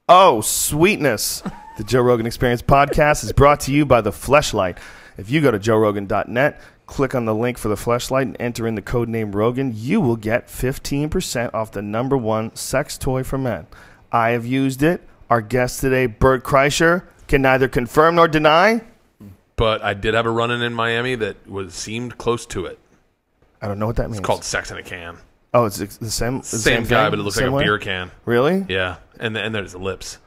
Oh, sweetness. The Joe Rogan Experience podcast is brought to you by the Fleshlight. If you go to joerogan.net, click on the link for the Fleshlight and enter in the code name Rogan, you will get 15% off the #1 sex toy for men. I have used it. Our guest today, Bert Kreischer, can neither confirm nor deny. But I did have a run-in in Miami that seemed close to it. I don't know what that means. It's called Sex in a Can. Oh, it's the same guy, thing? but it looks like a beer can. Really? Yeah, and there's the lips.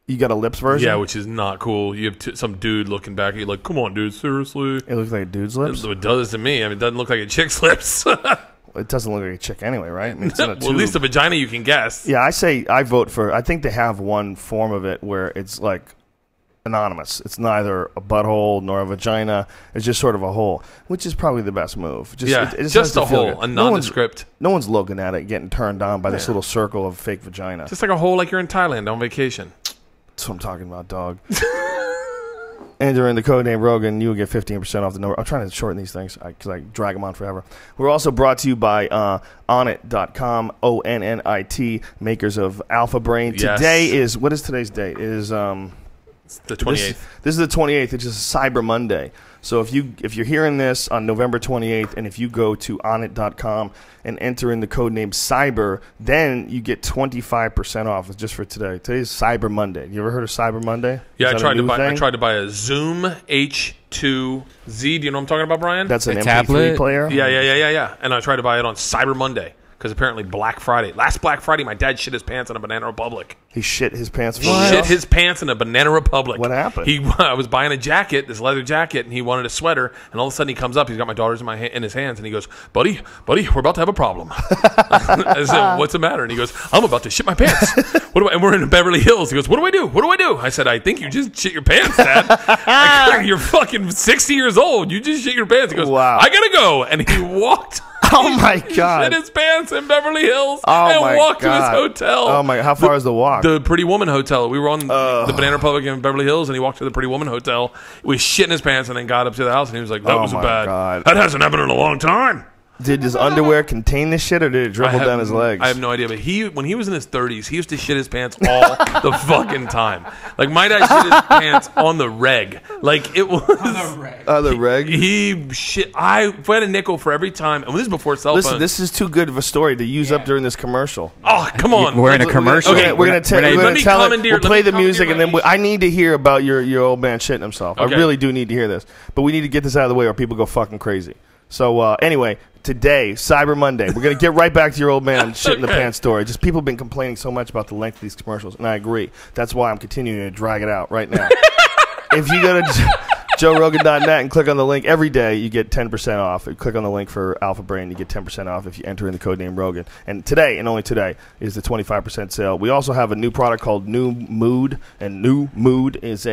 You got a lips version? Yeah, which is not cool. You have some dude looking back at you like, come on, dude, seriously? It looks like a dude's lips? It does to me. I mean, it doesn't look like a chick's lips. It doesn't look like a chick anyway, right? I mean, it's in a well, at least a vagina you can guess. Yeah, I vote for, I think they have one form of it where it's like anonymous. It's neither a butthole nor a vagina. It's just sort of a hole, which is probably the best move. Just a hole, a nondescript. No one's looking at it, getting turned on by this little circle of fake vagina. Just like a hole like you're in Thailand on vacation. That's what I'm talking about, dog. Enter in the code name Rogan, you will get 15% off the number. I'm trying to shorten these things because I drag them on forever. We're also brought to you by Onnit.com, ONNIT, makers of Alpha Brain. Yes. Today is, what is today's date? It is it's the 28th. This is the 28th, which is Cyber Monday. So if you're hearing this on November 28th, and if you go to Onnit.com and enter in the code name Cyber, then you get 25% off just for today. Today's Cyber Monday. You ever heard of Cyber Monday? Yeah, I tried to buy a Zoom H2Z. Do you know what I'm talking about, Brian? That's an MP3 tablet player? Yeah. And I tried to buy it on Cyber Monday. Because apparently last Black Friday, my dad shit his pants in a Banana Republic. He shit his pants? He shit his pants in a Banana Republic. What happened? I was buying a jacket, this leather jacket, and he wanted a sweater. And all of a sudden he comes up, he's got my daughter's in his hands, and he goes, buddy, we're about to have a problem. I said, what's the matter? And he goes, I'm about to shit my pants. And we're in Beverly Hills. He goes, what do I do? I said, I think you just shit your pants, Dad. You're fucking 60 years old. You just shit your pants. He goes, wow. I gotta go. And he walked. Oh my God! Shit his pants in Beverly Hills and walked to his hotel. Oh my! How far is the walk? The Pretty Woman Hotel. We were on the Banana Republic in Beverly Hills, and he walked to the Pretty Woman Hotel. We shit in his pants, and then got up to the house, and he was like, "That was bad. God. That hasn't happened in a long time." Did his underwear contain this shit, or did it dribble down his legs? I have no idea, but when he was in his 30s, he used to shit his pants all the fucking time. Like, my dad shit his pants on the reg. Like, it was... On the reg? He shit... If I had a nickel for every time... And this is before cell phones. Listen, this is too good of a story to use up during this commercial. Oh, come on. We're in a commercial. Okay, we're going to tell it. We'll play the music, and then I need to hear about your old man shitting himself. Okay. I really do need to hear this. But we need to get this out of the way or people go fucking crazy. So, anyway... Today, Cyber Monday. We're going to get right back to your old man shit in the pants story. Just people have been complaining so much about the length of these commercials, and I agree. That's why I'm continuing to drag it out right now. If you go to joerogan.net and click on the link every day, you get 10% off. If you click on the link for Alpha Brain, you get 10% off if you enter in the code name Rogan. And today, and only today, is the 25% sale. We also have a new product called New Mood, and New Mood is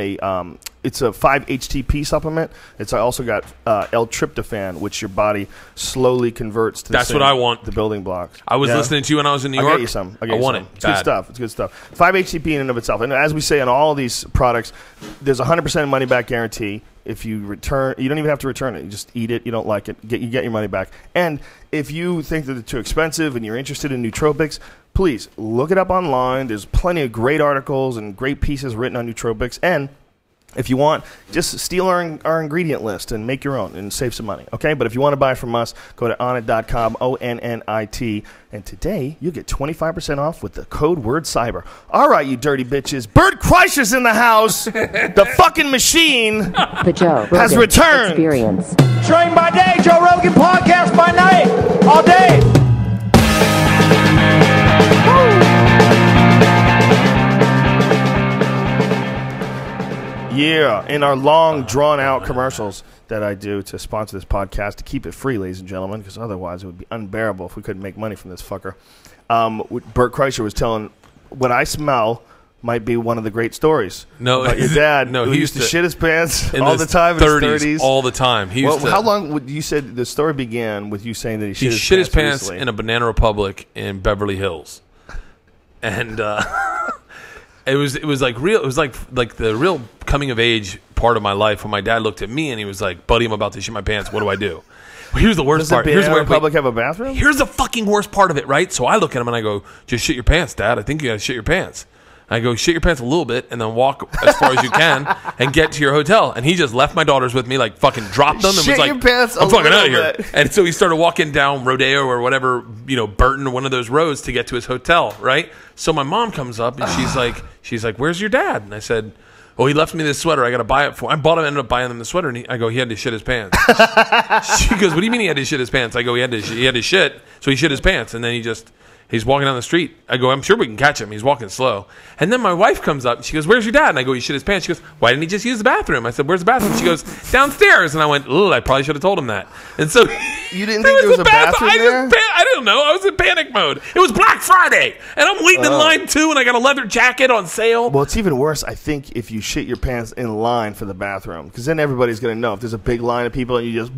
it's a 5-HTP supplement. It's also got L-tryptophan, which your body slowly converts to That's what I want. The building blocks. I was listening to you when I was in New York. I'll get you some. I want it. It's good stuff. It's good stuff. 5-HTP in and of itself. And as we say on all of these products, there's a 100% money-back guarantee. If you return, you don't even have to return it. You just eat it. You don't like it. You get your money back. And if you think that they're too expensive and you're interested in nootropics, please look it up online. There's plenty of great articles and great pieces written on nootropics. And if you want, just steal our ingredient list and make your own and save some money, okay? But if you want to buy from us, go to Onnit.com, ONNIT, and today you get 25% off with the code word cyber. All right, you dirty bitches. Bert Kreischer's in the house. The fucking machine the Joe Rogan has returned. Experience. Train by day, Joe Rogan podcast by night, all day. Yeah, in our long, drawn-out commercials that I do to sponsor this podcast, to keep it free, ladies and gentlemen, because otherwise it would be unbearable if we couldn't make money from this fucker. Bert Kreischer was telling what I smell might be one of the great stories. No, about your dad. No, who he used to shit his pants all the time in his 30s. All the time. How long would you said the story began with you saying that he shit his pants in a Banana Republic in Beverly Hills, and it was like real. It was like the real coming of age part of my life when my dad looked at me and he was like, "Buddy, I'm about to shit my pants. What do I do?" Well, here's the worst part. Does the Banana Republic have a bathroom? Here's the fucking worst part of it, right? So I look at him and I go, "Just shit your pants, Dad. I think you got to shit your pants." I go, shit your pants a little bit and then walk as far as you can and get to your hotel. And he just left my daughters with me, like fucking dropped them and shit was like, your pants I'm fucking out of bit. here. And so he started walking down Rodeo or whatever, Burton or one of those roads to get to his hotel, right? So my mom comes up and she's like, where's your dad? And I said, oh, he left me this sweater. I got to buy it for him. Ended up buying him the sweater. And I go, he had to shit his pants. She goes, what do you mean he had to shit his pants? I go, he had to shit. So he shit his pants. And then he's walking down the street. I go, I'm sure we can catch him. He's walking slow. And then my wife comes up. She goes, where's your dad? And I go, he shit his pants. She goes, why didn't he just use the bathroom? I said, where's the bathroom? She goes, downstairs. And I went, I probably should have told him that. And so you didn't think there was a bathroom there? I don't know. I was in panic mode. It was Black Friday. And I'm waiting in line too. And I got a leather jacket on sale. Well, it's even worse, I think, if you shit your pants in line for the bathroom. Because then everybody's going to know. If there's a big line of people and you just,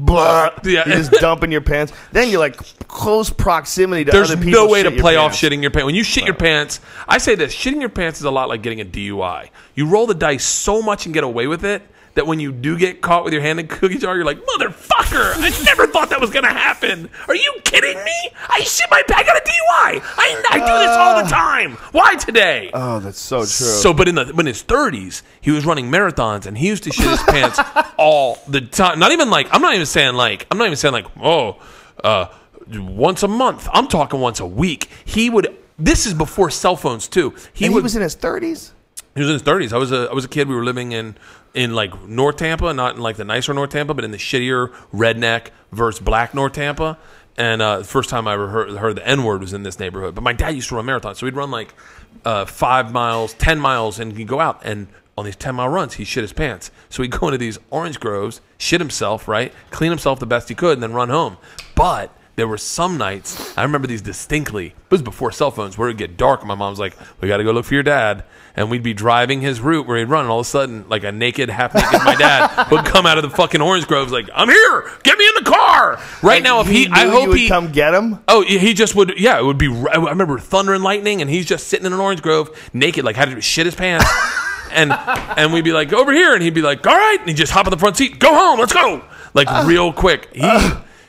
you're just dumping your pants. Then you're like close proximity to other people. There's no way to play off shitting your pants. When you shit your pants, I say this, shitting your pants is a lot like getting a DUI. You roll the dice so much and get away with it that when you do get caught with your hand in a cookie jar, you're like, motherfucker, I never thought that was going to happen. Are you kidding me? I shit my pants. I got a DUI. I do this all the time. Why today? Oh, that's so true. So, but in his 30s, he was running marathons and he used to shit his pants all the time. I'm not even saying once a month. I'm talking once a week. This is before cell phones too. He was in his 30s? He was in his 30s. I was a kid. We were living in like North Tampa, not in like the nicer North Tampa, but in the shittier redneck versus black North Tampa. And the first time I ever heard the N-word was in this neighborhood. But my dad used to run marathons. So we'd run like 5 miles, 10 miles, and he'd go out. And on these 10-mile runs, he shit his pants. So he'd go into these orange groves, shit himself, right? Clean himself the best he could, and then run home. But there were some nights, I remember these distinctly, it was before cell phones, where it'd get dark, and my mom's like, we got to go look for your dad. And we'd be driving his route where he'd run, and all of a sudden, like a naked, half-naked my dad would come out of the fucking orange groves like, I'm here! Get me in the car! Right now, I hope he come get him? Oh, he just would, it would be, I remember thunder and lightning, and he's just sitting in an orange grove, naked, like had to shit his pants. And we'd be like, over here, and he'd be like, all right, and he'd just hop in the front seat, go home, let's go! Like, real quick. He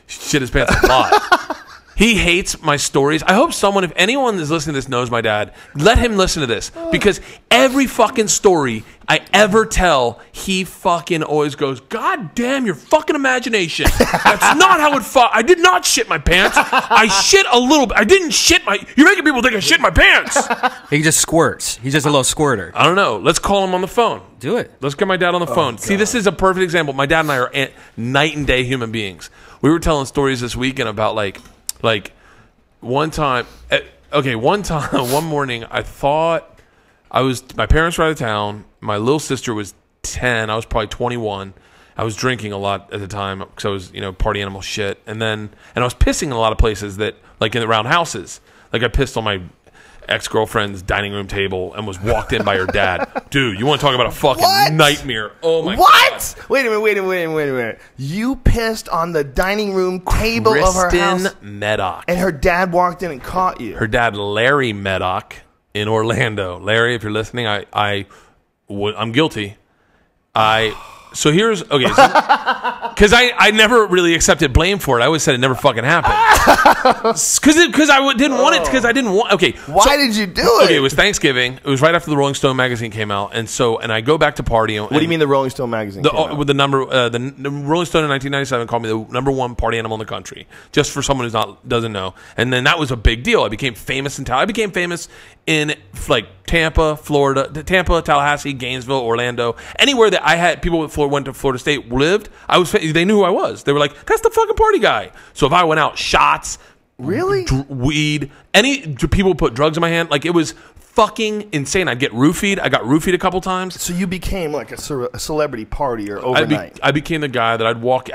shit his pants a lot. He hates my stories. I hope if anyone is listening to this knows my dad, let him listen to this. Because every fucking story I ever tell, he fucking always goes, God damn your fucking imagination. That's not how it I did not shit my pants. I shit a little bit. I didn't shit you're making people think I shit my pants. He just squirts. He's just a little squirter. I don't know. Let's call him on the phone. Do it. Let's get my dad on the phone. See, this is a perfect example. My dad and I are night and day human beings. We were telling stories this weekend about like one time, one morning, I thought my parents were out of town. My little sister was 10. I was probably 21. I was drinking a lot at the time because I was, party animal shit. And I was pissing in a lot of places that, like around houses. Like I pissed on my ex-girlfriend's dining room table and was walked in by her dad. Dude, you want to talk about a fucking nightmare? Oh my god! Wait a minute! You pissed on the dining room table of her house, Meddock, and her dad walked in and caught you. Her dad, Larry Meddock, in Orlando. Larry, if you're listening, I'm guilty. So here's because I never really accepted blame for it. I always said it never fucking happened. Because I didn't want it. Because I didn't want. Okay, why did you do it? Okay, it was Thanksgiving. It was right after the Rolling Stone magazine came out, and I go back to party. What do you mean the Rolling Stone magazine? With the number, the Rolling Stone in 1997 called me the #1 party animal in the country. Just for someone who doesn't know, and then that was a big deal. I became famous in town. I became famous in like Tampa, Florida, Tallahassee, Gainesville, Orlando, anywhere that I had people that went to Florida State lived. They knew who I was. They were like, "That's the fucking party guy." So if I went out, shots, really, weed, people put drugs in my hand, like it was fucking insane. I'd get roofied. I got roofied a couple times. So you became like a celebrity partier overnight. I became the guy that I'd walk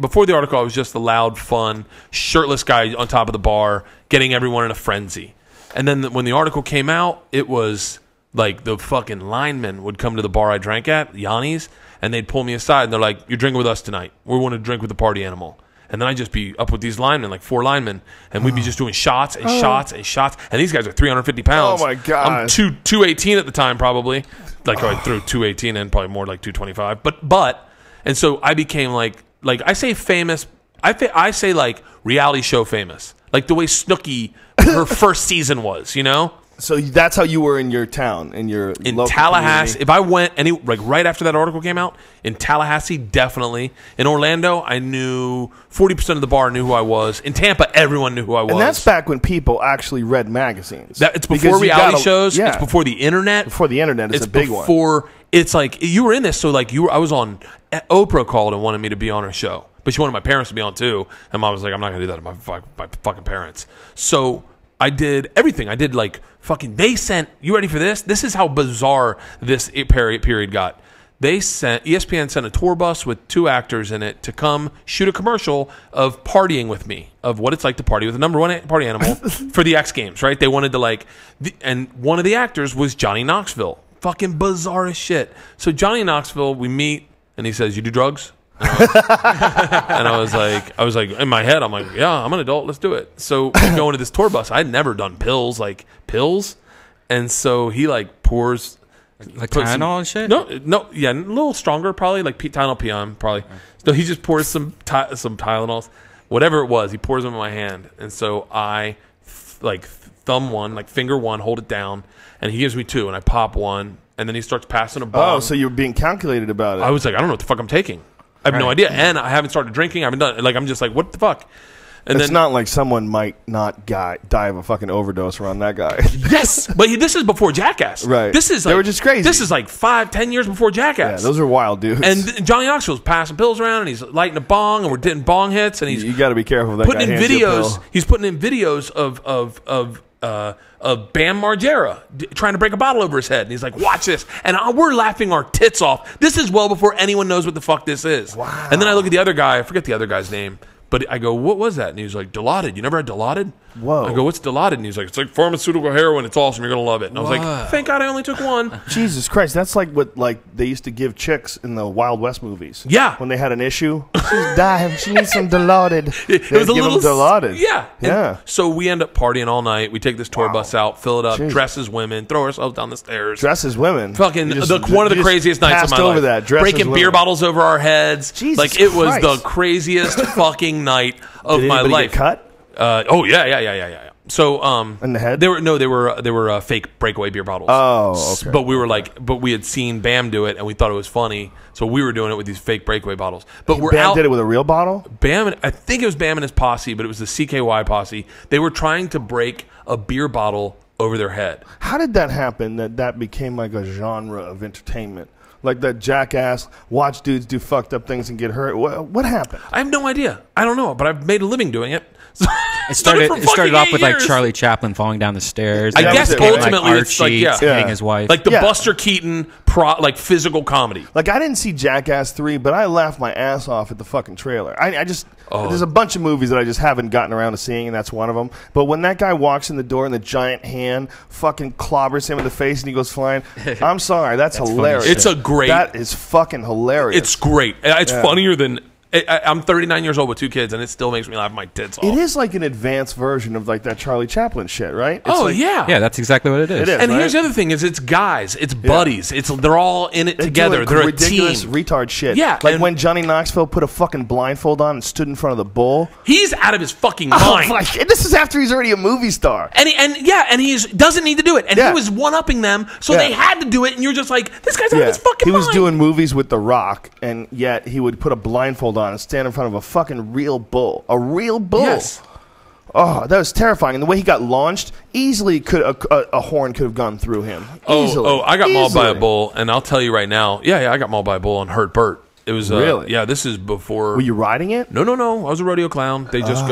before the article. I was just the loud, fun, shirtless guy on top of the bar, getting everyone in a frenzy. And then when the article came out, it was like the fucking linemen would come to the bar I drank at, Yanni's, and they'd pull me aside and they're like, "You're drinking with us tonight. We want to drink with the party animal." And then I'd just be up with these linemen, like 4 linemen, and we'd be just doing shots and shots and shots. And these guys are 350 pounds. Oh my god! I'm 218 at the time, probably. Like I threw 218 and probably more like 225. But and so I became like I say famous. I say like reality show famous, like the way Snooki her first season was, So that's how you were in your town, in Tallahassee. community. If I went right after that article came out, in Tallahassee, definitely. In Orlando, I knew 40% of the bar knew who I was. In Tampa, everyone knew who I was. And that's back when people actually read magazines. It's before reality shows. Yeah. It's before the internet. Before the internet, it's a big one. It's like you were in this, so like I was on. Oprah called and wanted me to be on her show, but she wanted my parents to be on too. And Mom was like, "I'm not going to do that to my fucking parents." So I did everything. I did like fucking. They sent. You ready for this? This is how bizarre this period got. ESPN sent a tour bus with 2 actors in it to come shoot a commercial of partying with me, of what it's like to party with the #1 party animal for the X Games, right? They wanted to and one of the actors was Johnny Knoxville. Fucking bizarre as shit. So Johnny Knoxville, we meet, and he says, "You do drugs?" And I was like, in my head, I'm like, "Yeah, I'm an adult. Let's do it." So we go into this tour bus. I'd never done pills, and so he pours. Like Tylenol and shit? No, yeah, a little stronger probably, like Tylenol PM probably. So he just pours some Tylenols, whatever it was. He pours them in my hand, and so I thumb one, finger one, hold it down, and he gives me 2, and I pop one, and then he starts passing a bong. Oh, so you're being calculated about it. I was like, I don't know what the fuck I'm taking. I have no idea, and I haven't started drinking. I haven't done I'm just like, what the fuck? And it's not like someone might not die of a fucking overdose around that guy. Yes, but this is before Jackass. Right. They were just crazy. This is 5-10 years before Jackass. Yeah, those are wild dudes. And Johnny Knoxville's passing pills around, and he's lighting a bong, and we're getting bong hits, and you got to be careful with that putting guy in videos. He's putting in videos of Bam Margera trying to break a bottle over his head, and he's like, "Watch this," and we're laughing our tits off. This is well before anyone knows what the fuck this is. Wow. And then I look at the other guy. I forget the other guy's name. But I go, "What was that?" And he was like, "Dilaudid. You never had Dilaudid?" Whoa. I go, "What's Dilaudid?" And he's like, "It's like pharmaceutical heroin. It's awesome. You're going to love it." And I was like, "Thank God I only took one." Jesus Christ. That's like what they used to give chicks in the Wild West movies. Yeah. When they had an issue. She's dying. She needs some Dilaudid. It was a little Dilaudid. Yeah. Yeah. And so we end up partying all night. We take this tour bus out, fill it up, dress as women, throw ourselves down the stairs. Dress as women. Fucking one of the craziest nights of my life. That. Breaking beer bottles over our heads. Jesus it was Christ. the craziest fucking night of my life. Get cut? Oh yeah. So in the head? They were fake breakaway beer bottles. Oh, okay. But we had seen Bam do it, and we thought it was funny, so we were doing it with these fake breakaway bottles. But Bam did it with a real bottle? I think it was Bam and his posse, but it was the CKY posse. They were trying to break a beer bottle over their head. How did that happen? That became like a genre of entertainment. Like that Jackass, watch dudes do fucked up things and get hurt. What happened? I have no idea. I don't know, but I've made a living doing it. It started off with Charlie Chaplin falling down the stairs. I guess ultimately it's hitting his wife. Like the Buster Keaton physical comedy. Like I didn't see Jackass 3, but I laughed my ass off at the fucking trailer. There's a bunch of movies that I just haven't gotten around to seeing, and that's one of them. But when that guy walks in the door and the giant hand fucking clobbers him in the face and he goes flying, I'm sorry, that's hilarious. That is fucking hilarious. It's great. It's funnier than... I'm 39 years old with 2 kids, and it still makes me laugh my tits off. It is like an advanced version of like that Charlie Chaplin shit, right? Yeah, that's exactly what it is. And here's the other thing: it's guys, it's buddies, they're all in it together. They're a team. Ridiculous retard shit. Yeah, like when Johnny Knoxville put a fucking blindfold on and stood in front of the bull. He's out of his fucking mind. And this is after he's already a movie star. And he doesn't need to do it. And he was one-upping them, so they had to do it. And you're just like, this guy's out of his fucking mind. He was doing movies with The Rock, and yet he would put a blindfold on and stand in front of a fucking real bull. A real bull. Yes. Oh, that was terrifying. And the way he got launched, easily a horn could have gone through him. Easily. I got mauled by a bull, and I'll tell you right now, I got mauled by a bull and hurt Bert. It was really? Yeah, this is before. Were you riding it? No. I was a rodeo clown. They just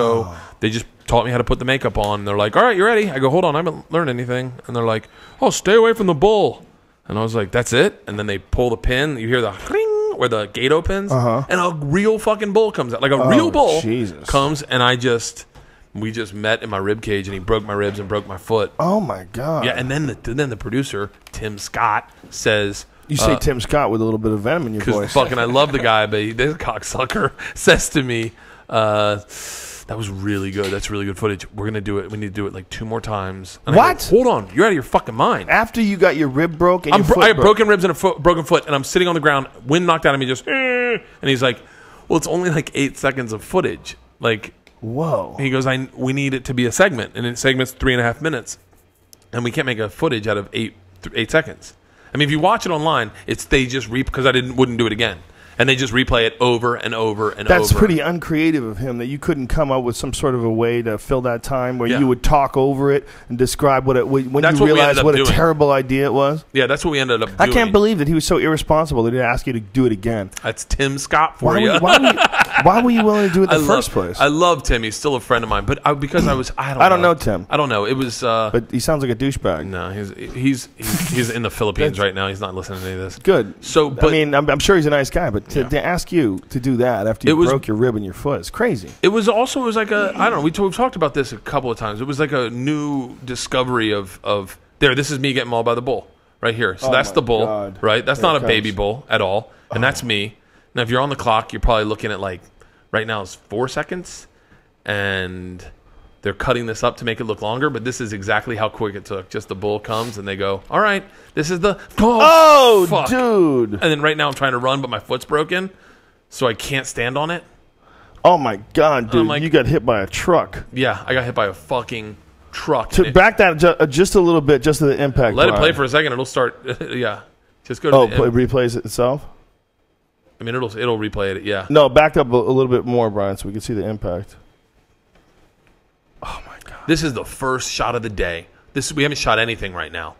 they just taught me how to put the makeup on. They're like, all right, you ready? I go, hold on, I haven't learned anything. And they're like, oh, stay away from the bull. And I was like, that's it? And then they pull the pin. You hear the ring where the gate opens, and a real fucking bull comes out. Like a real bull comes, and we just met in my rib cage, and he broke my ribs and broke my foot. Oh my God! Yeah, and then the producer Tim Scott says, "You say Tim Scott with a little bit of venom in your voice." Fucking, I love the guy, but this cocksucker says to me, "That was really good. That's really good footage. We're gonna do it. We need to do it like 2 more times." And what? I go, hold on, you're out of your fucking mind. After you got your rib broke, and I have broken ribs and a broken foot, and I'm sitting on the ground, wind knocked out of me, just, and he's like, "Well, it's only like 8 seconds of footage." Like, whoa. He goes, we need it to be a segment, and the segment's 3.5 minutes. and we can't make a footage out of 8 seconds. I mean, if you watch it online, they just because I wouldn't do it again. And they just replay it over and over and over. That's pretty uncreative of him that you couldn't come up with some sort of a way to fill that time where you would talk over it and describe when you realized what a terrible idea it was. Yeah, that's what we ended up doing. I can't believe that he was so irresponsible that he asked you to do it again. That's Tim Scott for you. Why were you willing to do it in the first place? I love Tim. He's still a friend of mine. But I don't know Tim. I don't know. It was. But he sounds like a douchebag. No, he's in the Philippines right now. He's not listening to any of this. Good. So, I mean, I'm sure he's a nice guy, but to ask you to do that after you broke your rib in your foot is crazy. It was like a, I don't know, we've talked about this a couple of times. It was like a new discovery of this is me getting mauled by the bull right here. So that's the bull, right? That's not a baby bull at all. And that's me. Now, if you're on the clock, you're probably looking at like, right now it's 4 seconds. And they're cutting this up to make it look longer, but this is exactly how quick it took. Just the bull comes and they go, all right, this is the... fuck. Dude. And then right now I'm trying to run, but my foot's broken, so I can't stand on it. Oh, my God, dude. Like, you got hit by a truck. Yeah, I got hit by a fucking truck. To back that just a little bit, just to the impact. Let it play for a second. It'll start... yeah. Just go to it replays it itself? I mean, it'll replay it, yeah. No, back up a little bit more, Brian, so we can see the impact. Oh, my God. This is the first shot of the day. We haven't shot anything right now.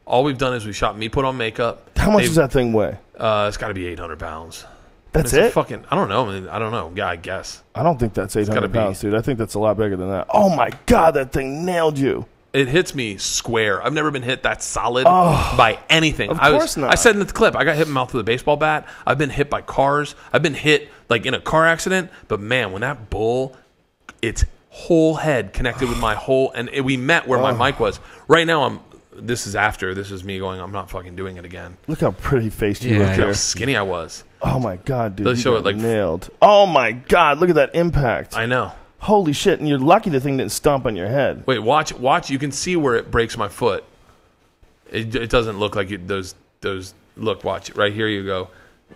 All we've done is we shot me put on makeup. How much does that thing weigh? It's got to be 800 pounds. That's it? I don't know. I don't know. Yeah, I guess. I don't think that's 800 pounds, dude. I think that's a lot bigger than that. Oh, my God, that thing nailed you. It hits me square. I've never been hit that solid by anything. Of course not. I said in the clip, I got hit in the mouth with a baseball bat. I've been hit by cars. I've been hit like in a car accident. But, man, when that bull, its whole head connected with my whole, and we met where my mic was. Right now, this is me going, I'm not fucking doing it again. Look how pretty faced you look. Look how skinny I was. Oh, my God, dude. They show it like nailed. Oh, my God. Look at that impact. I know. Holy shit. And you're lucky the thing didn't stomp on your head. Wait, watch. You can see where it breaks my foot. It doesn't look like those. Look, watch. Right here you go.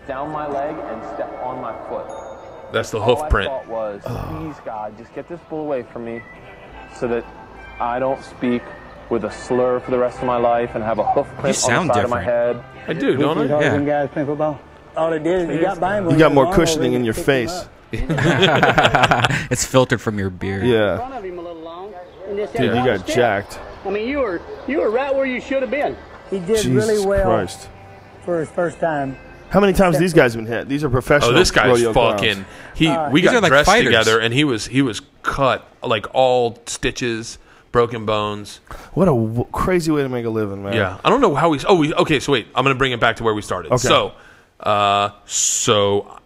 Down my leg and step on my foot. That's the hoof print. All I thought was, please, God, just get this bull away from me so that I don't speak with a slur for the rest of my life and have a hoof print on the side of my head. I do, don't I? Yeah. Guys playing football. All they did is they got by him. You got more cushioning in your face. It's filtered from your beard. Yeah. Front of him a little long. Dude, you got jacked. I mean, you were right where you should have been. He did really well Christ. For his first time. How many times these guys have been hit? These are professional. Oh, this guy's fucking. We got like dressed fighters together, and he was cut like all stitches, broken bones. What a crazy way to make a living, man. Yeah, I don't know how we. Okay. So wait, I'm gonna bring it back to where we started. Okay. So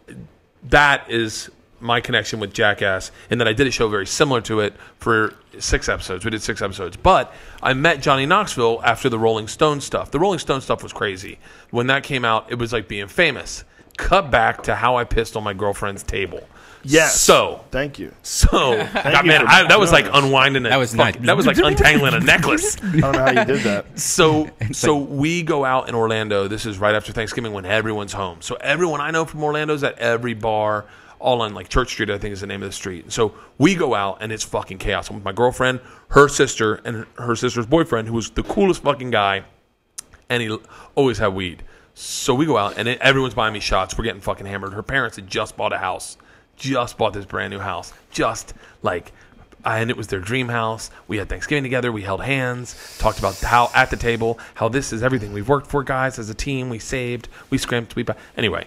that is my connection with Jackass, and then I did a show very similar to it for 6 episodes. We did 6 episodes. But I met Johnny Knoxville after the Rolling Stone stuff. The Rolling Stone stuff was crazy. When that came out, it was like being famous. Cut back to how I pissed on my girlfriend's table. Yes. So thank you. So that was like unwinding it. That was nice. That was like untangling a necklace. I don't know how you did that. So we go out in Orlando. This is right after Thanksgiving when everyone's home. So everyone I know from Orlando is at every bar, all on like Church Street, I think is the name of the street. So we go out and it's fucking chaos. I'm with my girlfriend, her sister, and her sister's boyfriend, who was the coolest fucking guy, and he always had weed. So we go out and everyone's buying me shots. We're getting fucking hammered. Her parents had just bought a house. Just bought this brand new house. And it was their dream house. We had Thanksgiving together. We held hands. Talked about how at the table, how this is everything we've worked for, guys, as a team. We saved. We scrimped. Anyway,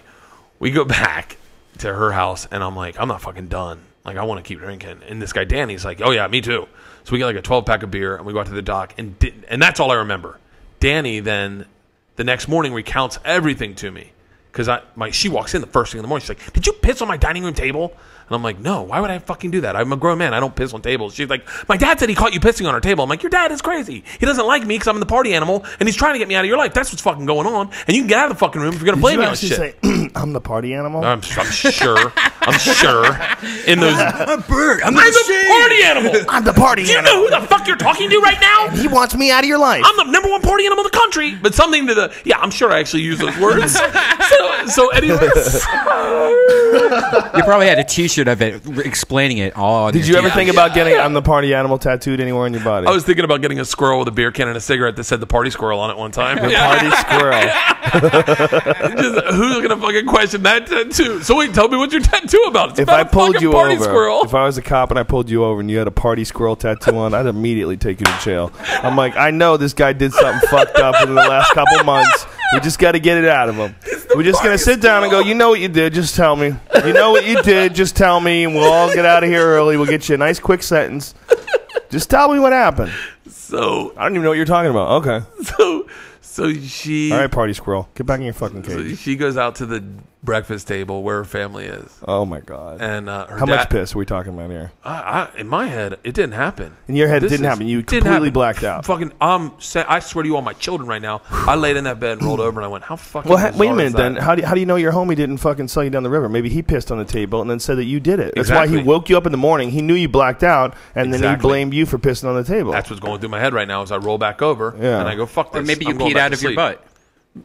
we go back to her house, and I'm like, I'm not fucking done. Like, I want to keep drinking. And this guy, Danny's like, oh, yeah, me too. So we get like a 12-pack of beer, and we go out to the dock, and that's all I remember. Danny then, the next morning, recounts everything to me. Because she walks in the first thing in the morning. She's like, did you piss on my dining room table? And I'm like, no, why would I fucking do that? I'm a grown man. I don't piss on tables. She's like, my dad said he caught you pissing on our table. I'm like, your dad is crazy. He doesn't like me because I'm the party animal, and he's trying to get me out of your life. That's what's fucking going on. And you can get out of the fucking room if you're going to blame me on shit. Say, I'm the party animal? I'm sure. I'm sure. In those, Bert, I'm the party animal. I'm the party animal. Do you know who the fuck you're talking to right now? He wants me out of your life. I'm the number one party animal in the country. But something to the, yeah, I'm sure I actually use those words. so anyways. You probably had a T-shirt of it explaining it all. Did you ever think about getting "I'm the party animal" tattooed anywhere on your body? I was thinking about getting a squirrel with a beer can and a cigarette that said "the party squirrel" on it one time. The party squirrel. Who's gonna fucking question that tattoo? So wait, tell me what your tattoo about. It's if about I pulled you party over, squirrel. if I was a cop and I pulled you over and you had a party squirrel tattoo on, I'd immediately take you to jail. I'm like, I know this guy did something fucked up in the last couple months. We just got to get it out of him. We're just going to sit down and go, you know what you did, just tell me. You know what you did, just tell me, and we'll all get out of here early. We'll get you a nice quick sentence. Just tell me what happened. So I don't even know what you're talking about. Okay. So she... All right, party squirrel. Get back in your fucking cage. So she goes out to the breakfast table where her family is. Oh, my God. And how much piss are we talking about here? In my head, it didn't happen. In your head, it didn't happen. You completely blacked out. Fucking, I swear to you on my children right now, I laid in that bed and rolled over and I went, how fucking wait a minute then. How do you know your homie didn't fucking sell you down the river? Maybe he pissed on the table and then said that you did it. That's why he woke you up in the morning. He knew you blacked out and then he blamed you for pissing on the table. That's what's going through my head right now as I roll back over and I go, fuck this. Or maybe you peed out of your butt.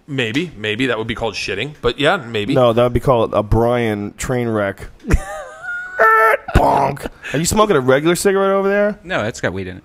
Maybe that would be called shitting, but yeah, maybe. No, that would be called a Brian train wreck. Bonk. Are you smoking a regular cigarette over there? No, it's got weed in it.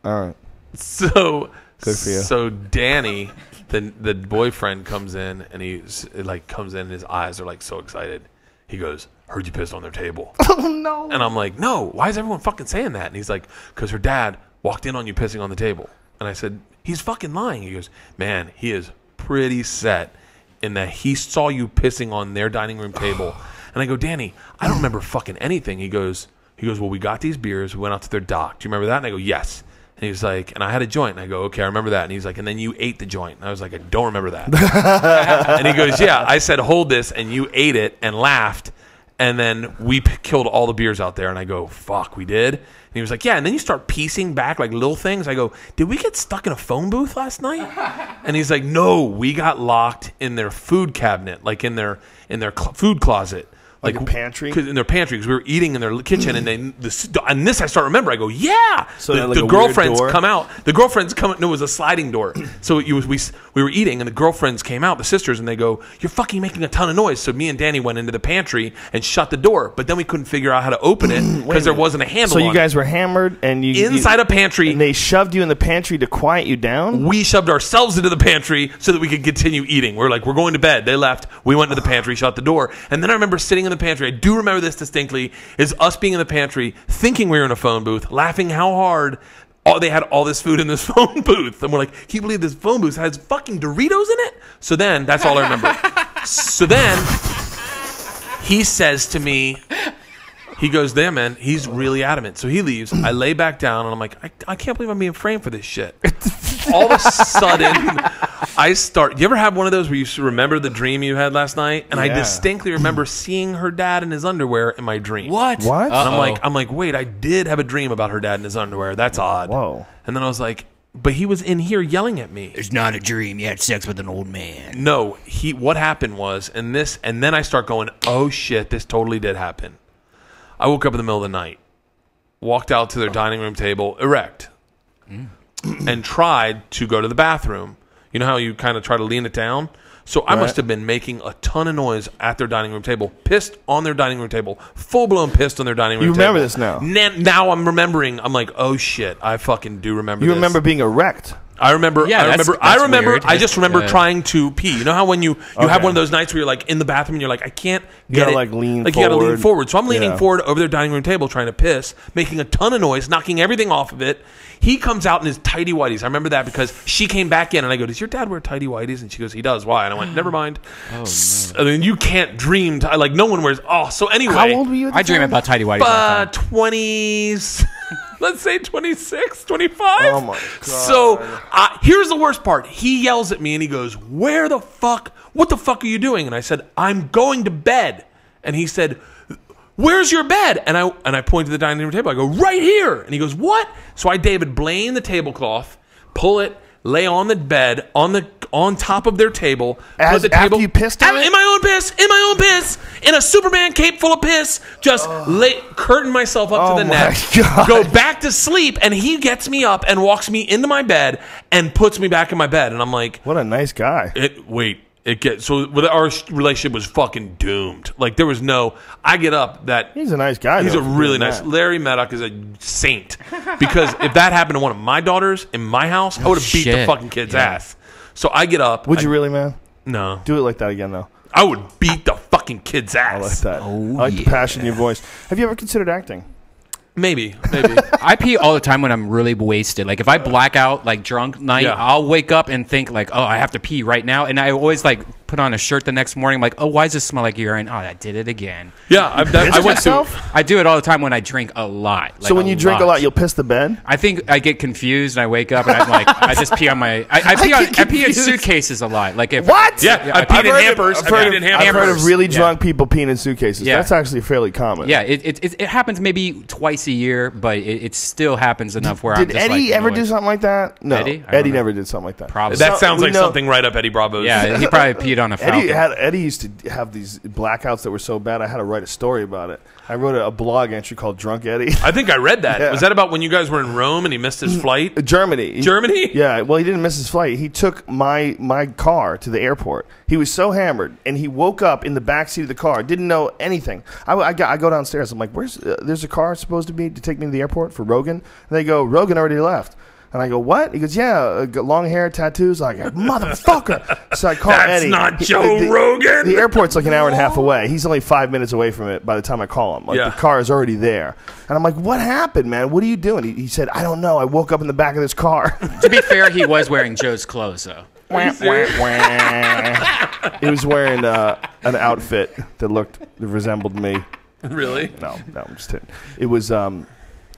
All right. So good for you. So Danny, the boyfriend, comes in and and his eyes are like so excited. He goes, "Heard you pissed on their table." Oh no! And I'm like, "No, why is everyone fucking saying that?" And he's like, "Because her dad walked in on you pissing on the table." And I said, "He's fucking lying." He goes, "Man, he is pretty set in that he saw you pissing on their dining room table." And I go, "Danny, I don't remember fucking anything." He goes, "Well, we got these beers. We went out to their dock. Do you remember that?" And I go, "Yes." And he was like, "And I had a joint." And I go, "Okay, I remember that." And he's like, "And then you ate the joint." And I was like, "I don't remember that." And he goes, "Yeah, I said, hold this, and you ate it and laughed. And then we killed all the beers out there." And I go, "Fuck, we did?" And he was like, "Yeah." And then you start piecing back like little things. I go, "Did we get stuck in a phone booth last night?" And he's like, "No, we got locked in their food cabinet, like in their food closet." Like a pantry? In their pantry, because we were eating in their kitchen, and this I start remember. I go, yeah. So the girlfriends come out. The girlfriends come out. No, it was a sliding door. So we were eating, and the girlfriends came out, the sisters, and they go, "You're fucking making a ton of noise." So me and Danny went into the pantry and shut the door, but then we couldn't figure out how to open it because there wasn't a handle. So you guys were hammered, and inside a pantry, and they shoved you in the pantry to quiet you down. We shoved ourselves into the pantry so that we could continue eating. We're like, we're going to bed. They left. We went to the pantry, shut the door, and then I remember sitting in the pantry. I do remember this distinctly, is us being in the pantry, thinking we were in a phone booth, laughing how hard they had all this food in this phone booth. And we're like, can you believe this phone booth has fucking Doritos in it? So then, that's all I remember. So then, he says to me, he goes, "There, man, he's really adamant." So he leaves. I lay back down, and I'm like, I can't believe I'm being framed for this shit. All of a sudden, I start... You ever have one of those where you remember the dream you had last night? And I distinctly remember seeing her dad in his underwear in my dream. What? And I'm like, wait, I did have a dream about her dad in his underwear. That's odd. Whoa. And then I was like, but he was in here yelling at me. It's not a dream. You had sex with an old man. No, what happened was, and then I start going, oh shit, this totally did happen. I woke up in the middle of the night, walked out to their dining room table, erect, and tried to go to the bathroom. You know how you kind of try to lean it down? So I must have been making a ton of noise at their dining room table, pissed on their dining room table, full-blown pissed on their dining room table. You remember this now? Now I'm remembering. I'm like, oh shit, I fucking do remember this. You remember being erect? I remember. Yeah, I remember. Weird. I just remember trying to pee. You know how when you have one of those nights where you're like in the bathroom and you're like, I can't get it. Like lean like forward. You gotta lean forward. So I'm leaning forward over their dining room table trying to piss, making a ton of noise, knocking everything off of it. He comes out in his tighty whities. I remember that because she came back in and I go, "Does your dad wear tighty whities?" And she goes, "He does." "Why?" And I went, "Never mind." Oh, no. I mean, you can't dream. Like no one wears. Oh, so anyway. How old were you? I dream about tighty whities. 20s. Let's say 26, 25. Oh my God. So here's the worst part. He yells at me and he goes, what the fuck are you doing? And I said, "I'm going to bed." And he said, "Where's your bed?" And I point to the dining room table. I go, "Right here." And he goes, "What?" So I David Blaine the tablecloth, pull it, lay on the bed, on on top of their table. After you pissed on it? In my own piss, in a Superman cape full of piss, just curtain myself up to the neck, go back to sleep, and he gets me up and walks me into my bed and puts me back in my bed. And I'm like... What a nice guy. Our relationship was fucking doomed. Like, there was no... I get up that... He's a nice guy. He's a really nice... Larry Maddock is a saint. Because if that happened to one of my daughters in my house, I would have beat the fucking kid's ass. So I get up... Would you really, man? No. Do it like that again, though. I would beat the fucking kid's ass. I like that. I like the passion in your voice. Have you ever considered acting? Maybe. I pee all the time when I'm really wasted. Like, if I black out, like, drunk night, I'll wake up and think, like, oh, I have to pee right now. And I always, like, put on a shirt the next morning. I'm like, oh, why does this smell like urine? Oh, I did it again. Yeah. I do it all the time when I drink a lot. Like, so when you drink a lot, you'll piss the bed? I think I get confused and I wake up and I'm like, I just pee on my... I pee in suitcases a lot. Like if What? Yeah. I peed in hampers. I've heard of really drunk people peeing in suitcases. Yeah. That's actually fairly common. Yeah, it happens maybe twice a year, but it still happens enough where I'm just Did Eddie ever do something like that? No. Eddie never did something like that. Probably. That sounds like something right up Eddie Bravo's. Yeah, he probably peed on a Falcon. Eddie used to have these blackouts that were so bad I had to write a story about it. I wrote a blog entry called Drunk Eddie. I think I read that. Yeah. Was that about when you guys were in Rome and he missed his flight? Germany. Yeah, well, he didn't miss his flight. He took my car to the airport. He was so hammered, and he woke up in the backseat of the car, didn't know anything. I go downstairs. I'm like, there's a car supposed to take me to the airport for Rogan? And they go, Rogan already left. And I go, what? He goes, yeah, long hair, tattoos. Like, motherfucker. So I call Eddie. That's not Joe Rogan. The airport's like an hour and a half away. He's only 5 minutes away from it by the time I call him. Like, the car is already there. And I'm like, what happened, man? What are you doing? He said, I don't know. I woke up in the back of this car. To be fair, he was wearing Joe's clothes, though. He was wearing an outfit that resembled me. Really? No, I'm just kidding. It was...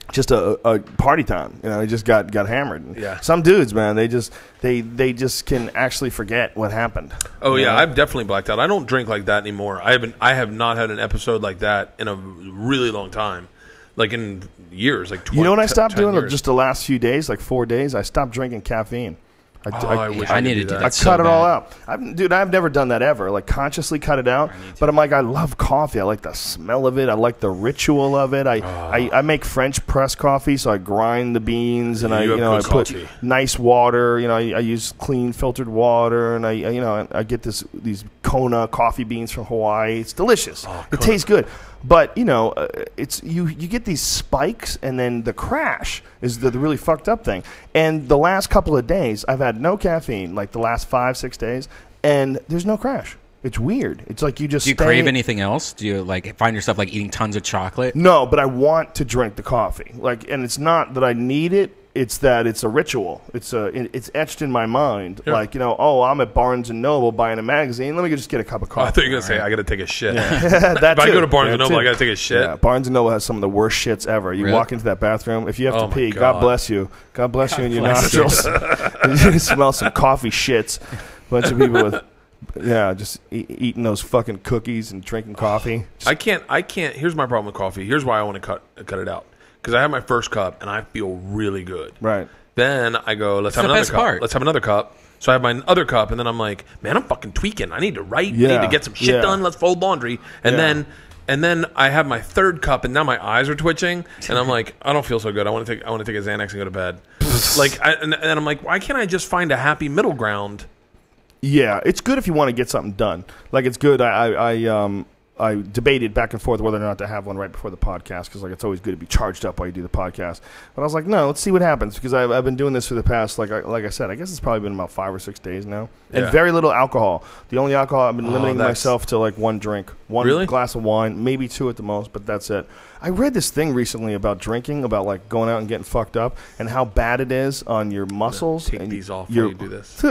just a party time, you know. He just got hammered. Yeah. Some dudes, man, they just can actually forget what happened. Oh yeah, I've definitely blacked out. I don't drink like that anymore. I have not had an episode like that in a really long time, like in years, like 20, You know what I stopped doing? years. Just the last few days, like 4 days, I stopped drinking caffeine. I wish I needed to do that. I cut it all out. I've never done that ever. Like consciously cut it out. But I'm like, I love coffee. I like the smell of it. I like the ritual of it. I make French press coffee, so I grind the beans and I put nice water. You know, I use clean filtered water, and I get these Kona coffee beans from Hawaii. It's delicious. It tastes good. But it's you get these spikes, and then the crash is the really fucked up thing. And the last couple of days, I've had no caffeine, like the last 5-6 days, and there's no crash. It's weird. It's like you just. Do you crave anything else? Do you like find yourself like eating tons of chocolate? No, but I want to drink the coffee. Like, and it's not that I need it. It's that it's a ritual. It's etched in my mind. Yeah. Like, I'm at Barnes & Noble buying a magazine. Let me just get a cup of coffee. I thought you were going to say, I got to take a shit. Yeah. If I go to Barnes & Noble, I got to take a shit. Yeah, Barnes & Noble has some of the worst shits ever. You walk into that bathroom. If you have to pee, God bless you. God bless you in your nostrils. You smell some coffee shits. Bunch of people with... Yeah, just eating those fucking cookies and drinking coffee. I can't. Here's my problem with coffee. Here's why I want to cut it out. Because I have my first cup and I feel really good. Right. Then I go, let's have another cup. Let's have another cup. So I have my other cup, and then I'm like, man, I'm fucking tweaking. I need to write. I need to get some shit done. Let's fold laundry. And then I have my third cup, and now my eyes are twitching, and I'm like, I don't feel so good. I want to take a Xanax and go to bed. And I'm like, why can't I just find a happy middle ground? Yeah, it's good if you want to get something done. Like, it's good. I debated back and forth whether or not to have one right before the podcast, because it's always good to be charged up while you do the podcast. But I was like, no, let's see what happens, because I've been doing this for the past, like I said, I guess it's probably been about 5 or 6 days now, and very little alcohol. The only alcohol, I've been limiting myself to like one drink, one glass of wine, maybe 2 at the most, but that's it. I read this thing recently about drinking, about like going out and getting fucked up, and how bad it is on your muscles. Take these off while you do this.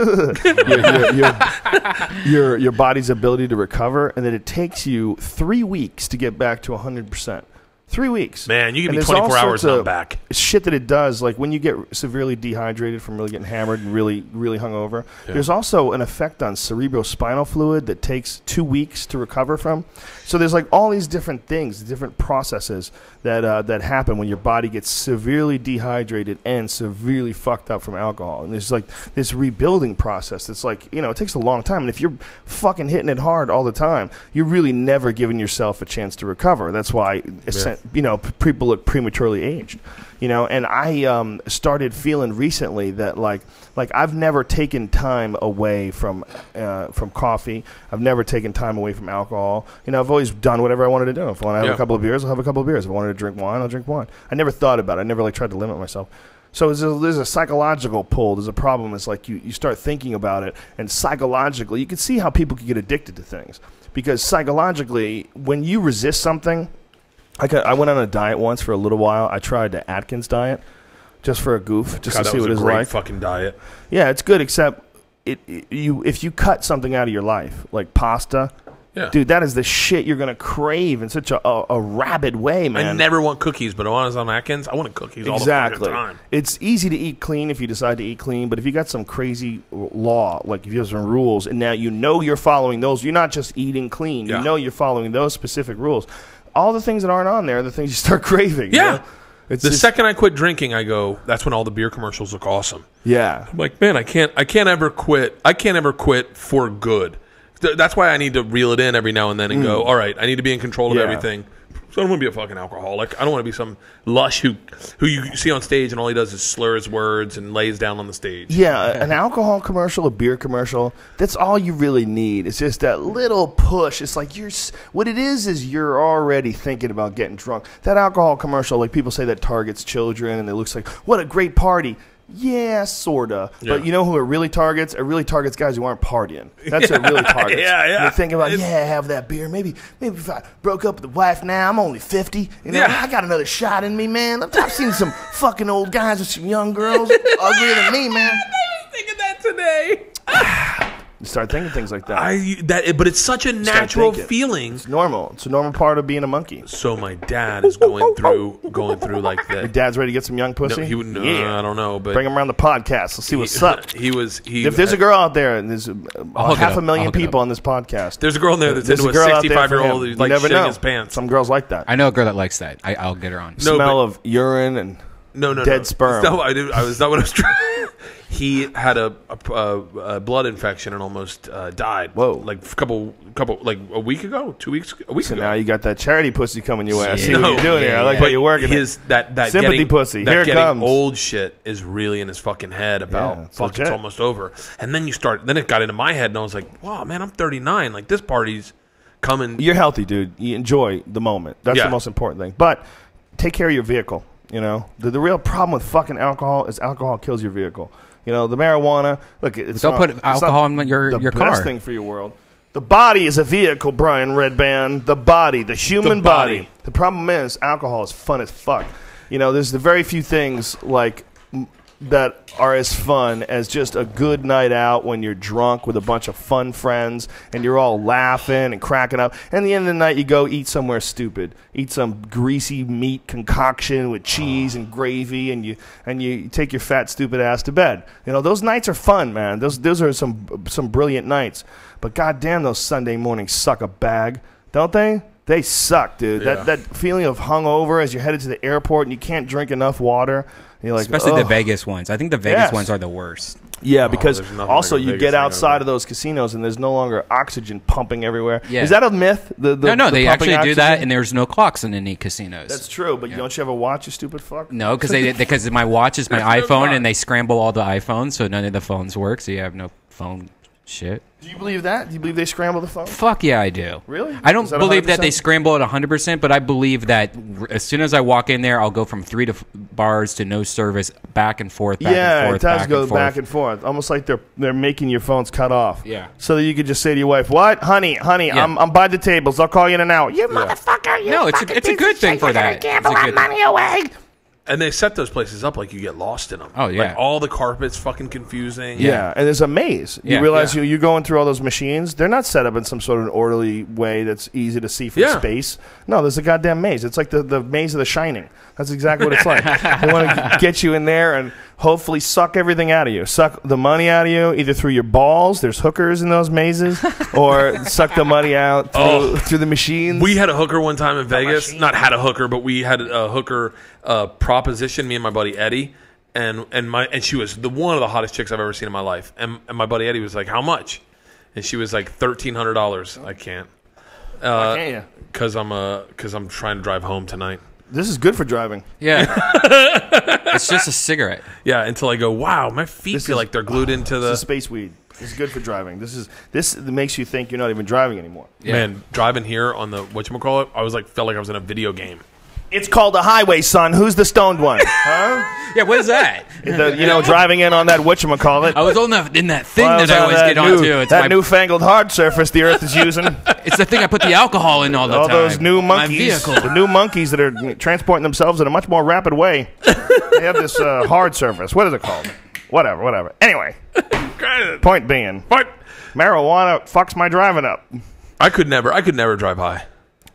your body's ability to recover, and that it takes you 3 weeks to get back to 100%. 3 weeks. Man, you can be 24 hours and I'm back. Shit that it does, like when you get severely dehydrated from really getting hammered and really hungover, there's also an effect on cerebrospinal fluid that takes 2 weeks to recover from. So there's like all these different things, different processes that happen when your body gets severely dehydrated and severely fucked up from alcohol. And there's like this rebuilding process that's like, you know, it takes a long time. And if you're fucking hitting it hard all the time, you're really never giving yourself a chance to recover. That's why, you know, people look prematurely aged. You know, and I started feeling recently that like I've never taken time away from coffee. I've never taken time away from alcohol. You know, I've always done whatever I wanted to do. If I want to have a couple of beers, I'll have a couple of beers. If I wanted to drink wine, I'll drink wine. I never thought about it. I never like tried to limit myself. So there's a psychological pull. There's a problem. It's like you start thinking about it, and psychologically, you can see how people can get addicted to things. Because psychologically, when you resist something, I went on a diet once for a little while. I tried the Atkins diet just for a goof, just to see what it's like. Great fucking diet. Yeah, it's good, except if you cut something out of your life, like pasta, dude, that is the shit you're gonna crave in such a rabid way, man. I never want cookies, but when I was on Atkins, I wanted cookies all the fucking time. It's easy to eat clean if you decide to eat clean, but if you got some crazy law, like if you have some rules, and now you know you're following those, you're not just eating clean. You know you're following those specific rules. All the things that aren't on there are the things you start craving. Yeah. You know? The second I quit drinking, I go, that's when all the beer commercials look awesome. Yeah. I'm like, man, I can't ever quit. I can't ever quit for good. That's why I need to reel it in every now and then and go, all right, I need to be in control of everything. So I don't want to be a fucking alcoholic. I don't want to be some lush who you see on stage and all he does is slur his words and lays down on the stage. Yeah, an alcohol commercial, a beer commercial, that's all you really need. It's just that little push. It's like what it is you're already thinking about getting drunk. That alcohol commercial, like people say that targets children and it looks like, what a great party. Yeah, sorta. Yeah. But you know who it really targets? It really targets guys who aren't partying. That's what it really targets. You're thinking about, have that beer. Maybe if I broke up with the wife now, I'm only 50. You know, I got another shot in me, man. I've seen some fucking old guys with some young girls uglier than me, man. I was thinking that today. You start thinking things like that. But it's such a natural feeling. It's normal. It's a normal part of being a monkey. So my dad is going through like that. Your dad's ready to get some young pussy? No, I don't know. But bring him around the podcast. Let's see what's up. If there's a girl out there, and there's 500,000 people on this podcast. There's a girl in there that's into a 65-year-old who's like shitting his pants. Some girls like that. I know a girl that likes that. I'll get her on. Smell of urine and dead sperm. That's not what I was trying. He had a blood infection and almost died. Whoa! Like like a week ago, 2 weeks, a week ago. So now you got that charity pussy coming your way. I see what you're doing here. I like how you're working. That sympathy pussy. That here it comes. Old shit is really in his fucking head about fuck. It's almost over. And then then it got into my head, and I was like, wow, man, I'm 39. Like this party's coming. You're healthy, dude. You enjoy the moment. That's the most important thing. But take care of your vehicle. You know, the real problem with fucking alcohol is alcohol kills your vehicle. You know, the marijuana. Look, don't put alcohol in your car. The best thing for your world. The body is a vehicle, Brian Redban. The body, the human body. The problem is alcohol is fun as fuck. You know, there's the very few things like that are as fun as just a good night out when you're drunk with a bunch of fun friends and you're all laughing and cracking up. And at the end of the night, you go eat somewhere stupid. Eat some greasy meat concoction with cheese and gravy, and you take your fat, stupid ass to bed. You know, those nights are fun, man. Those are some brilliant nights. But goddamn, those Sunday mornings suck a bag, don't they? They suck, dude. Yeah. That feeling of hungover as you're headed to the airport and you can't drink enough water. You're like, especially the Vegas ones. I think the Vegas ones are the worst. Yeah, because also you get outside of those casinos and there's no longer oxygen pumping everywhere. Yeah. Is that a myth? No, they actually do that, and there's no clocks in any casinos. That's true, but don't you have a watch, you stupid fuck? No, because my watch is my iPhone, and they scramble all the iPhones, so none of the phones work, so you have no phone shit. Do you believe that? Do you believe they scramble the phone? Fuck yeah, I do. Really? I don't believe that they scramble it 100%, but I believe that as soon as I walk in there, I'll go from 3 bars to no service, back and forth, back and forth. Yeah, it does go back and forth. Almost like they're making your phones cut off. Yeah. So that you could just say to your wife, "What, honey, I'm by the tables. I'll call you in an hour." You motherfucker! You no, it's a good thing for that. Gamble our money away. And they set those places up like you get lost in them. Oh, yeah. Like all the carpet's fucking confusing. Yeah, and there's a maze. You realize you're going through all those machines. They're not set up in some sort of an orderly way that's easy to see from space. No, there's a goddamn maze. It's like the maze of The Shining. That's exactly what it's like. They want to get you in there and hopefully suck everything out of you. Suck the money out of you, either through your balls, there's hookers in those mazes, or suck the money out through the machines. We had a hooker one time in Vegas. Not had a hooker, but we had a hooker proposition, me and my buddy Eddie. And she was one of the hottest chicks I've ever seen in my life. And my buddy Eddie was like, how much? And she was like, $1,300. I can't. Why can't you? Because I'm trying to drive home tonight. This is good for driving. Yeah. It's just a cigarette. Yeah, until I go, wow, my feet feel like they're glued into the... This is space weed. It's good for driving. This makes you think you're not even driving anymore. Yeah. Man, driving here on the, whatchamacallit, I felt like I was in a video game. It's called a highway, son. Who's the stoned one? Huh? Yeah, what is that? Driving in on that whatchamacallit. I was in that thing that I always get onto. It's that newfangled hard surface the Earth is using. It's the thing I put the alcohol in all the time. All those new monkeys. The new monkeys that are transporting themselves in a much more rapid way. They have this hard surface. What is it called? Whatever. Anyway. Point being. Marijuana fucks my driving up. I could never drive high.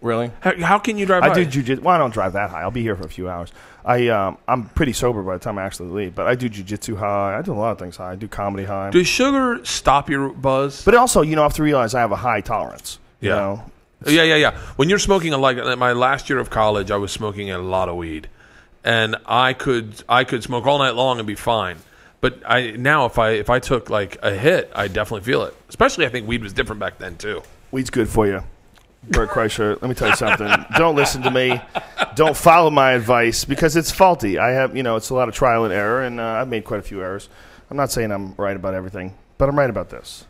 Really? How can you drive high? I do jujitsu. Well, I don't drive that high. I'll be here for a few hours. I'm pretty sober by the time I actually leave, but I do jujitsu high. I do a lot of things high. I do comedy high. Does sugar stop your buzz? But also, I have to realize I have a high tolerance. Yeah. Yeah. When you're smoking, like my last year of college, I was smoking a lot of weed, and I could smoke all night long and be fine. But now if I took like a hit, I definitely feel it. Especially, I think weed was different back then too. Weed's good for you. Bert Kreischer, let me tell you something. Don't listen to me. Don't follow my advice because it's faulty. I have, it's a lot of trial and error, and I've made quite a few errors. I'm not saying I'm right about everything, but I'm right about this.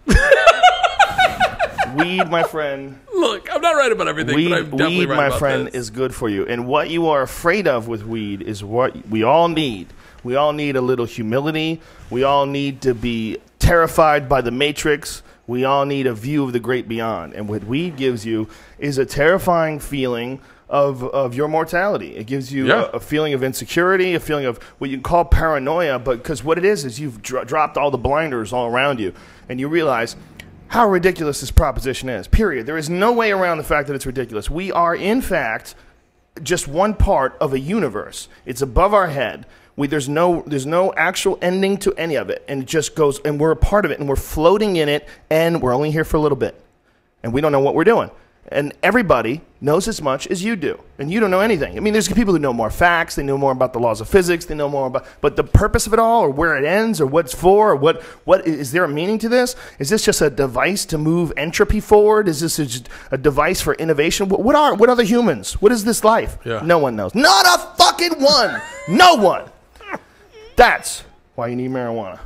Weed, my friend. Look, I'm not right about everything, but I'm definitely right about friend, this. Is good for you. And what you are afraid of with weed is what we all need. We all need a little humility. We all need to be terrified by the Matrix. We all need a view of the great beyond. And what weed gives you is a terrifying feeling of your mortality. It gives you a feeling of insecurity, a feeling of what you can call paranoia, but because what it is you've dropped all the blinders all around you, and you realize how ridiculous this proposition is, period. There is no way around the fact that it's ridiculous. We are, in fact, just one part of a universe. It's above our head. There's no actual ending to any of it, and it just goes, and we're a part of it, and we're floating in it, and we're only here for a little bit, and we don't know what we're doing. And everybody knows as much as you do, and you don't know anything. I mean, there's people who know more facts, they know more about the laws of physics, they know more about, but the purpose of it all, or where it ends, or what it's for, or what is there a meaning to this? Is this just a device to move entropy forward? Is this just a device for innovation? What are the humans? What is this life? Yeah. No one knows. Not a fucking one. No one. That's why you need marijuana.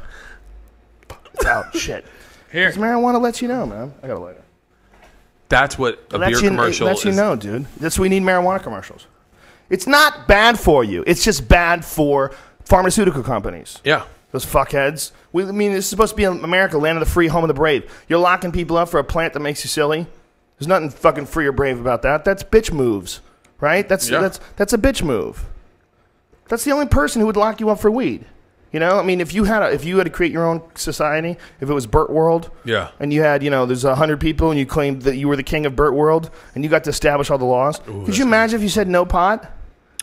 It's out. Shit. Here. Because marijuana lets you know, man. I got a lighter. That's what a beer commercial lets you know, dude. That's why we need marijuana commercials. It's not bad for you. It's just bad for pharmaceutical companies. Yeah. Those fuckheads. This is supposed to be America, land of the free, home of the brave. You're locking people up for a plant that makes you silly. There's nothing fucking free or brave about that. That's bitch moves, right? That's a bitch move. That's the only person who would lock you up for weed. If you had to create your own society, if it was Bert World, and you had, there's 100 people, and you claimed that you were the king of Bert World, and you got to establish all the laws. Could you imagine if you said no pot?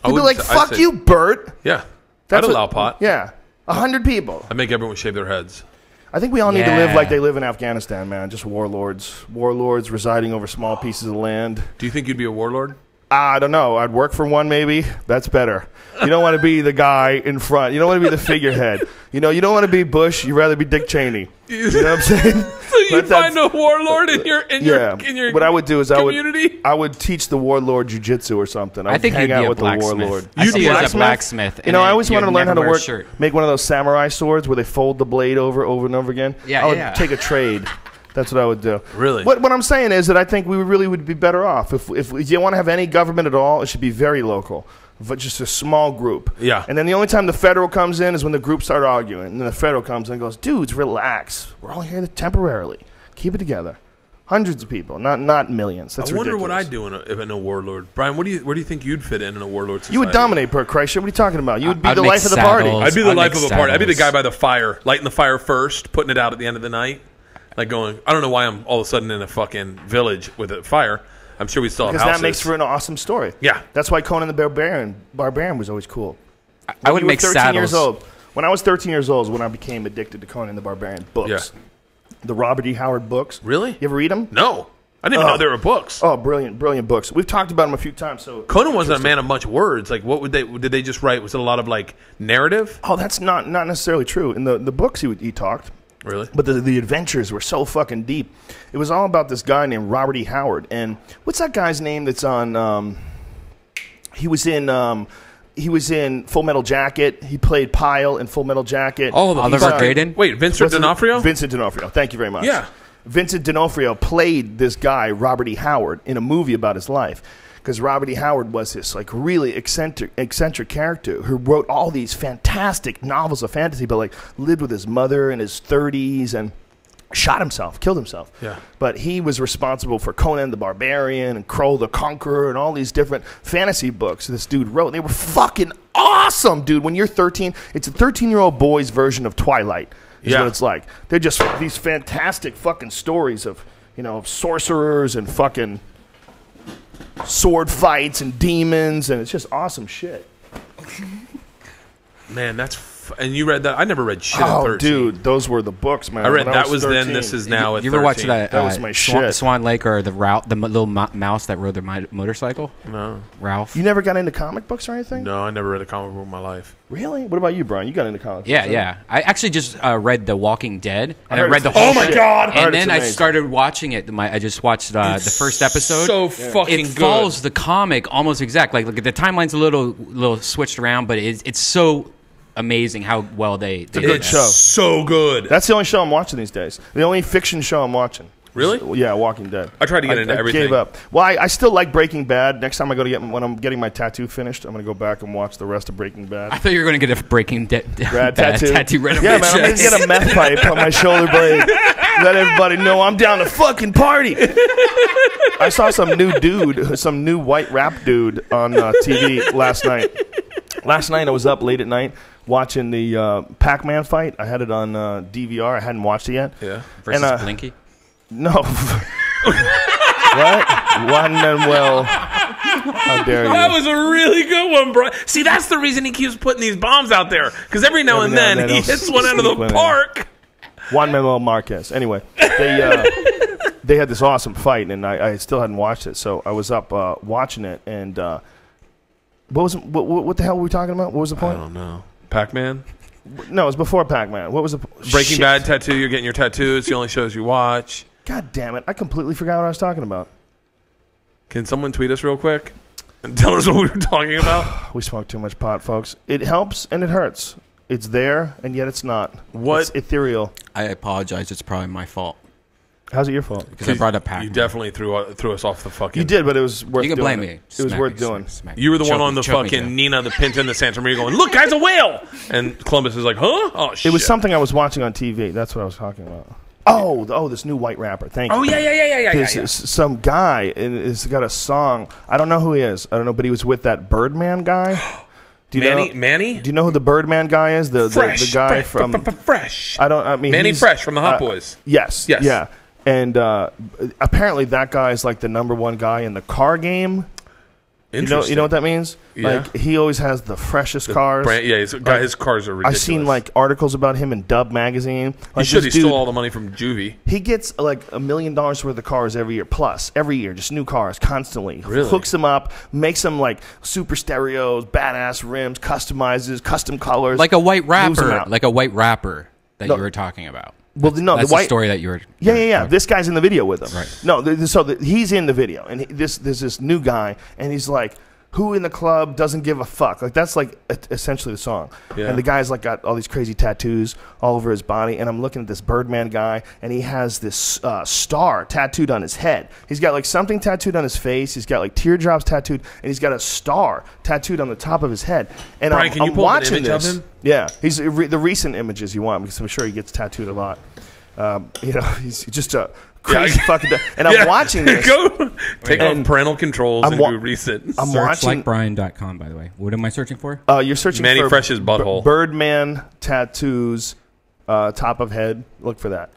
You'd be like, fuck you, Bert. Yeah, I'd allow pot. Yeah, 100 people. I'd make everyone shave their heads. I think we all need to live like they live in Afghanistan, man. Just warlords residing over small pieces of land. Do you think you'd be a warlord? I don't know. I'd work for one, maybe. That's better. You don't want to be the guy in front. You don't want to be the figurehead. You don't want to be Bush. You'd rather be Dick Cheney. You know what I'm saying? So you find a warlord in your what I would do is community? I would teach the warlord jiu-jitsu or something. I think hang you'd out be a with blacksmith. the warlord. I see you as a blacksmith. I always wanted to learn how to make one of those samurai swords where they fold the blade over and over again. I would take a trade. That's what I would do. Really? What I'm saying is that I think we really would be better off. If you want to have any government at all, it should be very local. But just a small group. Yeah. And then the only time the federal comes in is when the groups start arguing. And then the federal comes in and goes, dudes, relax. We're all here temporarily. Keep it together. Hundreds of people, not millions. That's I wonder ridiculous. what I'd do in a warlord. Brian, where do you think you'd fit in a warlord society? You would dominate, Bert Kreischer. What are you talking about? You would be I'd the make life of the party. saddles. I'd be the I'd life make of a party. I'd be the saddles. guy by the fire, lighting the fire first, putting it out at the end of the night. Like going, I don't know why I'm all of a sudden in a fucking village with a fire. I'm sure we still have Because houses. that makes for an awesome story. Yeah. That's why Conan the Barbarian was always cool. I would make 13 saddles. years old. When I was 13 years old is when I became addicted to Conan the Barbarian books. Yeah. The Robert E. Howard books. Really? You ever read them? No. I didn't even know there were books. Oh, brilliant books. We've talked about them a few times. So Conan wasn't a man of much words. Like, what did they just write? Was it a lot of, like, narrative? Oh, that's not necessarily true. In the books, he talked. Really? But the adventures were so fucking deep. It was all about this guy named Robert E. Howard. And what's that guy's name that's on... He was in Full Metal Jacket. He played Pyle in Full Metal Jacket. Oh, Oliver Graydon? Wait, Vincent D'Onofrio? Vincent D'Onofrio. Thank you very much. Yeah. Vincent D'Onofrio played this guy, Robert E. Howard, in a movie about his life. Because Robert E. Howard was this like really eccentric character who wrote all these fantastic novels of fantasy, but like lived with his mother in his 30s and killed himself. Yeah. But he was responsible for Conan the Barbarian and Crow the Conqueror and all these different fantasy books this dude wrote. They were fucking awesome, dude. When you're 13, it's a 13-year-old boy's version of Twilight. Is what it's like. They're just these fantastic fucking stories of, of sorcerers and fucking sword fights and demons, and it's just awesome shit. Man, and you read that? I never read shit at 13. Oh, dude, those were the books, man. I read when that was 13. then, this is now at 13. You ever watch that? That was my shit. Swan Lake or the little mouse that rode their motorcycle? No. Ralph. You never got into comic books or anything? No, I never read a comic book in my life. Really? What about you, Brian? You got into comic books? Yeah. I actually just read The Walking Dead, and I heard read the it's whole. Oh my shit. God! And then I started watching it. I just watched the first episode. So fucking it good. follows the comic almost exact. Like the timeline's a little switched around, but it's so amazing how well they. It's a good show. So good. That's the only show I'm watching these days. The only fiction show I'm watching. Really? Yeah, Walking Dead. I tried to get into everything. I gave up. Well, I still like Breaking Bad. Next time when I'm getting my tattoo finished, I'm going to go back and watch the rest of Breaking Bad. I thought you were going to get a Breaking Bad tattoo. Yeah, man, I'm going to get a meth pipe on my shoulder blade. Let everybody know I'm down to fucking party. I saw some new white rap dude on TV last night. Last night I was up late at night watching the Pac-Man fight. I had it on DVR. I hadn't watched it yet. Yeah. Versus Blinky? No. What? Juan Manuel. How dare you? That was a really good one, bro. See, that's the reason he keeps putting these bombs out there. Because every now and then he hits one out of the park. Juan Manuel Marquez. Anyway, they had this awesome fight, and I still hadn't watched it. So I was up watching it, and what the hell were we talking about? What was the point? I don't know. Pac-Man? No, it was before Pac-Man. What was the Breaking Bad tattoo. You're getting your tattoo. It's the only shows you watch. God damn it. I completely forgot what I was talking about. Can someone tweet us real quick and tell us what we were talking about? We smoke too much pot, folks. It helps and it hurts. It's there, and yet it's not. What? It's ethereal. I apologize. It's probably my fault. How's it your fault? Because I brought up Pac-Man. You definitely threw us off the fucking... You did, but it was worth doing. You can blame me. It was worth doing. You were the one on the fucking Nina the Pinta and the Santa Maria going, look, guys, a whale! And Columbus is like, huh? Oh, shit. It was something I was watching on TV. That's what I was talking about. Oh, this new white rapper. Thank you. Oh, yeah. Some guy has got a song. I don't know who he is. I don't know, but he was with that Birdman guy. Do you Manny? Do you know who the Birdman guy is? The guy from Fresh. Manny Fresh from the Hot Boys. Yes. Yeah. And apparently that guy is like the #1 guy in the car game. You know what that means? Yeah. Like he always has the freshest cars. His cars are ridiculous. I've seen like articles about him in Dub magazine. Like, he stole all the money from Juvie. He gets like $1 million worth of cars every year, just new cars constantly. Really? Hooks them up, makes them like super stereos, badass rims, customizes, custom colors. Like a white rapper. That you were talking about. Well, no, that's the white story that you were. Yeah. This guy's in the video with him. Right. No, he's in the video, and there's this new guy, and he's like, "Who in the club doesn't give a fuck?" Like that's like essentially the song. Yeah. And the guy's like got all these crazy tattoos all over his body, and I'm looking at this Birdman guy, and he has this star tattooed on his head. He's got like something tattooed on his face. He's got like teardrops tattooed, and he's got a star tattooed on the top of his head. And Brian, can you pull up an image of him? Yeah, he's the recent images you want because I'm sure he gets tattooed a lot. He's just a crazy fucking. And I'm watching this. Take off parental controls and do reset. I'm watching LikeBrian.com, by the way. What am I searching for? You're searching Manny for Fresh's butthole. Birdman tattoos, top of head. Look for that.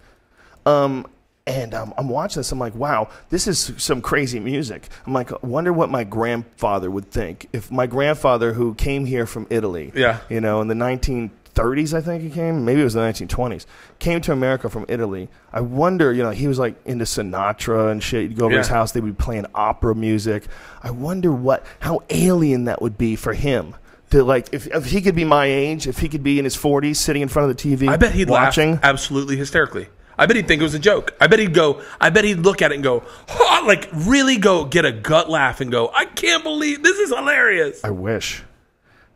And I'm watching this. I'm like, wow, this is some crazy music. I'm like, I wonder what my grandfather would think if my grandfather, who came here from Italy, in the 1930s, I think he came. Maybe it was the 1920s. Came to America from Italy. I wonder, he was like into Sinatra and shit. You'd go over to his house, they would be playing opera music. I wonder how alien that would be for him. To like, if he could be my age, if he could be in his 40s, sitting in front of the TV, I bet he'd laugh absolutely hysterically. I bet he'd think it was a joke. I bet he'd look at it and go, like really go get a gut laugh and go, I can't believe this is hilarious. I wish.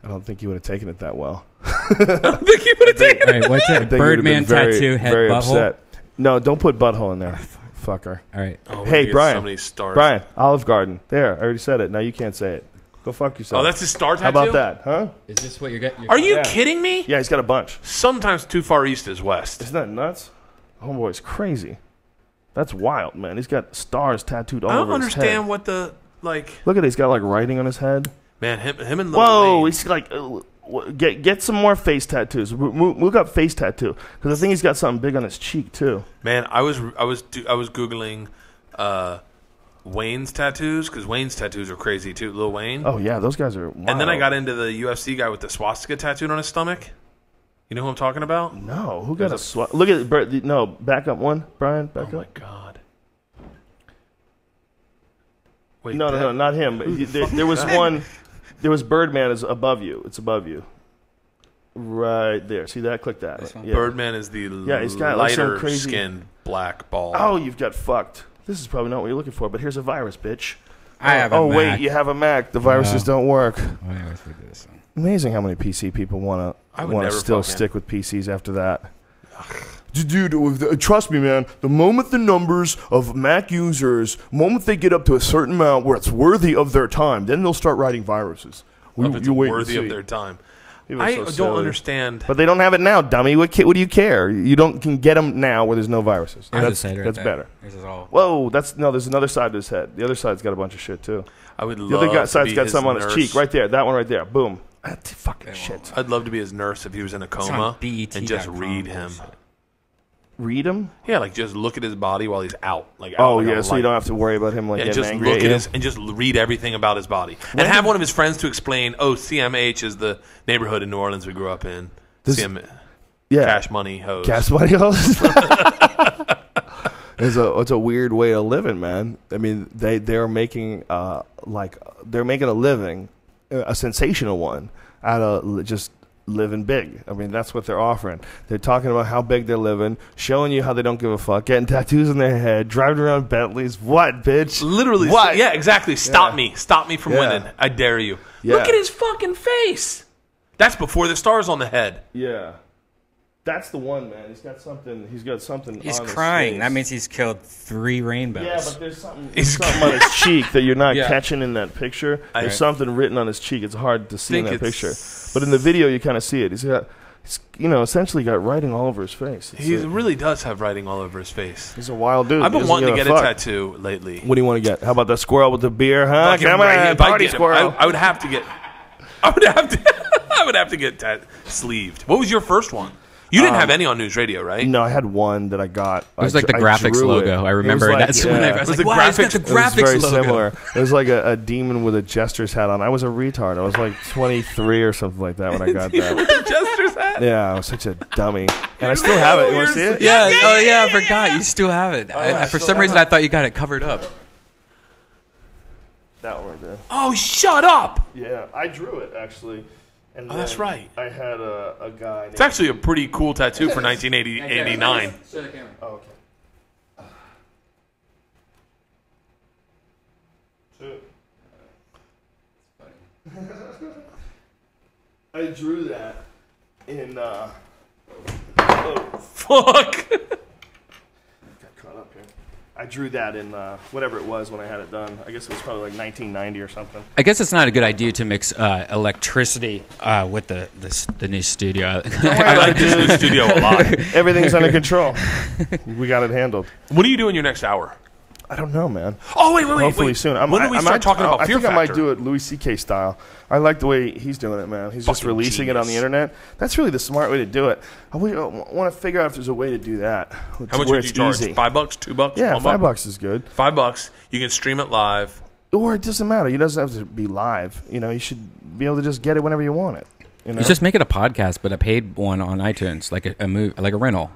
I don't think he would have taken it that well. I don't think he would have taken it. Right, what's it? Birdman tattoo, head butthole? Upset. No, don't put butthole in there. Fucker. All right. Oh, hey, Brian. So many stars. Brian, Olive Garden. There, I already said it. Now you can't say it. Go fuck yourself. Oh, that's his star tattoo? How about that, huh? Is this what you're getting? Are you kidding me? Yeah, he's got a bunch. Sometimes too far east is west. Isn't that nuts? Homeboy's crazy. That's wild, man. He's got stars tattooed all over his head. I don't understand what the, like... Look at it. He's got, like, writing on his head. Man, him and Whoa, he's like... Get some more face tattoos. Look up face tattoo. Because I think he's got something big on his cheek, too. Man, I was Googling Wayne's tattoos, because Wayne's tattoos are crazy, too. Lil Wayne. Oh, yeah. Those guys are wild. And then I got into the UFC guy with the swastika tattooed on his stomach. You know who I'm talking about? No. Who got a swat? Look at it. No, back up one, Brian. Back up. Oh, my God. Wait, no, not him. There was one. There was Birdman is above you. It's above you. Right there. See that? Click that. Yeah. Birdman is the he's got lighter like crazy skinned black ball. Oh, you've got fucked. This is probably not what you're looking for, but here's a virus, bitch. I have a Mac. Wait, you have a Mac. The viruses don't work. I always forget this one. Amazing how many PC people want to still stick with PCs after that. Dude, trust me, man. The moment the numbers of Mac users, moment they get up to a certain amount where it's worthy of their time, then they'll start writing viruses. If it's worthy of their time. I don't understand. But they don't have it now, dummy. What do you care? You can get them now where there's no viruses. That's better. Whoa, there's another side to his head. The other side's got a bunch of shit, too. I would the other side's got some on his cheek. Right there. That one right there. Boom. That's fucking shit. I'd love to be his nurse if he was in a coma and just read him. Read him? Yeah, like just look at his body while he's out. So you don't have to worry about him getting just angry look at and just read everything about his body. And have one of his friends to explain, CMH is the neighborhood in New Orleans we grew up in. Cash Money Hoes. Cash Money Hoes? It's a weird way of living, man. I mean, they're making they're making a living, a sensational one, out of just living big. I mean, that's what they're offering. They're talking about how big they're living, showing you how they don't give a fuck, getting tattoos on their head, driving around Bentleys. What, bitch? Literally. What? Yeah, exactly. Stop me from winning. I dare you. Yeah. Look at his fucking face. That's before the stars on the head. Yeah. That's the one, man. He's got something. He's crying. That means he's killed 3 rainbows. Yeah, but there's something on his cheek that you're not catching in that picture. There's something written on his cheek. It's hard to see in that picture. But in the video, you kind of see it. He's essentially got writing all over his face. He really does have writing all over his face. He's a wild dude. I've been wanting to get a tattoo lately. What do you want to get? How about that squirrel with the beer, huh? Come on, party squirrel. I would have to get. I would have to get sleeved. What was your first one? You didn't have any on News Radio, right? No, I had one that I got. It was like the graphics logo. I remember that's when I was like, "Wow, it's got the graphics logo." It was very similar. It was like a demon with a jester's hat on. I was a retard. I was like 23 or something like that when I got that. With a jester's hat? Yeah, I was such a dummy. And I still have it. You want to see it? Yeah. Oh, yeah, I forgot. You still have it. For some reason, I thought you got it covered up. That one right there. Oh, shut up! Yeah, I drew it, actually. And that's right. I had a guy. It's actually a pretty cool tattoo for 1989. Show the camera. Oh, okay. I drew that in. Fuck. Got caught up here. I drew that in whatever it was when I had it done. I guess it was probably like 1990 or something. I guess it's not a good idea to mix electricity with the new studio. I like this new studio a lot. Everything's under control. We got it handled. What do you do in your next hour? I don't know, man. Oh, wait. Hopefully soon. When do we start talking about Fear Factor? I might do it Louis C.K. style. I like the way he's doing it, man. He's just releasing it on the internet. That's really the smart way to do it. I want to figure out if there's a way to do that. How much would you charge? $5, $2? Yeah, $5 is good. $5. You can stream it live. Or it doesn't matter. It doesn't have to be live. You should be able to just get it whenever you want it. You just make it a podcast, but a paid one on iTunes, like a movie, like a rental.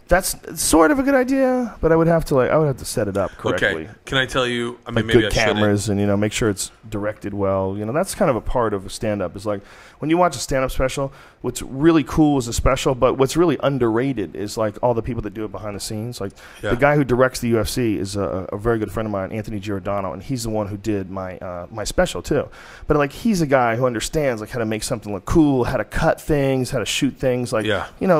That's sort of a good idea, but I would have to set it up correctly. Okay. Can I tell you? I mean, maybe good cameras and make sure it's directed well. That's kind of a part of a stand-up. Is like when you watch a stand-up special, what's really cool is a special, but what's really underrated is like all the people that do it behind the scenes. Like the guy who directs the UFC is a very good friend of mine, Anthony Giordano, and he's the one who did my my special too. But like he's a guy who understands like how to make something look cool, how to cut things, how to shoot things. Like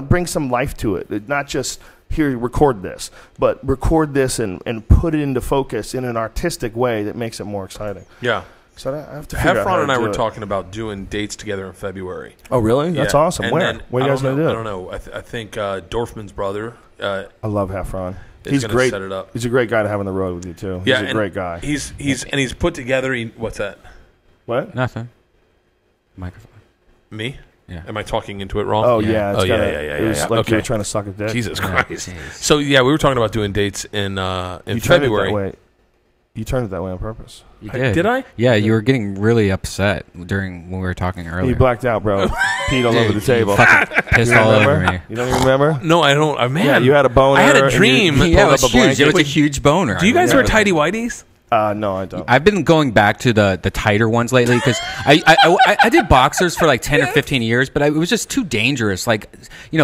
bring some life to it, not just here, record this, but record this and put it into focus in an artistic way that makes it more exciting. Yeah. So I have to figure out how Heffron and I were do it. talking about doing dates together in February. Oh, really? That's awesome. And Where are you guys going to do it? I don't know. I think Dorfman's brother. I love Heffron. He's great. Set it up. He's a great guy to have on the road with you too. He's a great guy. He's put together. What's that? What? Nothing. Microphone. Me? Yeah. Am I talking into it wrong? Oh yeah. It was like you were trying to suck a dick. Jesus Christ. So we were talking about doing dates in February. You turned it that way on purpose. You did. Did I? Yeah, you were getting really upset when we were talking earlier. You blacked out, bro. Peed all over the table. Fucking pissed all over me. You don't even remember? No, I don't. Man, yeah, you had a boner. I had a dream. It was huge. It was a huge boner. Do you guys wear tighty whities? No, I don't. I've been going back to the tighter ones lately because I did boxers for like 10 or 15 years, but it was just too dangerous. Like,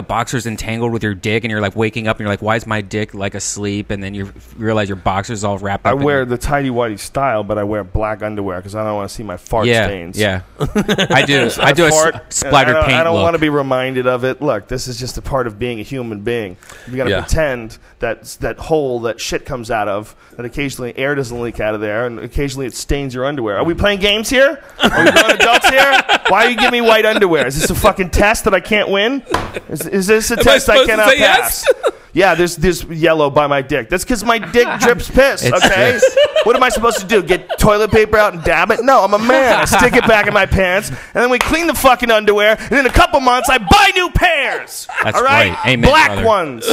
boxers entangled with your dick, and you're like waking up and you're like, why is my dick like asleep? And then you realize your boxers all wrapped up. I wear the tighty whitey style, but I wear black underwear because I don't want to see my fart stains. Yeah, I do. I do a splattered paint. I don't look. want to be reminded of it. Look, this is just a part of being a human being. You got to pretend that hole that shit comes out of, that occasionally air doesn't leak out of there, and occasionally it stains your underwear. Are we playing games here? Are we going adults here? Why are you giving me white underwear? Is this a fucking test that I can't win? Is this a test I cannot pass? Yes? Yeah, there's yellow by my dick. That's because my dick drips piss, okay? What am I supposed to do? Get toilet paper out and dab it? No, I'm a man. I stick it back in my pants, and then we clean the fucking underwear, and in a couple months, I buy new pairs. That's all right? Amen, Black brother. ones.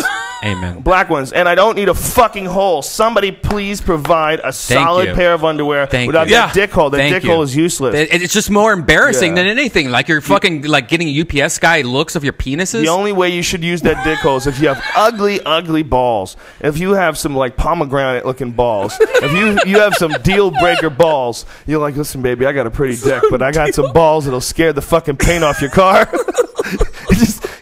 Amen. Black ones. And I don't need a fucking hole. Somebody please provide a solid pair of underwear without that dick hole. That dick hole is useless. It's just more embarrassing than anything. Like you're fucking like getting UPS guy looks of your penises. The only way you should use that dick hole is if you have ugly balls. If you have some like pomegranate looking balls. If you have some deal breaker balls. You're like, listen, baby, I got a pretty dick, but I got some balls that'll scare the fucking paint off your car.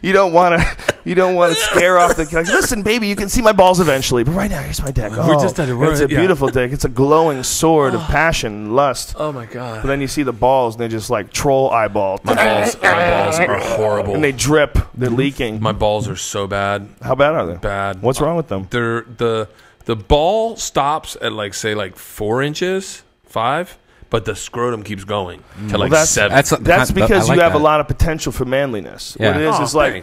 You don't want to scare off the. Like, listen, baby, you can see my balls eventually, but right now here's my dick. Oh, it's a beautiful dick. It's a glowing sword of passion and lust. Oh my god! But then you see the balls, and they're just like troll eyeballs. My balls are horrible, and they drip. They're leaking. My balls are so bad. How bad are they? Bad. What's wrong with them? The ball stops at like say 4 inches, 5. But the scrotum keeps going to like 7. That's because you have a lot of potential for manliness. Yeah. What it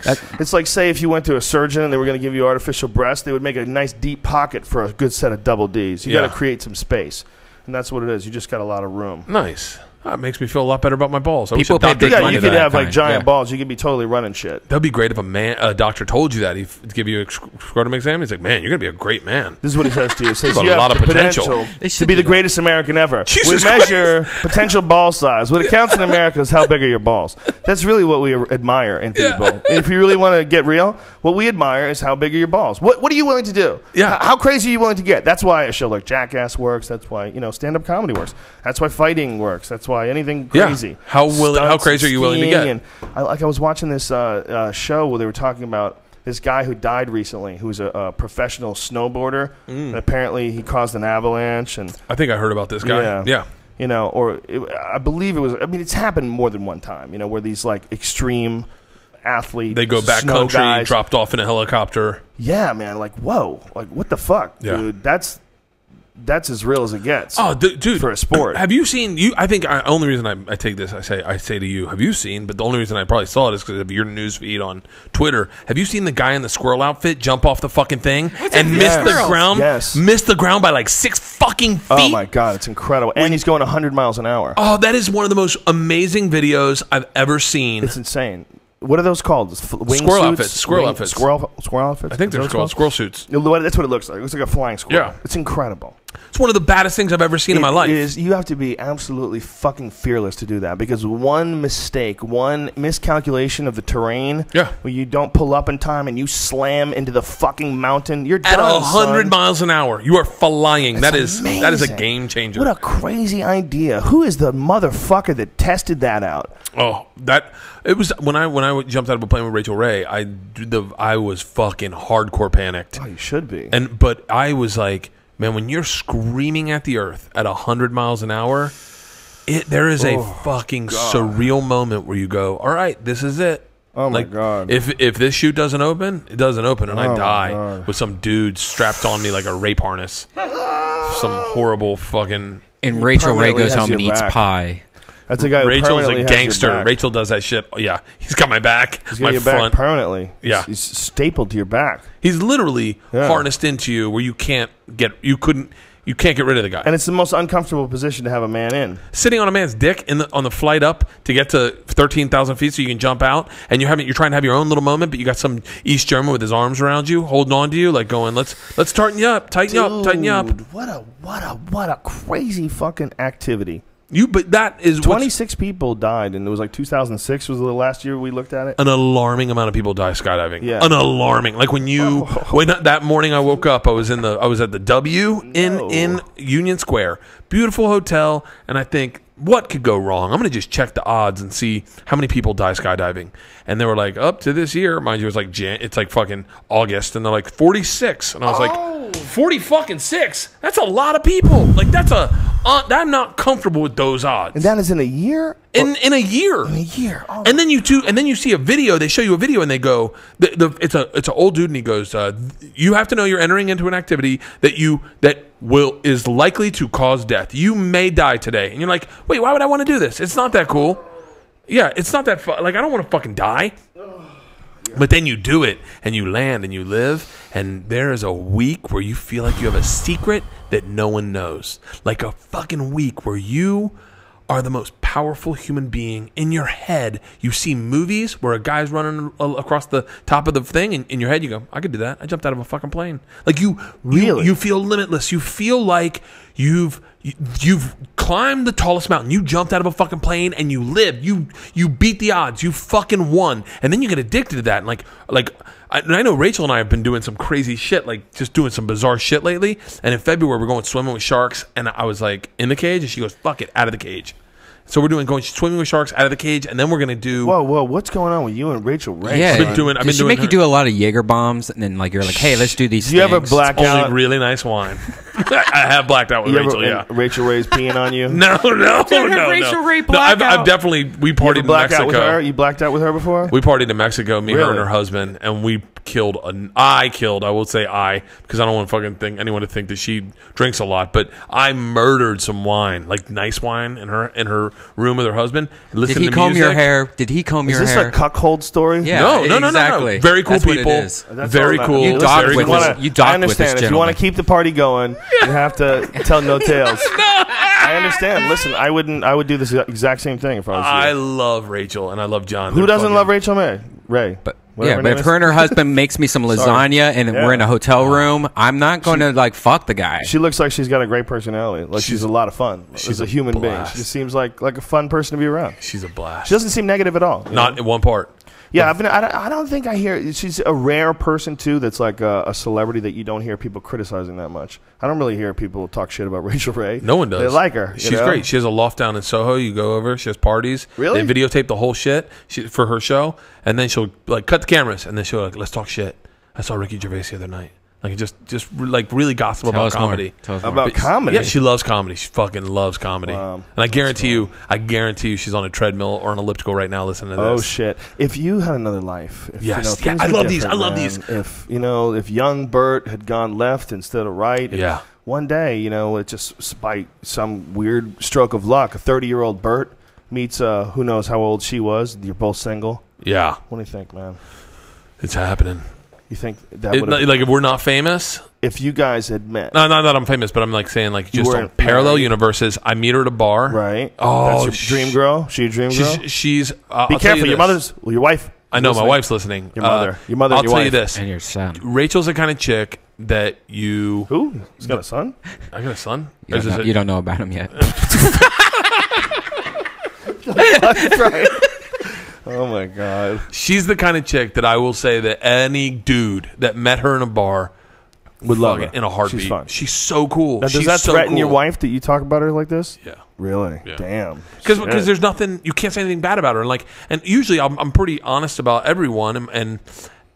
is, it's like say if you went to a surgeon and they were going to give you artificial breasts, they would make a nice deep pocket for a good set of double Ds. You got to create some space, and that's what it is. You just got a lot of room. Nice. That makes me feel a lot better about my balls. People pay big money you could have like giant balls. You could be totally running shit. That'd be great if a doctor told you that. He'd give you a scrotum exam. He's like, man, you're going to be a great man. This is what he says to you. He says you have a lot of potential to be the greatest American ever. Jesus we measure potential ball size. What it counts in America is how big are your balls. That's really what we admire in people. Yeah. If you really want to get real, what we admire is how big are your balls. What are you willing to do? Yeah. How crazy are you willing to get? That's why a show like Jackass works. That's why stand-up comedy works. That's why fighting works. That's why anything crazy. How crazy are you willing to get? And I was watching this show where they were talking about this guy who died recently, who's a professional snowboarder, and apparently he caused an avalanche. And I think I heard about this guy. Yeah. I believe it was. I mean, it's happened more than one time. Where these like extreme athlete. They go backcountry, dropped off in a helicopter. Yeah, man. Like, whoa. Like, what the fuck, dude? That's as real as it gets. Oh, dude, for a sport. Have you seen? I think the only reason I take this, I say to you, have you seen? But the only reason I probably saw it is because of your news feed on Twitter. Have you seen the guy in the squirrel outfit jump off the fucking thing and miss the ground? Yes, missed the ground by like 6 fucking feet. Oh my god, it's incredible! And he's going 100 miles an hour. Oh, that is one of the most amazing videos I've ever seen. It's insane. What are those called? Squirrel outfits. Squirrel outfits. Squirrel outfits. I think they're called squirrel suits. That's what it looks like. It looks like a flying squirrel. Yeah, it's incredible. It's one of the baddest things I've ever seen in my life. You have to be absolutely fucking fearless to do that, because one mistake, one miscalculation of the terrain, where you don't pull up in time and you slam into the fucking mountain, you're done. At 100 miles an hour, you are flying. That is a game changer. What a crazy idea! Who is the motherfucker that tested that out? Oh, it was when I jumped out of a plane with Rachel Ray. I was fucking hardcore panicked. Oh, you should be. But I was like, man, when you're screaming at the earth at 100 miles an hour, there is a fucking surreal moment where you go, all right, this is it. Oh my god! If this chute doesn't open, it doesn't open, and I die with some dude strapped on me like a rape harness. Some horrible fucking. And Rachel Ray goes home and eats pie. That's a guy. Rachel's a gangster. Rachel does that shit. Oh, yeah, he's got my back. He's got your back permanently. Yeah, he's stapled to your back. He's literally harnessed into you where you can't get rid of the guy. And it's the most uncomfortable position to have a man in. Sitting on a man's dick on the flight up to get to 13,000 feet so you can jump out, and you're trying to have your own little moment, but you got some East German with his arms around you, holding on to you, like going, let's tighten you up, tighten you up. What a crazy fucking activity. But that is 26 people died, and it was like 2006 was the last year we looked at it. An alarming amount of people die skydiving. Yeah, an alarming. Like when that morning I woke up, I was at the W in Union Square, beautiful hotel, and I think, what could go wrong? I'm going to just check the odds and see how many people die skydiving. And they were like, up to this year, mind you, it's like fucking August, and they're like 46, and I was like, 40 fucking 6. That's a lot of people. Like I'm not comfortable with those odds. And that is in a year. In a year. In a year. Oh. And then you see a video. They show you a video, and they go, it's an old dude, and he goes, you have to know you're entering into an activity that is likely to cause death. You may die today. And you're like, wait, why would I want to do this? It's not that cool. Yeah, it's not that fun. Like, I don't want to fucking die. But then you do it, and you land, and you live, and there is a week where you feel like you have a secret that no one knows. Like a fucking week where you are the most powerful human being. In your head, you see movies where a guy's running across the top of the thing, and in your head you go, I could do that. I jumped out of a fucking plane. Like you feel limitless. You feel like you've climbed the tallest mountain. You jumped out of a fucking plane and you lived. You beat the odds. You fucking won. And then you get addicted to that. And I know Rachel and I have been doing some crazy shit, like just doing some bizarre shit lately. And in February we're going swimming with sharks, and I was like in the cage, and she goes, fuck it, out of the cage. So we're going swimming with sharks out of the cage, and then we're gonna do. Whoa! What's going on with you and Rachel Ray? Yeah, I've been make you do a lot of Jaeger bombs, and then you're like, hey, let's do these. Do you ever black out? Only really nice wine. I have blacked out with Rachel. Yeah, Rachel Ray's peeing on you. No. Rachel Ray blacked out. I've definitely we partied in Mexico. With her? You blacked out with her before? We partied in Mexico. Me, her, and her husband, and we killed. I will say because I don't want anyone to think that she drinks a lot, but I murdered some wine, like nice wine, in her room with her husband. Did he comb your hair? Is this a cuckold story? Yeah, no, exactly. Very cool people. Very cool. You docked with this. I understand. If you want to keep the party going, you have to tell no tales. I understand. Listen, I would do this exact same thing if I was you. I love Rachel and I love John. Who doesn't love Rachel Ray? But if her and her husband makes me some lasagna and we're in a hotel room, I'm not going to fuck the guy. She looks like she's got a great personality. Like she's a lot of fun. She's a human being. She just seems like a fun person to be around. She's a blast. She doesn't seem negative at all. Not in one part. Yeah, I don't think I hear. She's a rare person too. That's like a celebrity that you don't hear people criticizing that much. I don't really hear people talk shit about Rachel Ray. No one does. They like her. She's great. She has a loft down in Soho. You go over. She has parties. Really? They videotape the whole shit for her show, and then she'll cut the cameras, and then she'll let's talk shit. I saw Ricky Gervais the other night. Like just like really gossip about comedy. About comedy? Yeah, she loves comedy. She fucking loves comedy. Wow. And I guarantee you, she's on a treadmill or an elliptical right now listening to this. Oh shit! If you had another life, yes, I love these. I love these. If if young Bert had gone left instead of right, yeah. One day, it just by some weird stroke of luck, a 30-year-old Bert meets who knows how old she was. You're both single. Yeah. What do you think, man? It's happening. You think that would like if we're not famous? If you guys had met. No, not that I'm famous, but I'm like saying like just on parallel universes. I meet her at a bar. Right. Oh, that's your dream girl? She a dream girl? She's be careful. Your wife. I know, my wife's listening. Your mother. I'll tell you this. And your son. Rachel's the kind of chick that you... Who? He's got a son? I got a son? You don't know about him yet. That's right. Oh, my God. She's the kind of chick that I will say that any dude that met her in a bar would love her in a heartbeat. She's fun. She's so cool. Now, does that threaten your wife that you talk about her like this? Yeah. Really? Yeah. Damn. Because there's nothing, you can't say anything bad about her. And usually I'm pretty honest about everyone, and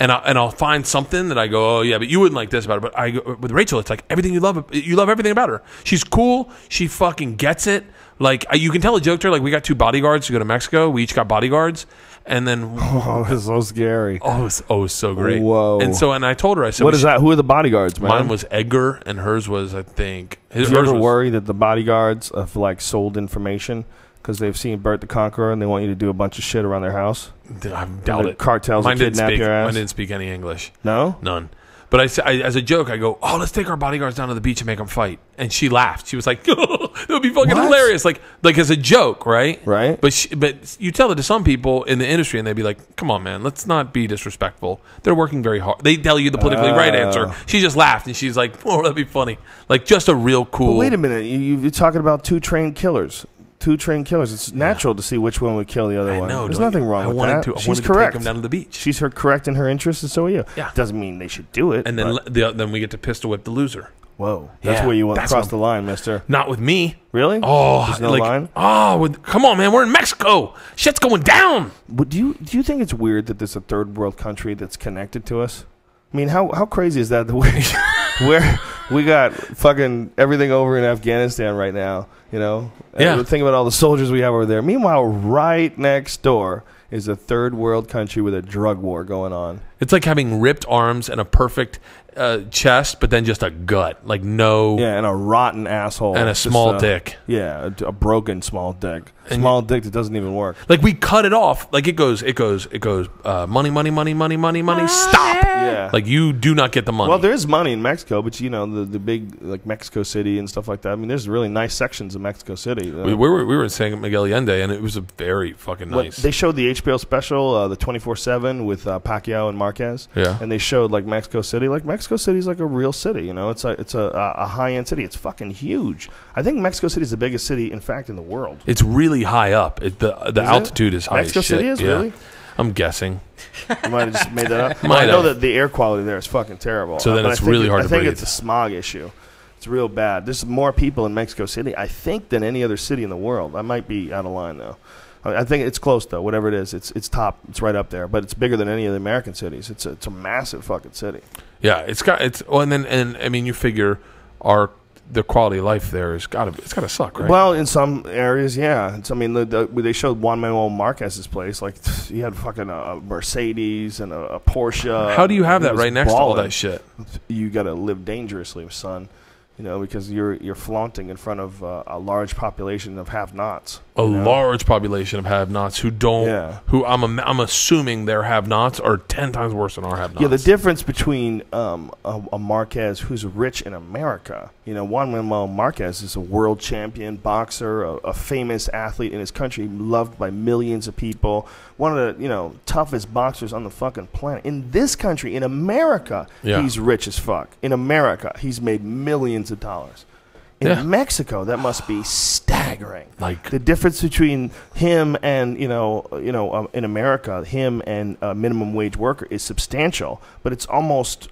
I'll find something that I go, oh yeah, but you wouldn't like this about her. But I go, with Rachel, it's like everything you love everything about her. She's cool. She fucking gets it. Like you can tell a joke to her. Like we got 2 bodyguards to go to Mexico. We each got bodyguards, and then it's so scary. It was so great. Whoa. And I told her, I said, what is that? Who are the bodyguards, man? Mine was Edgar, and hers was, I think. Do you ever worry that the bodyguards have like sold information because they've seen Bert the Conqueror and they want you to do a bunch of shit around their house? I doubt it. Cartels will kidnap your ass. Mine didn't speak any English. No? None. But I as a joke, I go, oh, let's take our bodyguards down to the beach and make them fight. And she laughed. She was like, oh, it would be fucking hilarious. Like as a joke, right? Right. But you tell it to some people in the industry and they'd be like, come on, man, let's not be disrespectful. They're working very hard. They tell you the politically right answer. She just laughed and she's like, oh, that'd be funny. Like just a real cool. But wait a minute. You're talking about 2 trained killers. 2 trained killers. It's natural to see which one would kill the other one. There's nothing wrong with that. She's correct. To take them down to the beach. She's correct in her interests, and so are you. Yeah. Doesn't mean they should do it. And then we get to pistol whip the loser. Whoa, that's where you want to cross the line, mister. Not with me. Really? Oh, there's no line. Oh, come on, man. We're in Mexico. Shit's going down. But do you think it's weird that there's a third world country that's connected to us? I mean, how crazy is that? Where we got fucking everything over in Afghanistan right now, Yeah. Think about all the soldiers we have over there. Meanwhile, right next door is a third world country with a drug war going on. It's like having ripped arms and a perfect chest, but then just a gut, like no. Yeah, and a rotten asshole and a small dick. Yeah, a broken small dick. Small dick that doesn't even work. Like we cut it off. Like it goes. Money, money, money, money, money, money. Stop. Yeah. Like you do not get the money. Well, there is money in Mexico, but the big like Mexico City and stuff like that. I mean, there's really nice sections of Mexico City. We were in San Miguel Allende, and it was a very fucking nice. They showed the HBO special, the 24/7 with Pacquiao and Marquez. Yeah. And they showed like Mexico City. Like Mexico City is like a real city. It's a high end city. It's fucking huge. I think Mexico City is the biggest city, in fact, in the world. It's really high up. The altitude is high. Mexico as shit. City is really. I'm guessing. You might have just made that up. I know that the air quality there is fucking terrible. So then it's really hard to breathe. I think it's a smog issue. It's real bad. There's more people in Mexico City, I think, than any other city in the world. I might be out of line, though. I think it's close, though. Whatever it is, it's top. It's right up there. But it's bigger than any of the American cities. It's a massive fucking city. Yeah, and I mean, you figure the quality of life there it's got to suck, right? Well, in some areas, yeah. They showed Juan Manuel Marquez's place. Like he had fucking a Mercedes and a Porsche. How do you have that right next to all that shit? You got to live dangerously, son. Because you're flaunting in front of a large population of have-nots. Large population of have-nots who don't. Yeah. Who I'm assuming their have-nots are 10 times worse than our have-nots. Yeah, the difference between a Marquez who's rich in America. Juan Manuel Marquez is a world champion boxer, a famous athlete in his country, loved by millions of people. One of the toughest boxers on the fucking planet. In this country, in America, he's rich as fuck. In America, he's made millions of dollars. In Mexico, that must be staggering. Like the difference between him and in America, him and a minimum wage worker is substantial, but it's almost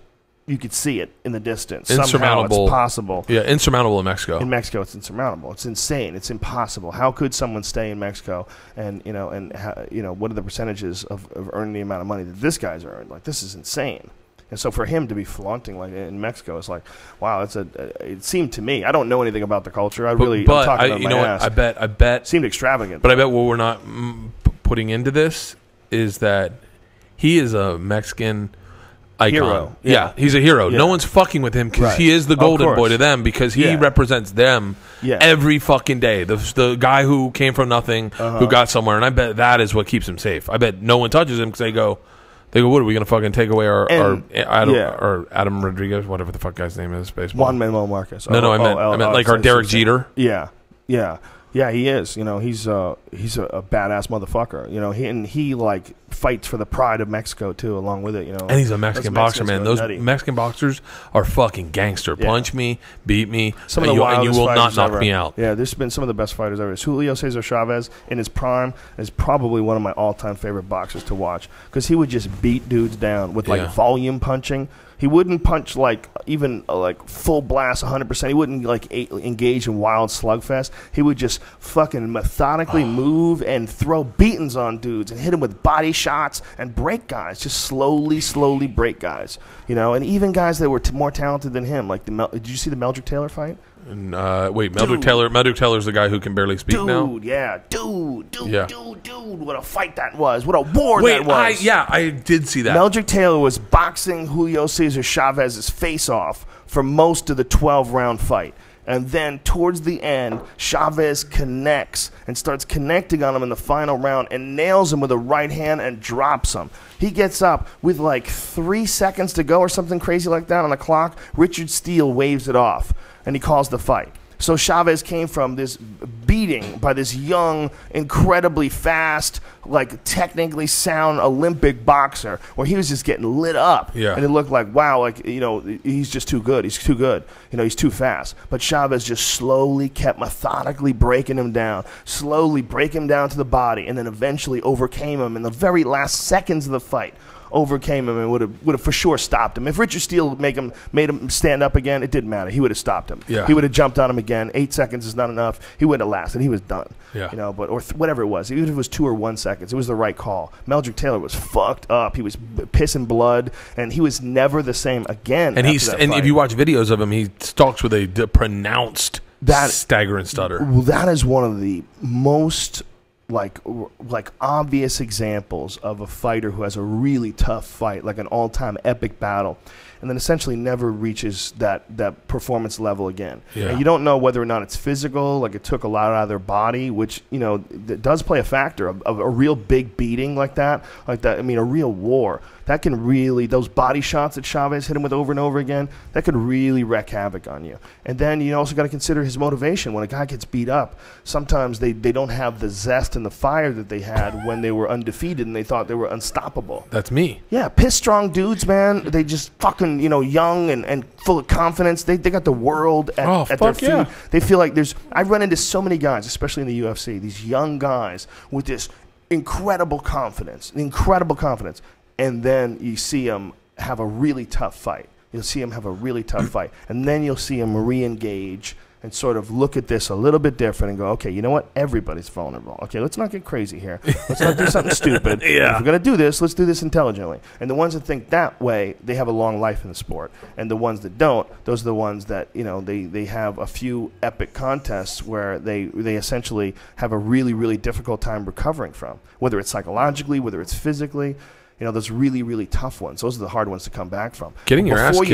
you could see it in the distance. Insurmountable. Somehow it's possible. Yeah, insurmountable in Mexico. In Mexico, it's insurmountable. It's insane. It's impossible. How could someone stay in Mexico and what are the percentages of earning the amount of money that this guy's earned? Like this is insane. And so for him to be flaunting like in Mexico, it's like, wow, it seemed to me. I don't know anything about the culture. I'm talking about my ass. I bet it seemed extravagant. But I bet what we're not putting into this is that he is a Mexican icon. Hero. Yeah, he's a hero. Yeah. No one's fucking with him because he is the golden boy to them because he represents them every fucking day. The guy who came from nothing, who got somewhere, and I bet that is what keeps him safe. I bet no one touches him because they go, what are we going to fucking take away our Adam Rodriguez, whatever the fuck guy's name is, baseball. Juan Manuel Marquez. No, I meant like our Derek Jeter. Yeah. Yeah, he is. You know, he's a badass motherfucker. You know, he like fights for the pride of Mexico too, along with it. You know, and he's a Mexican boxer, man. Those Mexican boxers are fucking gangster. Yeah. Punch me, beat me, some of the wildest and you will not knock ever. Me out. Yeah, there's been some of the best fighters ever. Julio Cesar Chavez in his prime is probably one of my all-time favorite boxers to watch because he would just beat dudes down with like volume punching. He wouldn't punch like even like full blast 100%. He wouldn't like engage in wild slugfest. He would just fucking methodically move and throw beatings on dudes and hit him with body shots and break guys. Just slowly break guys. You know, and even guys that were more talented than him. Like did you see the Meldrick Taylor fight? And, wait, Meldrick Taylor's the guy who can barely speak now? Dude, what a fight that was. What a war that was. I did see that. Meldrick Taylor was boxing Julio Cesar Chavez's face off for most of the 12-round fight. And then towards the end, Chavez connects and starts connecting on him in the final round and nails him with a right hand and drops him. He gets up with like 3 seconds to go or something crazy like that on the clock. Richard Steele waves it off, and he calls the fight. So Chavez came from this beating by this young, incredibly fast, like technically sound Olympic boxer where he was just getting lit up. Yeah. And it looked like, wow, like, you know, he's just too good. He's too good. You know, he's too fast. But Chavez just slowly kept methodically breaking him down, slowly breaking him down to the body, and then eventually overcame him in the very last seconds of the fight. Overcame him and would have for sure stopped him. If Richard Steele made him stand up again, it didn't matter. He would have stopped him. Yeah. He would have jumped on him again. 8 seconds is not enough. He wouldn't have lasted. He was done. Yeah. You know, but whatever it was, even if it was 2 or 1 seconds, it was the right call. Meldrick Taylor was fucked up. He was pissing blood, and he was never the same again. And if you watch videos of him, he stalks with a pronounced stagger and stutter. Well, that is one of the most like obvious examples of a fighter who has a really tough fight, like an all-time epic battle, and then essentially never reaches that performance level again. Yeah. And you don't know whether or not it's physical, like it took a lot out of their body, which, you know, does play a factor of a real big beating like that. I mean, a real war. That can really, those body shots that Chavez hit him with over and over again, that could really wreak havoc on you. And then you also got to consider his motivation. When a guy gets beat up, sometimes they don't have the zest and the fire that they had when they were undefeated and they thought they were unstoppable. That's me. Yeah, piss-strong dudes, man. They just fucking, you know, young and full of confidence. They got the world at their feet. Yeah. They feel like I've run into so many guys, especially in the UFC, these young guys with this incredible confidence. And then you see them have a really tough fight. You'll see them have a really tough fight. And then you'll see them re-engage and sort of look at this a little bit different and go, okay, you know what? Everybody's vulnerable. Okay, let's not get crazy here. Let's not do something stupid. Yeah. If we're going to do this, let's do this intelligently. And the ones that think that way, they have a long life in the sport. And the ones that don't, those are the ones that, you know, they have a few epic contests where they essentially have a really, really difficult time recovering from, whether it's psychologically, whether it's physically. You know, those really, really tough ones. Those are the hard ones to come back from. Getting your ass kicked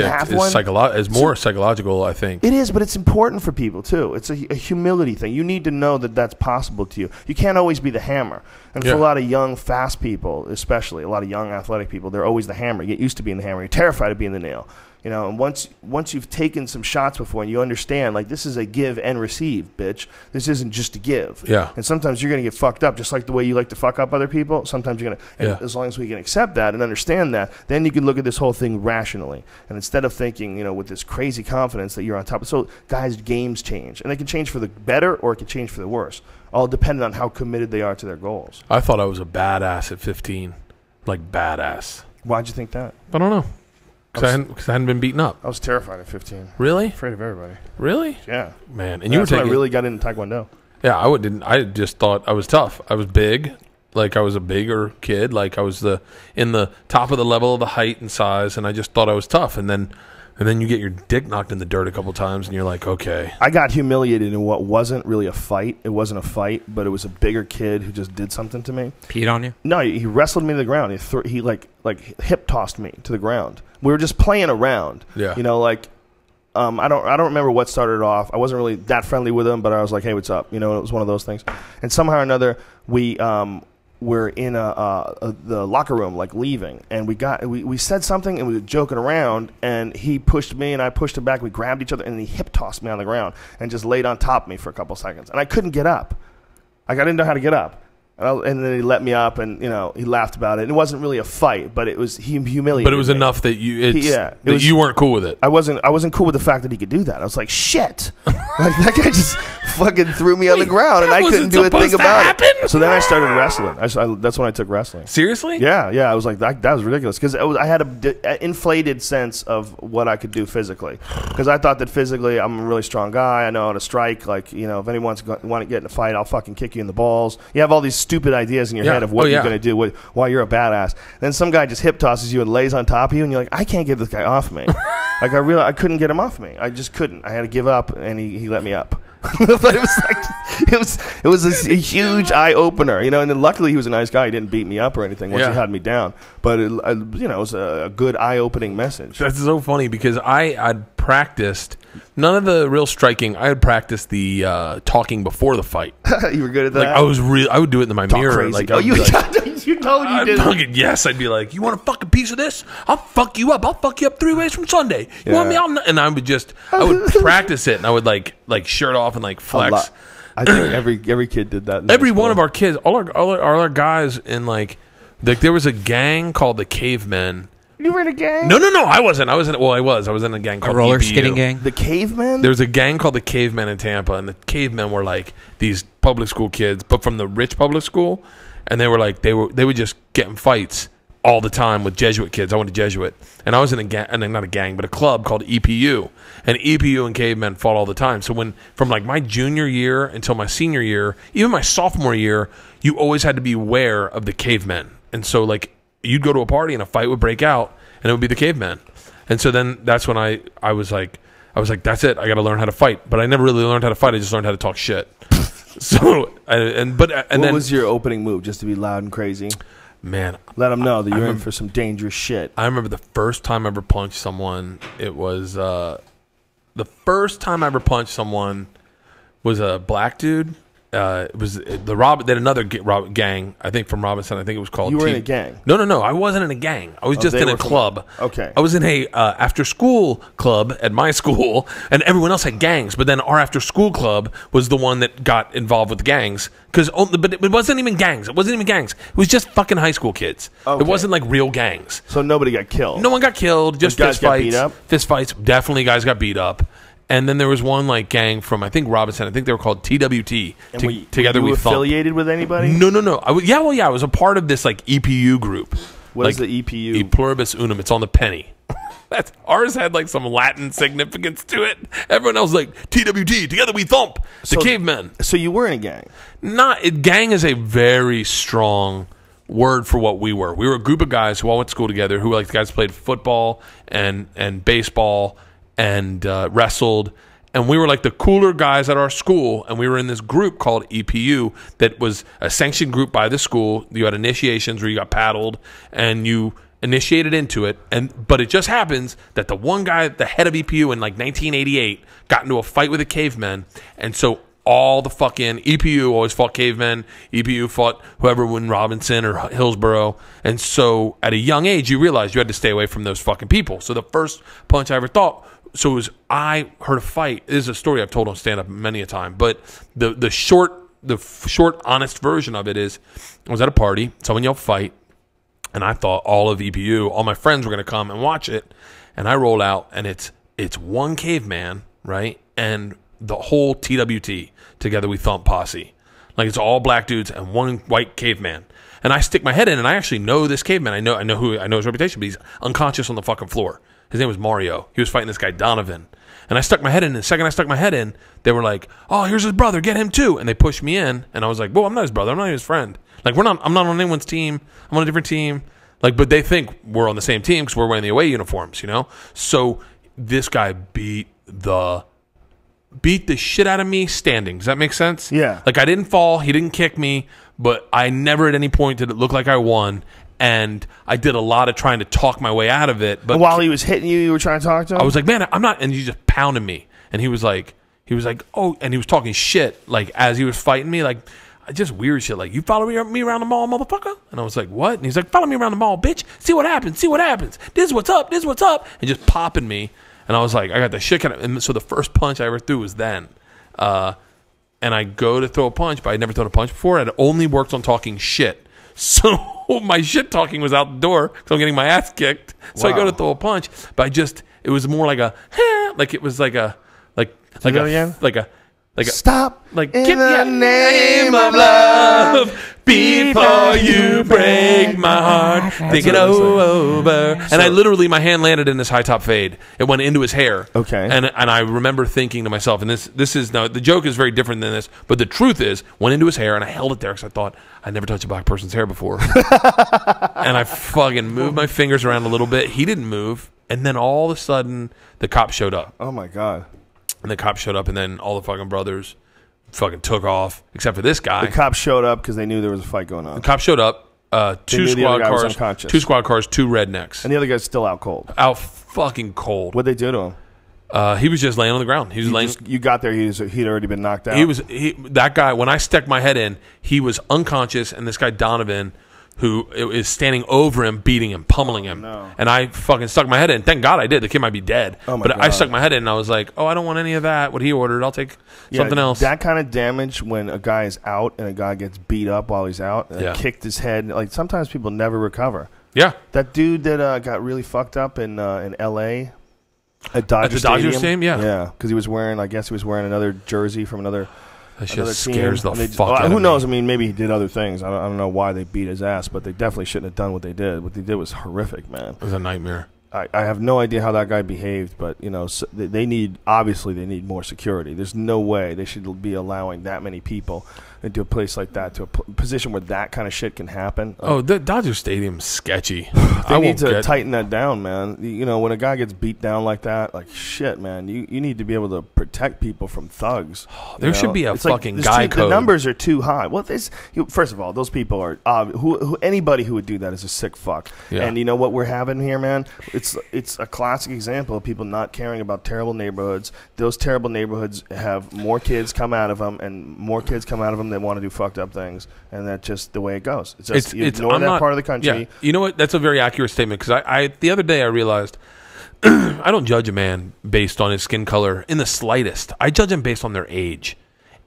is more psychological, I think. It is, but it's important for people, too. It's a humility thing. You need to know that that's possible to you. You can't always be the hammer. And for a lot of young, fast people, especially, a lot of young athletic people, they're always the hammer. You get used to being the hammer. You're terrified of being the nail. You know, and once you've taken some shots before and you understand, like, this is a give and receive, bitch. This isn't just a give. Yeah. And sometimes you're going to get fucked up, just like the way you like to fuck up other people. Sometimes you're going to, as long as we can accept that and understand that, then you can look at this whole thing rationally. And instead of thinking, you know, with this crazy confidence that you're on top of. So, guys, games change. And they can change for the better or it can change for the worse. All depending on how committed they are to their goals. I thought I was a badass at 15. Like, badass. Why'd you think that? I don't know. Because I hadn't been beaten up. I was terrified at 15. Really? Afraid of everybody. Really? Yeah. Man, and that's when I really got into Taekwondo. Yeah, I just thought I was tough. I was big, Like I was a bigger kid. Like I was in the top of the level of the height and size, and I just thought I was tough. And then you get your dick knocked in the dirt a couple times, and you're like, okay. I got humiliated in what wasn't really a fight. It wasn't a fight, but it was a bigger kid who just did something to me. Peed on you? No, he wrestled me to the ground. He like hip tossed me to the ground. We were just playing around. Yeah. You know, like I don't remember what started it off. I wasn't really that friendly with him, but I was like, hey, what's up? You know, it was one of those things. And somehow or another, we're in the locker room, like leaving, and we said something, and we were joking around, and he pushed me, and I pushed him back. We grabbed each other, and he hip tossed me on the ground, and just laid on top of me for a couple seconds, and I couldn't get up. Like I didn't know how to get up, and then he let me up, and he laughed about it. And it wasn't really a fight, but it was humiliating. But it was enough that you weren't cool with it. I wasn't cool with the fact that he could do that. I was like, shit, like that guy just fucking threw me on the ground, and I couldn't do a thing about it. So then I started wrestling. That's when I took wrestling. Seriously? Yeah. I was like, that was ridiculous, because I had an inflated sense of what I could do physically, because I thought that physically I'm a really strong guy. I know how to strike. Like, if anyone's want to get in a fight, I'll fucking kick you in the balls. You have all these stupid ideas in your head of what you're going to do while you're a badass. Then some guy just hip tosses you and lays on top of you, and you're like, I can't get this guy off me. Like I couldn't get him off me. I just couldn't. I had to give up, and he let me up. But it was a huge eye opener, and then luckily he was a nice guy. He didn't beat me up or anything once he had me down. But it was a good eye opening message. That's so funny, because I'd practiced none of the real striking. I had practiced the talking before the fight. You were good at that. Like I would do it in my mirror. Crazy. Like you did. Yes, I'd be like, you want a fucking piece of this? I'll fuck you up. I'll fuck you up 3 ways from Sunday. You want me? And I would practice it, and I would like shirt off and like flex. I think every kid did that. Every one of our kids, all our guys in like there was a gang called the Cavemen. You were in a gang? No. I wasn't. I was in a gang called a roller EPU. skating gang. The Cavemen? There was a gang called the Cavemen in Tampa, and the Cavemen were like these public school kids, but from the rich public school, and they were like they would just get in fights all the time with Jesuit kids. I went to Jesuit, and I was in a gang, not a gang, but a club called EPU, and EPU and Cavemen fought all the time. So from like my junior year until my senior year, even my sophomore year, you always had to be aware of the Cavemen. And so like you'd go to a party and a fight would break out, and it would be the Cavemen. And so then that's when I was like, that's it. I got to learn how to fight. But I never really learned how to fight. I just learned how to talk shit. So what was your opening move? Just to be loud and crazy? Man, let them know that you're in for some dangerous shit. I remember the first time I ever punched someone. It was the first time I ever punched someone was a black dude. It was they had another gang, I think from Robinson. I think it was called. You were in a gang? No. I wasn't in a gang. I was just in a club. Okay. I was in a after school club at my school, and everyone else had gangs. But then our after school club was the one that got involved with the gangs. But it wasn't even gangs. It was just fucking high school kids. Okay. It wasn't like real gangs. So nobody got killed. No one got killed. Just fist fights. Beat up? Fist fights. Definitely, guys got beat up. And then there was one like gang from I think Robinson. I think they were called TWT. Together were you we thump. affiliated with anybody? No. I was a part of this like EPU group. What is the EPU? E pluribus unum. It's on the penny. Ours had like some Latin significance to it. Everyone else was like TWT. Together we thump. The Cavemen. So you were in a gang? Gang is a very strong word for what we were. We were a group of guys who all went to school together. Who like the guys who played football and baseball. And wrestled, and we were like the cooler guys at our school, and we were in this group called EPU that was a sanctioned group by the school. You had initiations where you got paddled, and you initiated into it. But it just happens that the one guy, the head of EPU in like 1988, got into a fight with the Cavemen, and so all the fucking EPU always fought Cavemen. EPU fought whoever in Robinson or Hillsborough. And so at a young age, you realized you had to stay away from those fucking people. So the first punch I ever thought, I heard a fight. This is a story I've told on stand-up many a time. But the short, honest version of it is, I was at a party. Someone yelled fight. And I thought all of EPU, all my friends were going to come and watch it. And I roll out, and it's one Caveman, right? And the whole TWT, Together We Thump posse. Like it's all black dudes and one white caveman. And I stick my head in, and I actually know this caveman. I know his reputation, but he's unconscious on the fucking floor. His name was Mario. He was fighting this guy Donovan. And I stuck my head in. And the second I stuck my head in, they were like, "Oh, here's his brother. Get him too." And they pushed me in. And I was like, "Well, I'm not his brother. I'm not his friend. Like, I'm not on anyone's team. I'm on a different team." Like, but they think we're on the same team because we're wearing the away uniforms, you know? So this guy beat the shit out of me standing. Does that make sense? Yeah. Like, I didn't fall. He didn't kick me. But I never at any point did it look like I won. And I did a lot of trying to talk my way out of it. But while he was hitting you, you were trying to talk to him? I was like, "Man, I'm not." And he just pounded me. And he was like, "Oh," and he was talking shit, like, as he was fighting me, like, just weird shit, like, "You follow me around the mall, motherfucker?" And I was like, "What?" And he's like, "Follow me around the mall, bitch. See what happens. See what happens. This is what's up. This is what's up." And just popping me. And I was like, I got the shit kind of. And so the first punch I ever threw was then. And I go to throw a punch, but I'd never thrown a punch before. I'd only worked on talking shit. So my shit talking was out the door because I'm getting my ass kicked. So I go to throw a punch, but it was more like a, like it was like a, stop, like, in get the name of love before you break my heart, think it over. And I literally, my hand landed in this high top fade. It went into his hair. Okay. And I remember thinking to myself, and this is, now the joke is very different than this, but the truth is, went into his hair, and I held it there because I thought, I'd never touched a black person's hair before. And I fucking moved my fingers around a little bit. He didn't move. And then all of a sudden, the cop showed up. Oh, my God. And the cop showed up, and then all the fucking brothers fucking took off, except for this guy. The cops showed up because they knew there was a fight going on. The cops showed up. Two squad cars, two rednecks. And the other guy's still out cold. Out fucking cold. What'd they do to him? He was just laying on the ground. He was laying. You got there, he'd already been knocked out. That guy, when I stuck my head in, he was unconscious, and this guy Donovan, who is standing over him, beating him, pummeling him. No. And I fucking stuck my head in. Thank God I did. The kid might be dead. Oh my but God. I stuck my head in, and I was like, "Oh, I don't want any of that. What he ordered, I'll take something else." That kind of damage when a guy is out and a guy gets beat up while he's out, and kicked his head. Like, sometimes people never recover. Yeah. That dude that got really fucked up in L.A. at Dodger Stadium, yeah. Yeah, because he was wearing another jersey from another. That shit scares the fuck out of me. Who knows? I mean, maybe he did other things. I don't know why they beat his ass, but they definitely shouldn't have done what they did. What they did was horrific, man. It was a nightmare. I have no idea how that guy behaved, but they need more security. There's no way they should be allowing that many people into a place like that, to a position where that kind of shit can happen. The Dodger Stadium's sketchy. They need to tighten that down, man. When a guy gets beat down like that, like, shit, man, you need to be able to protect people from thugs. There should be a fucking guy code. The numbers are too high. Well, first of all, those people are anybody who would do that is a sick fuck. Yeah. And you know what we're having here, man? It's a classic example of people not caring about terrible neighborhoods. Those terrible neighborhoods have more kids come out of them, and more kids come out of them that want to do fucked up things, and that's just the way it goes. It's just you ignore that part of the country. Yeah. You know what? That's a very accurate statement, because I the other day I realized I don't judge a man based on his skin color in the slightest. I judge him based on their age.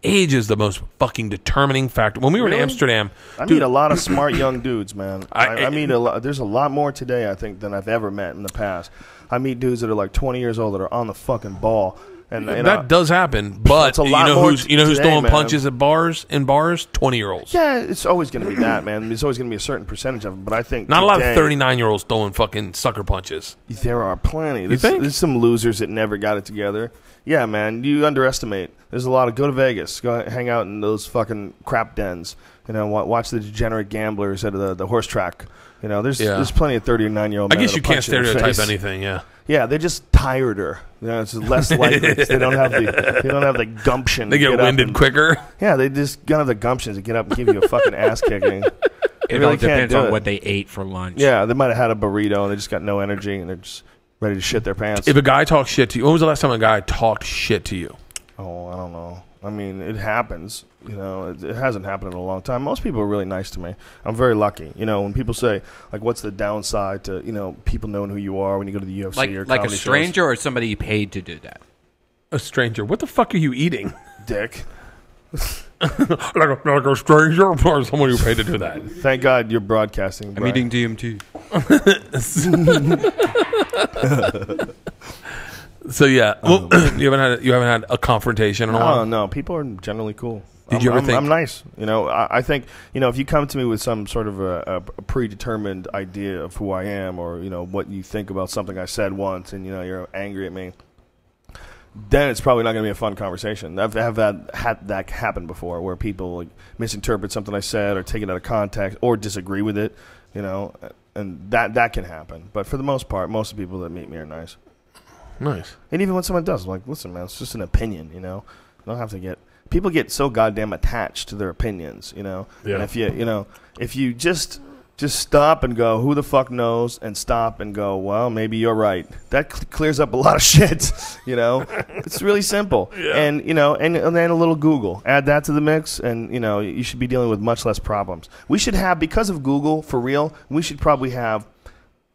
Age is the most fucking determining factor. When we were in Amsterdam, I meet a lot of smart young dudes, man. I meet a lot. There's a lot more today, I think, than I've ever met in the past. I meet dudes that are like 20 years old that are on the fucking ball. And that does happen, but you know who's throwing punches at bars? 20-year-olds. Yeah, it's always going to be that, man. There's always going to be a certain percentage of them, but I think not a lot of 39-year-olds throwing fucking sucker punches. There are plenty. You think? There's some losers that never got it together. Yeah, man, you underestimate. There's a lot of go to Vegas, go hang out in those fucking crap dens. Watch the degenerate gamblers at the horse track. There's plenty of 39-year-old men. I guess you can't stereotype anything. Yeah. Yeah, they're just tireder. It's less likely. They don't have the gumption. They get winded quicker. Yeah, they just don't have the gumption to get up and give you a fucking ass kicking. It really depends on what they ate for lunch. Yeah, they might have had a burrito and they just got no energy and they're just ready to shit their pants. If a guy talks shit to you, when was the last time a guy talked shit to you? Oh, I don't know. I mean, it happens. It hasn't happened in a long time. Most people are really nice to me. I'm very lucky. When people say, like, what's the downside to, people knowing who you are when you go to the UFC or like a stranger shows? Or somebody you paid to do that? A stranger? What the fuck are you eating? Dick. like a stranger or someone you paid to do that? Thank God you're broadcasting. I'm eating DMT. So yeah, you haven't had a confrontation in a while. No, people are generally cool. Did you ever think? I'm nice. You know, I think, you know, if you come to me with some sort of a predetermined idea of who I am, or, you know, what you think about something I said once, and, you know, you're angry at me, then it's probably not going to be a fun conversation. I've had that happen before, where people like misinterpret something I said, or take it out of context, or disagree with it, you know, and that can happen. But for the most part, most of the people that meet me are nice. Nice. And even when someone does, I'm like, listen, man, it's just an opinion, you know. You don't have to get... People get so goddamn attached to their opinions, you know. Yeah. And if you just stop and go, who the fuck knows, and stop and go, well, maybe you're right. That clears up a lot of shit, you know. It's really simple. Yeah. And, you know, and then a little Google. Add that to the mix, and, you know, you should be dealing with much less problems. We should have, because of Google, for real, we should probably have,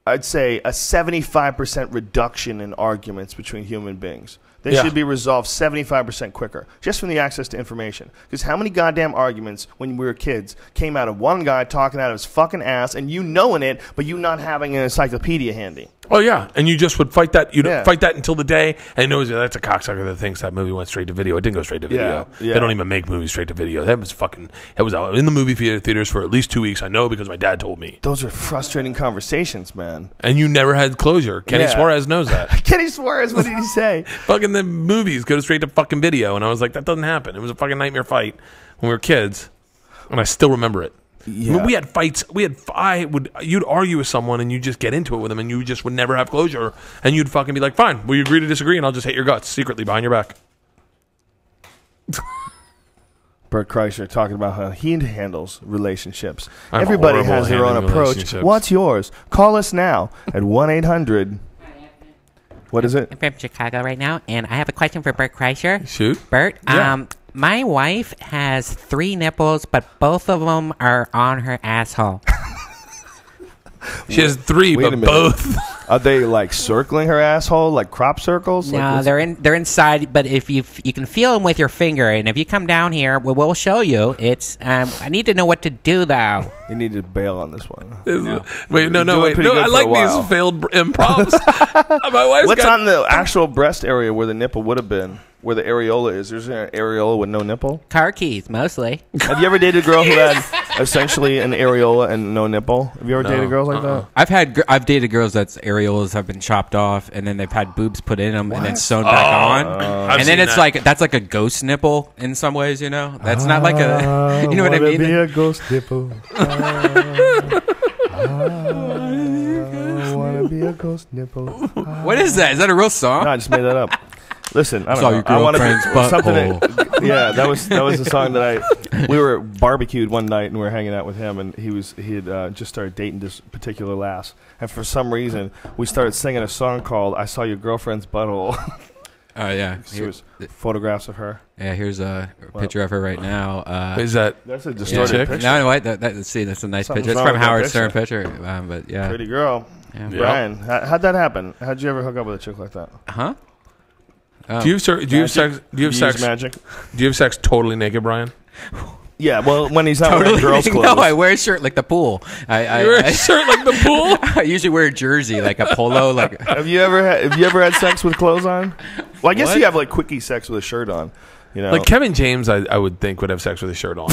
I'd say, a 75% reduction in arguments between human beings. They should be resolved 75% quicker, just from the access to information. Because how many goddamn arguments when we were kids came out of one guy talking out of his fucking ass, and you knowing it, but you not having an encyclopedia handy? Oh, yeah. And you just would fight that. You'd fight that until the day, and it knows that's a cocksucker that thinks that movie went straight to video. It didn't go straight to video. Yeah. They don't even make movies straight to video. That was out in the movie theaters for at least 2 weeks. I know, because my dad told me. Those are frustrating conversations, man. And you never had closure. Kenny Suarez knows that. Kenny Suarez, what did he say? Fucking the movies go straight to fucking video. And I was like, that doesn't happen. It was a fucking nightmare fight when we were kids. And I still remember it. Yeah. I mean, we had fights. You'd argue with someone, and you just get into it with them, and you just would never have closure. And you'd fucking be like, fine, will you agree to disagree, and I'll just hate your guts secretly behind your back. Bert Kreischer talking about how he handles relationships. Everybody has their own approach. What's yours? Call us now at 1-800. What is it? I'm from Chicago right now, and I have a question for Bert Kreischer. Shoot. Bert, my wife has 3 nipples, but both of them are on her asshole. She has 3, but both. Are they like circling her asshole, like crop circles? No, like they're inside. But if you can feel them with your finger, and if you come down here, we'll show you. It's I need to know what to do though. You need to bail on this one. Wait. No. I like these failed improvs. My wife's What's on the actual breast area where the nipple would have been? Where the areola is? There's an areola with no nipple? Car keys, mostly. Have you ever dated a girl who had essentially an areola and no nipple? Have you ever dated girls like that? I've dated girls that's areolas have been chopped off, and then they've had boobs put in them and then sewn back on. And then it's like, that's like a ghost nipple in some ways, you know? That's not like a, you know what I mean? Be a ghost nipple. I wanna be a ghost nipple. What is that? Is that a real song? No, I just made that up. Listen, I don't Saw know. your girlfriend's butthole. Yeah, that was the song that we were barbecued one night, and we were hanging out with him, and he had just started dating this particular lass, and for some reason we started singing a song called "I Saw Your Girlfriend's Butthole." Oh yeah, here's photographs of her. Yeah, here's a picture of her right now. That's a distorted picture. No, wait, see, that's a nice picture. It's from Howard Stern picture, but yeah, pretty girl. Yeah. Brian, how'd that happen? How'd you ever hook up with a chick like that? Huh? Do you have sex? Do you have sex? Magic? Do you have sex totally naked, Brian? Yeah, well, when he's not wearing girls' clothes. No, I wear a shirt like the pool. You wear a shirt like the pool? I usually wear a jersey, like a polo. Like, have you ever had sex with clothes on? Well, I guess you have like quickie sex with a shirt on. You know, like Kevin James, I would think would have sex with a shirt on.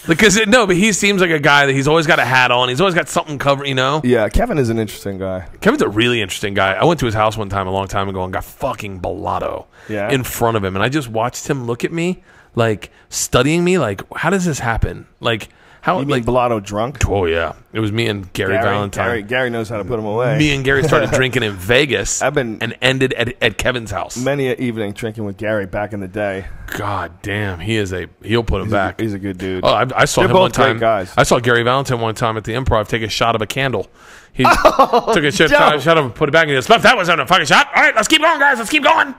But he seems like a guy that he's always got a hat on. He's always got something covered, you know? Yeah, Kevin is an interesting guy. Kevin's a really interesting guy. I went to his house one time a long time ago and got fucking blotto in front of him. And I just watched him look at me, like, studying me, like, how does this happen? Like, how... You mean blotto drunk? Oh, yeah. It was me and Gary Valentine. Gary knows how to put him away. Me and Gary started drinking in Vegas and ended at Kevin's house. Many an evening drinking with Gary back in the day. God damn, he'll put him back. He's a good dude. Oh, I saw him one time. Great guys. I saw Gary Valentine one time at the Improv take a shot of a candle. He took a shot of it, put it back, and he goes, that wasn't a fucking shot. All right, let's keep going, guys. Let's keep going.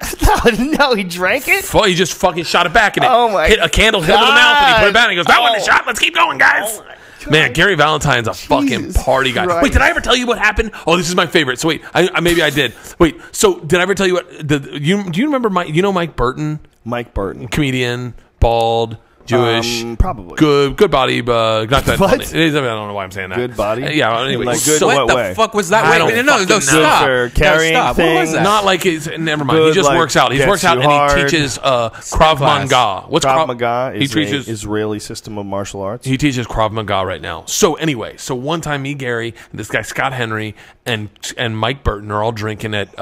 No, he drank it? He just fucking shot it back, and hit a candle, hit him in the mouth, and he put it back, and he goes, that wasn't a shot. Let's keep going, guys. Man, Gary Valentine's a fucking party guy. Christ. Wait, did I ever tell you what happened? Oh, this is my favorite. So wait, maybe I did. Wait, so did I ever tell you what? Do you remember Mike? You know Mike Burton? Mike Burton, comedian, bald, Jewish, probably good body, but not that funny. I don't know why I'm saying that. Good body, yeah. Anyway, like good. So what the way? fuck was that? Wait, no, stop. For carrying stop. things. What was that? Not like it's never mind. Good, He just like, works out. He works out and he teaches Krav Maga. What's Krav Maga? He teaches an Israeli system of martial arts. He teaches Krav Maga right now. So anyway, one time me, Gary, and this guy Scott Henry, and Mike Burton are all drinking at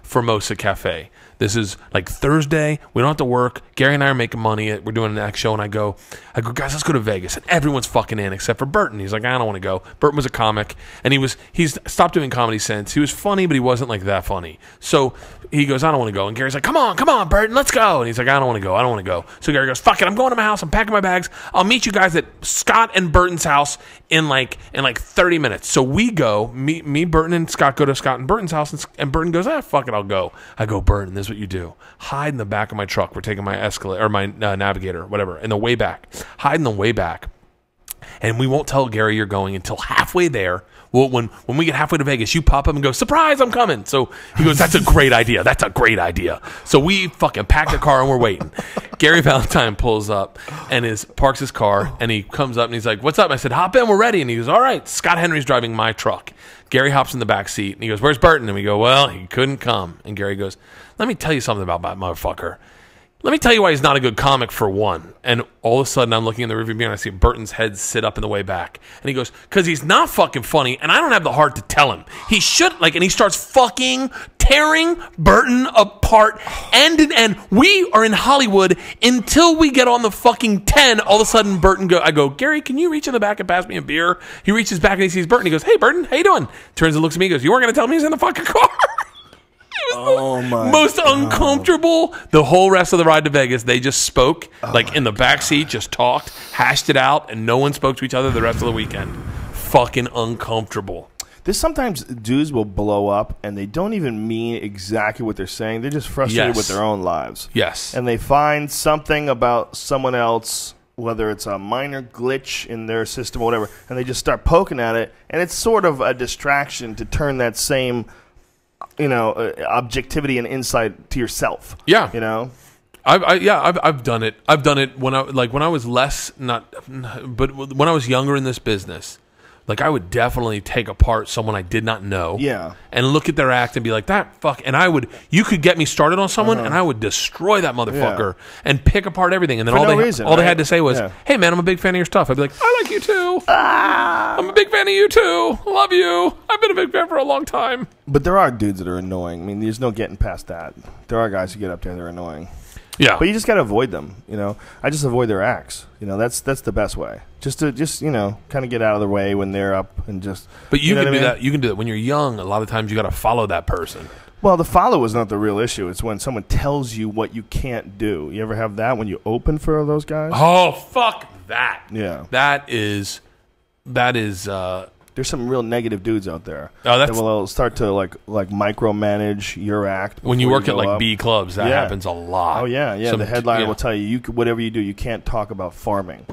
Formosa Cafe. This is like Thursday. We don't have to work. Gary and I are making money. We're doing an act show, and I go, guys, let's go to Vegas. And everyone's fucking in except for Burton. He's like, I don't want to go. Burton was a comic, and he's stopped doing comedy since. He was funny, but he wasn't like that funny. So he goes, I don't want to go. And Gary's like, come on, Burton, let's go. And he's like, I don't want to go. So Gary goes, fuck it, I'm going to my house. I'm packing my bags. I'll meet you guys at Scott and Burton's house in like 30 minutes. So we go. Me, Burton, and Scott go to Scott and Burton's house, and Burton goes, fuck it, I'll go. I go, Burton, this is what you do. Hide in the back of my truck. We're taking my escalator or my Navigator, whatever, in the way back. Hide in the way back. And we won't tell Gary you're going until halfway there. Well, when we get halfway to Vegas, you pop up and go, surprise, I'm coming. So he goes, that's a great idea. That's a great idea. So we fucking pack the car and we're waiting. Gary Valentine pulls up and parks his car, and he comes up and he's like, what's up? I said, hop in, we're ready. And he goes, all right. Scott Henry's driving my truck. Gary hops in the back seat and he goes, where's Burton? And we go, well, he couldn't come. And Gary goes, let me tell you something about that motherfucker. Let me tell you why he's not a good comic, for one. And all of a sudden, I'm looking in the rearview mirror and I see Burton's head sit up in the way back. And he goes, because he's not fucking funny, and I don't have the heart to tell him. He should, and he starts fucking tearing Burton apart. And we are in Hollywood until we get on the fucking 10. All of a sudden, I go, Gary, can you reach in the back and pass me a beer? He reaches back and he sees Burton. He goes, hey, Burton, how you doing? Turns and looks at me and goes, you weren't going to tell me he's in the fucking car? Most uncomfortable. The whole rest of the ride to Vegas, they just spoke in the back seat, just talked, hashed it out, and no one spoke to each other the rest of the weekend. Fucking uncomfortable. There's sometimes dudes will blow up and they don't even mean exactly what they're saying. They're just frustrated with their own lives. Yes. And they find something about someone else, whether it's a minor glitch in their system or whatever, and they just start poking at it, and it's sort of a distraction to turn that same objectivity and insight to yourself. Yeah. I've done it. I've done it when I was less, but when I was younger in this business. Like, I would definitely take apart someone I did not know. Yeah. And look at their act and be like, that fuck. And you could get me started on someone, and I would destroy that motherfucker and pick apart everything. And then all they had to say was, hey, man, I'm a big fan of your stuff. I'd be like, I like you too. I'm a big fan of you too. Love you. I've been a big fan for a long time. But there are dudes that are annoying. I mean, there's no getting past that. There are guys who get up there that are annoying. Yeah. But you just got to avoid them, I just avoid their acts. That's the best way. Just kind of get out of their way when they're up and just. But you can do that. You can do that when you're young. A lot of times you got to follow that person. Well, the follow is not the real issue. It's when someone tells you what you can't do. You ever have that when you open for those guys? Oh, fuck that. Yeah. That is there's some real negative dudes out there that will start to like micromanage your act. When you work at B clubs, that happens a lot. Oh yeah. The headliner will tell you whatever you do, you can't talk about farming.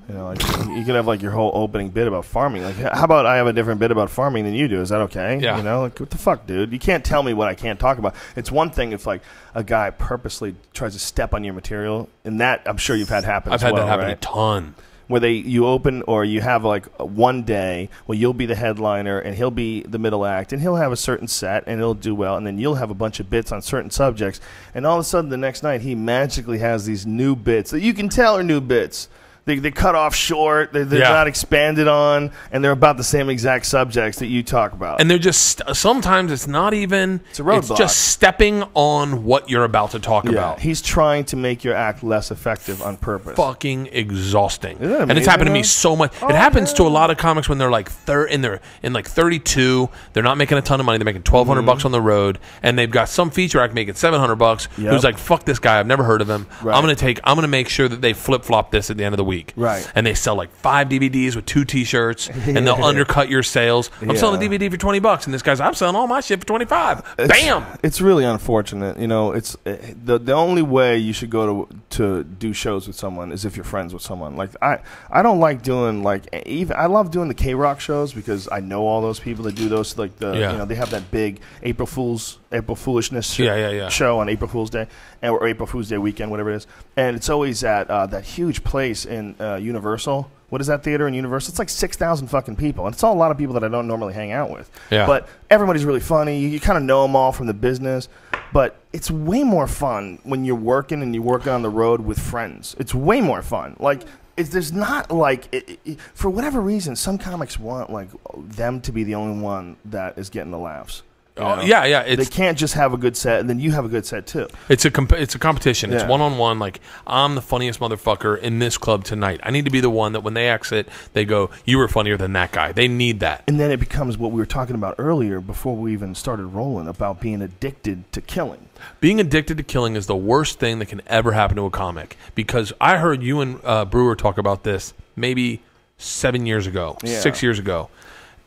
You can have your whole opening bit about farming. Like, how about I have a different bit about farming than you do? Is that okay? Yeah. What the fuck, dude? You can't tell me what I can't talk about. It's one thing if a guy purposely tries to step on your material, and that I'm sure you've had happen. I've had that happen a ton. Where you open or you have one day where you'll be the headliner and he'll be the middle act and he'll have a certain set and it'll do well, and then you'll have a bunch of bits on certain subjects, and all of a sudden the next night he magically has these new bits that you can tell are new bits. They cut off short. They're not expanded on, and they're about the same exact subjects that you talk about. And they're just sometimes it's not even. It's a roadblock. It's just stepping on what you're about to talk about. He's trying to make your act less effective on purpose. Fucking exhausting. Isn't that amazing, and it's happened to me so much. It happens to a lot of comics when they're in 32. They're not making a ton of money. They're making $1,200 on the road, and they've got some feature act making $700. Who's like, fuck this guy. I've never heard of him. Right. I'm gonna make sure that they flip flop this at the end of the week. Right. And they sell 5 DVDs with 2 T-shirts, and they'll undercut your sales. I'm selling a DVD for $20, and this guy's, I'm selling all my shit for $25. Bam! It's really unfortunate. It's the only way you should go to do shows with someone is if you're friends with someone. I don't like doing I love doing the K-Rock shows because I know all those people that do those. They have that big April Fool's April Foolishness show on April Fool's Day or April Fool's Day weekend, whatever it is. And it's always at that huge place in Universal. What is that theater in Universal? It's like 6,000 fucking people. And it's all a lot of people that I don't normally hang out with. Yeah. But everybody's really funny. You kind of know them all from the business. But it's way more fun when you're working and you're working on the road with friends. It's way more fun. Like, there's not like, for whatever reason, some comics want like them to be the only one that is getting the laughs. Yeah. They can't just have a good set, and then you have a good set too. It's a competition. It's one-on-one. Like, I'm the funniest motherfucker in this club tonight. I need to be the one that when they exit, they go, "You were funnier than that guy." They need that. And then it becomes what we were talking about earlier before we even started rolling about being addicted to killing. Being addicted to killing is the worst thing that can ever happen to a comic. Because I heard you and Brewer talk about this maybe 6 years ago.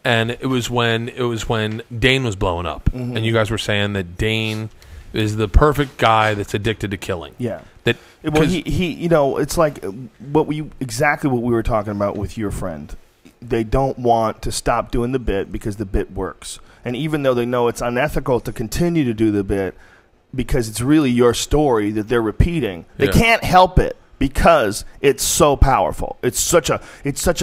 And it was when Dane was blowing up, and you guys were saying that Dane is the perfect guy that's addicted to killing. Yeah. Well, he it's like exactly what we were talking about with your friend. They don't want to stop doing the bit because the bit works, and even though they know it's unethical to continue to do the bit because it's really your story that they're repeating, they can't help it. Because it's so powerful. It's such a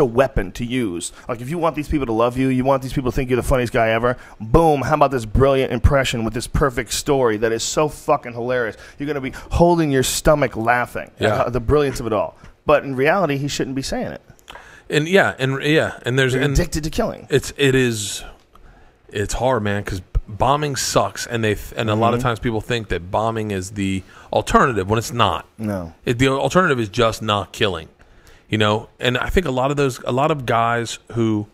weapon to use. Like, if you want these people to love you, you want these people to think you're the funniest guy ever, boom, how about this brilliant impression with this perfect story that is so fucking hilarious. You're going to be holding your stomach laughing at the brilliance of it all. But in reality, he shouldn't be saying it. And there's addicted to killing. It's hard, man, because bombing sucks, and a lot of times people think that bombing is the alternative when it's not. No, the alternative is just not killing, And I think a lot of guys who,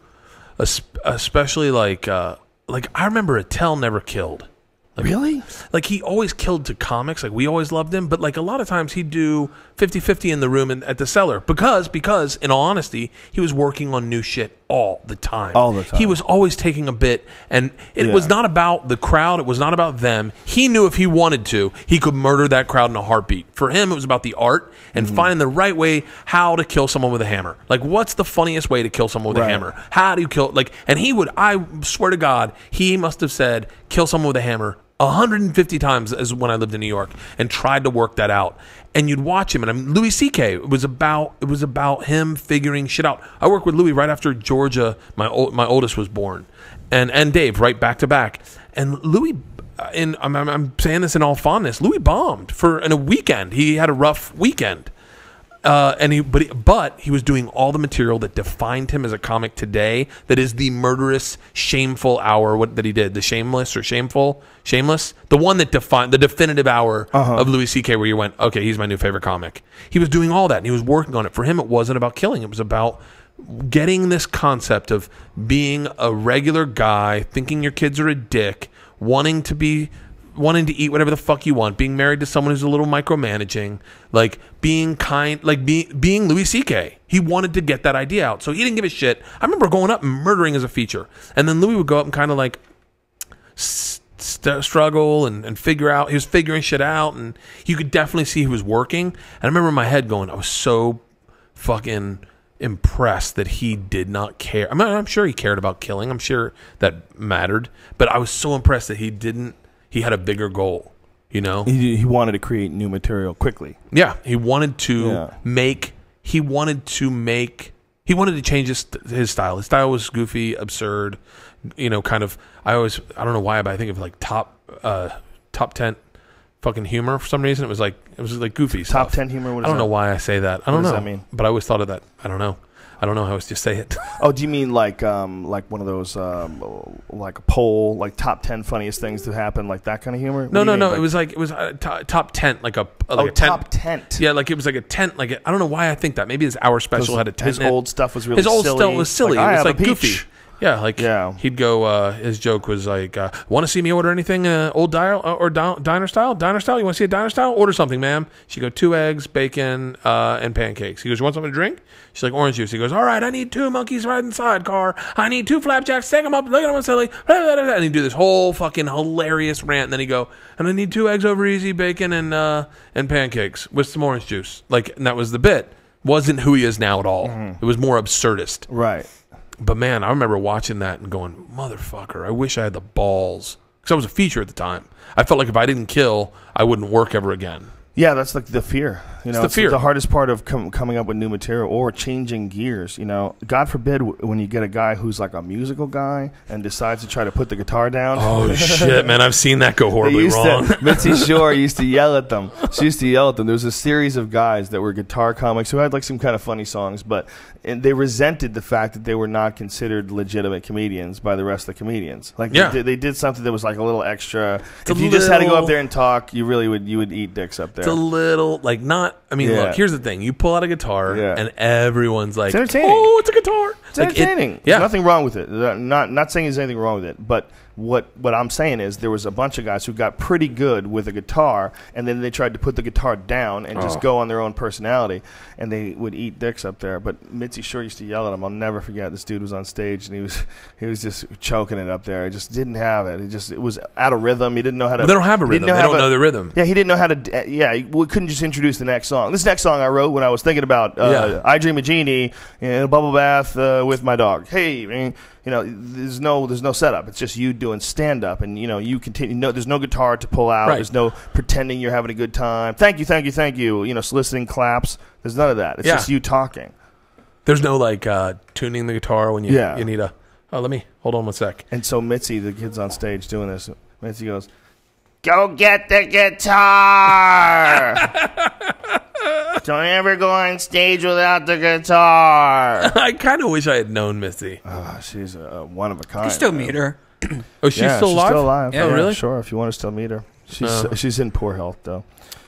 especially like I remember Attell never killed. Like, really? Like, he always killed to comics. Like, we always loved him. But, like, a lot of times he'd do 50-50 in the room and at the cellar. Because, in all honesty, he was working on new shit all the time. All the time. He was always taking a bit. And it was not about the crowd. It was not about them. He knew if he wanted to, he could murder that crowd in a heartbeat. For him, it was about the art and finding the right way how to kill someone with a hammer. Like, what's the funniest way to kill someone with a hammer? How do you kill... Like, and he would... I swear to God, he must have said, kill someone with a hammer 150 times as when I lived in New York, and tried to work that out. And you'd watch him, and I mean, Louis C.K. It was about him figuring shit out. I worked with Louis right after Georgia, my oldest, was born, and Dave right back to back. And Louis, and I'm saying this in all fondness, Louis bombed in a weekend. He had a rough weekend. But he was doing all the material that defined him as a comic today. That is the murderous, shameful hour that he did. The shameless or shameless. The one that defined the definitive hour of Louis C.K. where you went, okay, he's my new favorite comic. He was doing all that, and he was working on it. For him, it wasn't about killing. It was about getting this concept of being a regular guy, thinking your kids are a dick, wanting to eat whatever the fuck you want, being married to someone who's a little micromanaging, like being kind, like being Louis C.K. He wanted to get that idea out, so he didn't give a shit. I remember going up and murdering as a feature, and then Louis would go up and kind of like struggle and figure out. He was figuring shit out, and you could definitely see he was working. And I remember in my head going, I was so fucking impressed that he did not care. I mean, I'm sure he cared about killing. I'm sure that mattered, but I was so impressed that he didn't. He had a bigger goal, He wanted to create new material quickly. Yeah, he wanted to make. He wanted to change his style. His style was goofy, absurd, kind of. I don't know why, but I think of like top 10 fucking humor for some reason. It was like goofy top stuff. 10 humor. I don't know why I say that. I don't know. What does that mean? But I always thought of that. I don't know how to just say it. Oh, do you mean like one of those like a poll, like top 10 funniest things to happen, like that kind of humor? No. Like, it was top 10, like a top tent. Yeah, like it was like a tent. Like I don't know why I think that. Maybe his hour special had a tent. His old stuff was really silly. His old stuff was silly. Like, it was like goofy. Yeah, he'd go. His joke was like, "Want to see me order anything old dial or diner style? Diner style? You want to see a diner style? Order something, ma'am." She'd go 2 eggs, bacon, and pancakes. He goes, "You want something to drink?" She's like, "Orange juice." He goes, "All right, I need 2 monkeys riding sidecar. I need 2 flapjacks. Take them up. Look at them silly." And he'd do this whole fucking hilarious rant. And then he'd go, "And I need 2 eggs over easy, bacon, and pancakes with some orange juice." Like, and that was the bit. Wasn't who he is now at all. It was more absurdist. Right. But man, I remember watching that and going, motherfucker, I wish I had the balls because I was a feature at the time. I felt like if I didn't kill, I wouldn't work ever again. Yeah, that's like the fear. You know, it's the fear. The hardest part of coming up with new material or changing gears. You know, God forbid when you get a guy who's like a musical guy and decides to try to put the guitar down. Oh shit, man! I've seen that go horribly wrong. Mitzi Shore used to yell at them. She used to yell at them. There was a series of guys that were guitar comics who had like some kind of funny songs, but they resented the fact that they were not considered legitimate comedians by the rest of the comedians. Like they did something that was like a little extra. If you just had to go up there and talk, you would eat dicks up there. It's a little like not. I mean, look. Here's the thing: you pull out a guitar, and everyone's like, "It's entertaining. Oh, it's a guitar. It's entertaining. There's nothing wrong with it. Not saying there's anything wrong with it, but what I'm saying is there was a bunch of guys who got pretty good with a guitar, and then they tried to put the guitar down and just go on their own personality, and they would eat dicks up there. But Mitzi Shore used to yell at him. I'll never forget. This dude was on stage, and he was just choking it up there. He just didn't have it. It was out of rhythm. He didn't know how to. They don't have a rhythm. They don't know the rhythm. Yeah, he didn't know how to. We couldn't just introduce the next song. This next song I wrote when I was thinking about I Dream a Genie in a bubble bath with my dog. Hey, man. You know, there's no setup. It's just you doing stand up, and you know you continue. No, there's no guitar to pull out. Right. There's no pretending you're having a good time. Thank you, thank you, thank you. You know, soliciting claps. There's none of that. It's just you talking. There's no like tuning the guitar when you need a. Oh, let me hold on one sec. And so Mitzi, the kid's on stage doing this. Mitzi goes, "Go get the guitar." Don't ever go on stage without the guitar. I kind of wish I had known Missy. She's one of a kind. You still meet her. Oh, she's still alive? She's still alive. Yeah, really? Sure, if you want to still meet her. She's in poor health, though.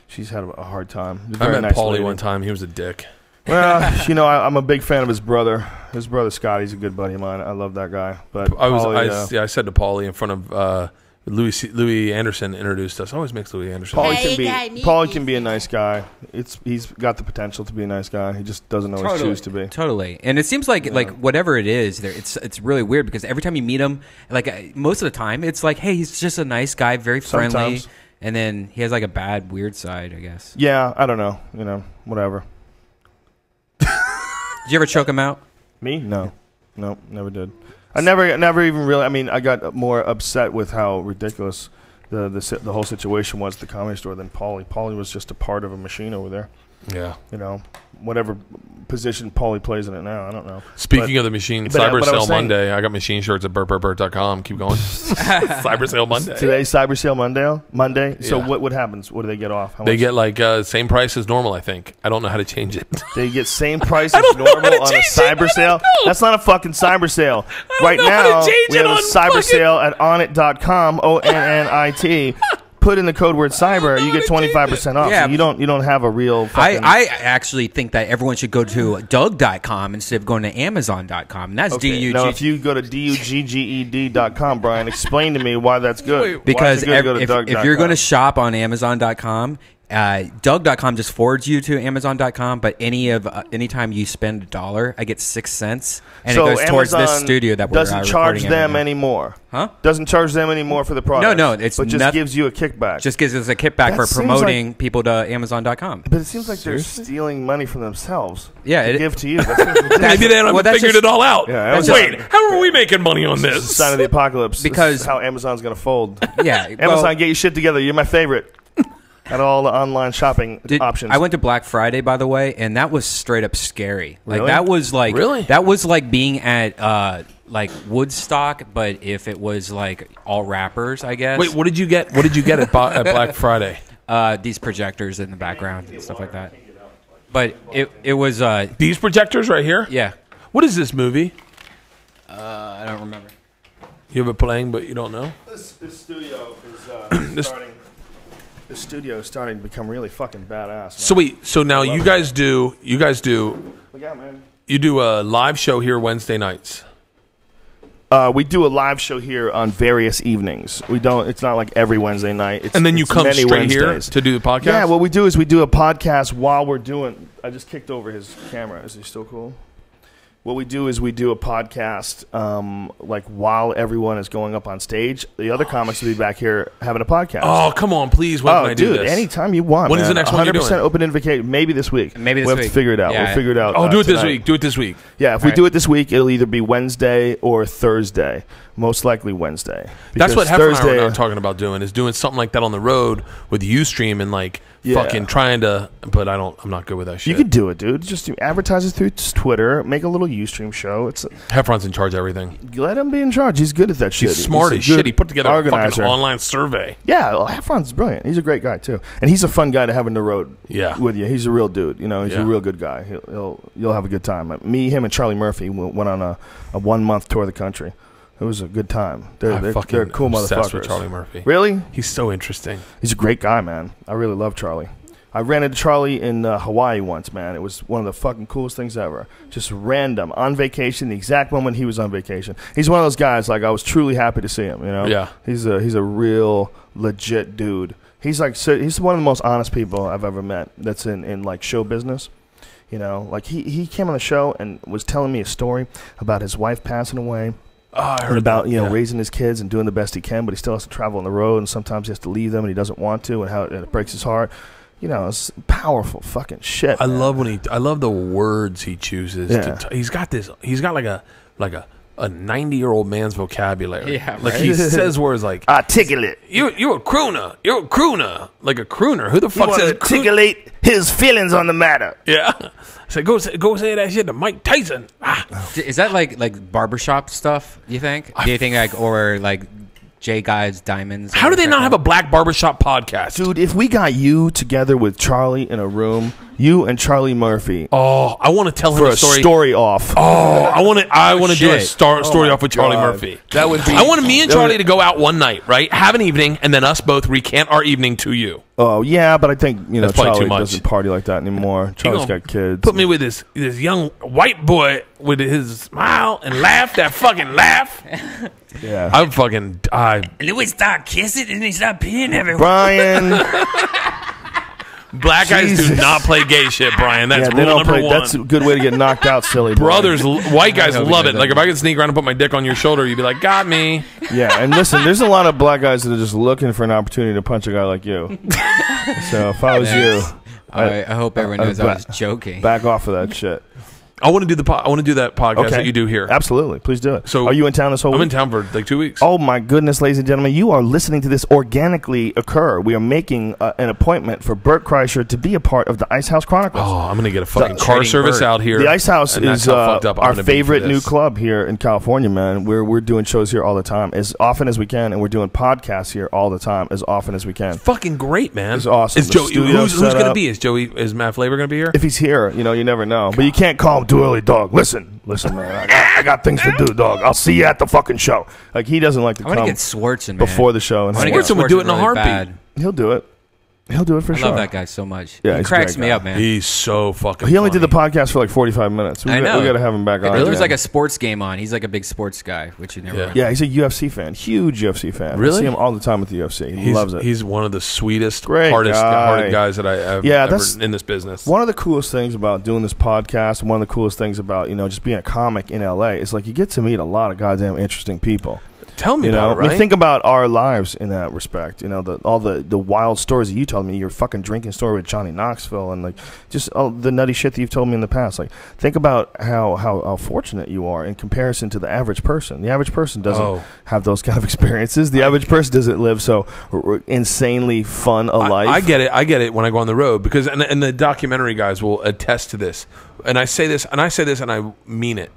She's had a hard time. I met Paulie one time. He was a dick. Well, you know, I'm a big fan of his brother. His brother, Scotty's a good buddy of mine. I love that guy. But I said to Paulie in front of... Louis Anderson introduced us. Always makes Louis Anderson. Paulie can be a nice guy. He's got the potential to be a nice guy. He just doesn't always choose to be. Totally. And it seems like whatever it is, it's really weird because every time you meet him, like most of the time, it's like, hey, he's just a nice guy, very friendly. Sometimes. And then he has like a bad, weird side, I guess. Yeah, I don't know. You know, whatever. Did you ever choke him out? Me? No, never did. I never even really. I mean, I got more upset with how ridiculous the whole situation was at the Comedy Store than Paulie. Paulie was just a part of a machine over there. Yeah. You know, whatever position Paulie plays in it now, I don't know. Speaking of the machine, Cyber Sale Monday. I got machine shirts at BertBertBert.com. Keep going. Cyber Sale Monday. Today's Cyber Sale Monday. So what happens? What do they get off? How they much? Get like same price as normal, I think. I don't know how to change it. They get same price as normal on a cyber sale? That's not a fucking cyber sale. Right now, we have a cyber sale at onit.com, ONNIT. Put in the code word cyber, you get 25% off. Yeah. So you don't have a real fucking... I actually think that everyone should go to Doug.com instead of going to Amazon.com. And that's D-U-G... No, if you go to DUGGED.com, Brian, explain to me why that's good. Because if you're going to shop on Amazon.com... Doug.com just forwards you to Amazon.com, but anytime you spend $1, I get 6 cents, and so it goes towards this studio that we're doesn't charge them anymore. Huh? Doesn't charge them anymore for the product. No, but just gives you a kickback. Just gives us a kickback for promoting people to Amazon.com. But it seems like they're stealing money from themselves. Yeah, to give to you. Maybe they haven't figured it all out. Yeah, wait, how are we making money on this? This is the sign of the apocalypse. Because this is how Amazon's going to fold. Yeah, Amazon, get your shit together. You're my favorite. At all the online shopping options. I went to Black Friday, by the way, and that was straight up scary. Like really? that was like really? That was like being at like Woodstock, but if it was like all rappers, I guess. Wait, what did you get? What did you get at Black Friday? These projectors in the background and stuff like that. But it was these projectors right here. Yeah. What is this movie? I don't remember. You have it playing, but you don't know. This studio is starting. This studio is starting to become really fucking badass. Man. So now you guys do. Look out, man. You do a live show here Wednesday nights. We do a live show here on various evenings. We don't. It's not like every Wednesday night. And then you come straight Wednesdays. Here to do the podcast. Yeah, what we do is we do a podcast while we're doing. I just kicked over his camera. Is he still cool? What we do is we do a podcast like while everyone is going up on stage. The other comics will be back here having a podcast. Oh, come on, please. When can I do this? Anytime you want. When is the next one you're doing? 100% open invitation. Maybe this week. Maybe this we'll week. have to figure it out. Yeah. We'll figure it out. Oh, do it this tonight. week. Do it this week. Yeah, if we do it this week, it'll either be Wednesday or Thursday. Most likely Wednesday. That's what Hef and I Thursday were talking about doing, is doing something like that on the road with Ustream and like fucking trying to. But I'm not good with that shit. You could do it, dude. Just advertise it through Twitter. Make a little Ustream show. Heffron's in charge of everything. Let him be in charge. He's good at that shit. He's smart as shit. He put together a fucking online survey. Yeah, well, Heffron's brilliant. He's a great guy too, and he's a fun guy to have on the road. With you. He's a real dude. You know, he's a real good guy. You'll have a good time. Me, him, and Charlie Murphy went on a 1-month tour of the country. It was a good time. They're cool motherfuckers. With Charlie Murphy. Really? He's so interesting. He's a great guy, man. I really love Charlie. I ran into Charlie in Hawaii once, man. It was one of the fucking coolest things ever. Just random, on vacation, the exact moment he was on vacation. He's one of those guys, like, I was truly happy to see him, you know? Yeah. He's a real, legit dude. He's one of the most honest people I've ever met that's in like, show business. You know? Like, he came on the show and was telling me a story about his wife passing away. Oh, I heard about that. Raising his kids and doing the best he can, but he still has to travel on the road, and sometimes he has to leave them, and he doesn't want to, and how it breaks his heart. You know, it's powerful fucking shit. I love the words he chooses. Yeah. He's got like a 90-year-old man's vocabulary. Yeah, right. Like he says words like articulate. You're a crooner. You're a crooner. Like a crooner. Who the fuck says articulate his feelings on the matter? Yeah. So go say that shit to Mike Tyson. Is that like barbershop stuff, you think? Do you think or J Guys Diamonds? How do they not have a black barbershop podcast? Dude, if we got you together with Charlie in a room, you and Charlie Murphy. Oh, I want to tell him for a story off. Oh, I want to do a story off with Charlie Murphy. That would be. I wanted me and Charlie to go out one night, right? Have an evening, and then us both recant our evening to you. Oh yeah, but I think Charlie too much. doesn't party like that anymore. Charlie's got kids. Put me with this young white boy with his smile and laugh, that fucking laugh. Yeah, I'm fucking. And then we start kissing and he start peeing everywhere. Brian. Black guys do not play gay shit, Brian. That's rule number one. That's a good way to get knocked out, silly boy. Brothers, white guys love it. Like if I could sneak around and put my dick on your shoulder, you'd be like, "Got me." Yeah, and listen, there's a lot of black guys that are just looking for an opportunity to punch a guy like you. So if I was you, I hope everyone knows I was joking. Back off of that shit. I want to do that podcast that you do here. Absolutely, please do it. So, are you in town this whole week? I'm in town for like 2 weeks. Oh my goodness, ladies and gentlemen, you are listening to this organically occur. We are making an appointment for Bert Kreischer to be a part of the Ice House Chronicles. Oh, I'm gonna get a fucking car service out here. The Ice House is our favorite new club here in California, man. We're doing shows here all the time, as often as we can, and we're doing podcasts here all the time, as often as we can. It's fucking great, man. It's awesome. Is Joey, who's gonna be? Is Matt Flavor gonna be here? If he's here, you never know. But you can't call him too early, dog. Listen, man. I got things to do, dog. I'll see you at the fucking show. Like, he doesn't like to come get Swartzen, before the show. And Swartzen would do it in a heartbeat. He'll do it. He'll do it for sure. I love that guy so much. Yeah, he cracks me up, man. He's so fucking He only did the podcast for like 45 minutes. I know. We got to have him back on. There was like a sports game on. He's like a big sports guy, which you never. Yeah, he's a UFC fan. Huge UFC fan. Really? I see him all the time at the UFC. He loves it. He's one of the sweetest, hearted guys that I have ever in this business. One of the coolest things about doing this podcast, and one of the coolest things about just being a comic in LA is like you get to meet a lot of goddamn interesting people. Tell me about it, right? I mean, think about our lives in that respect. All the wild stories that you told me, your fucking drinking story with Johnny Knoxville, and like just all the nutty shit that you've told me in the past. Like, think about how fortunate you are in comparison to the average person. The average person doesn't have those kind of experiences. The average person doesn't live so insanely fun a life. I get it when I go on the road because and the documentary guys will attest to this. And I say this and I mean it.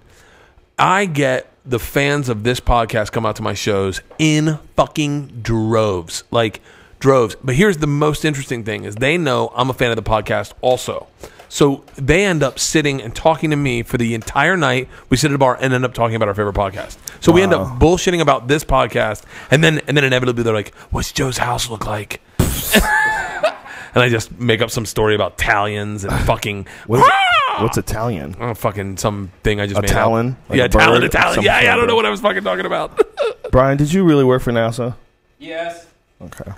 I get the fans of this podcast come out to my shows in fucking droves. Like droves. But here's the most interesting thing is they know I'm a fan of the podcast also. So they end up sitting and talking to me for the entire night. We sit at a bar and end up talking about our favorite podcast. So we end up bullshitting about this podcast and then inevitably they're like, what's Joe's house look like? And I just make up some story about Italians and fucking what's Italian? Oh, fucking something I just made Talon? Like yeah, Talon. Yeah, I don't know what I was fucking talking about. Brian, did you really work for NASA? Yes. Okay.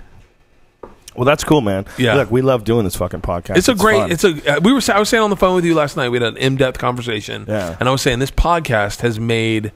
Well, that's cool, man. Yeah. Look, we love doing this fucking podcast. It's a great. fun. It's a. I was saying on the phone with you last night. We had an in-depth conversation. Yeah. And I was saying this podcast has made.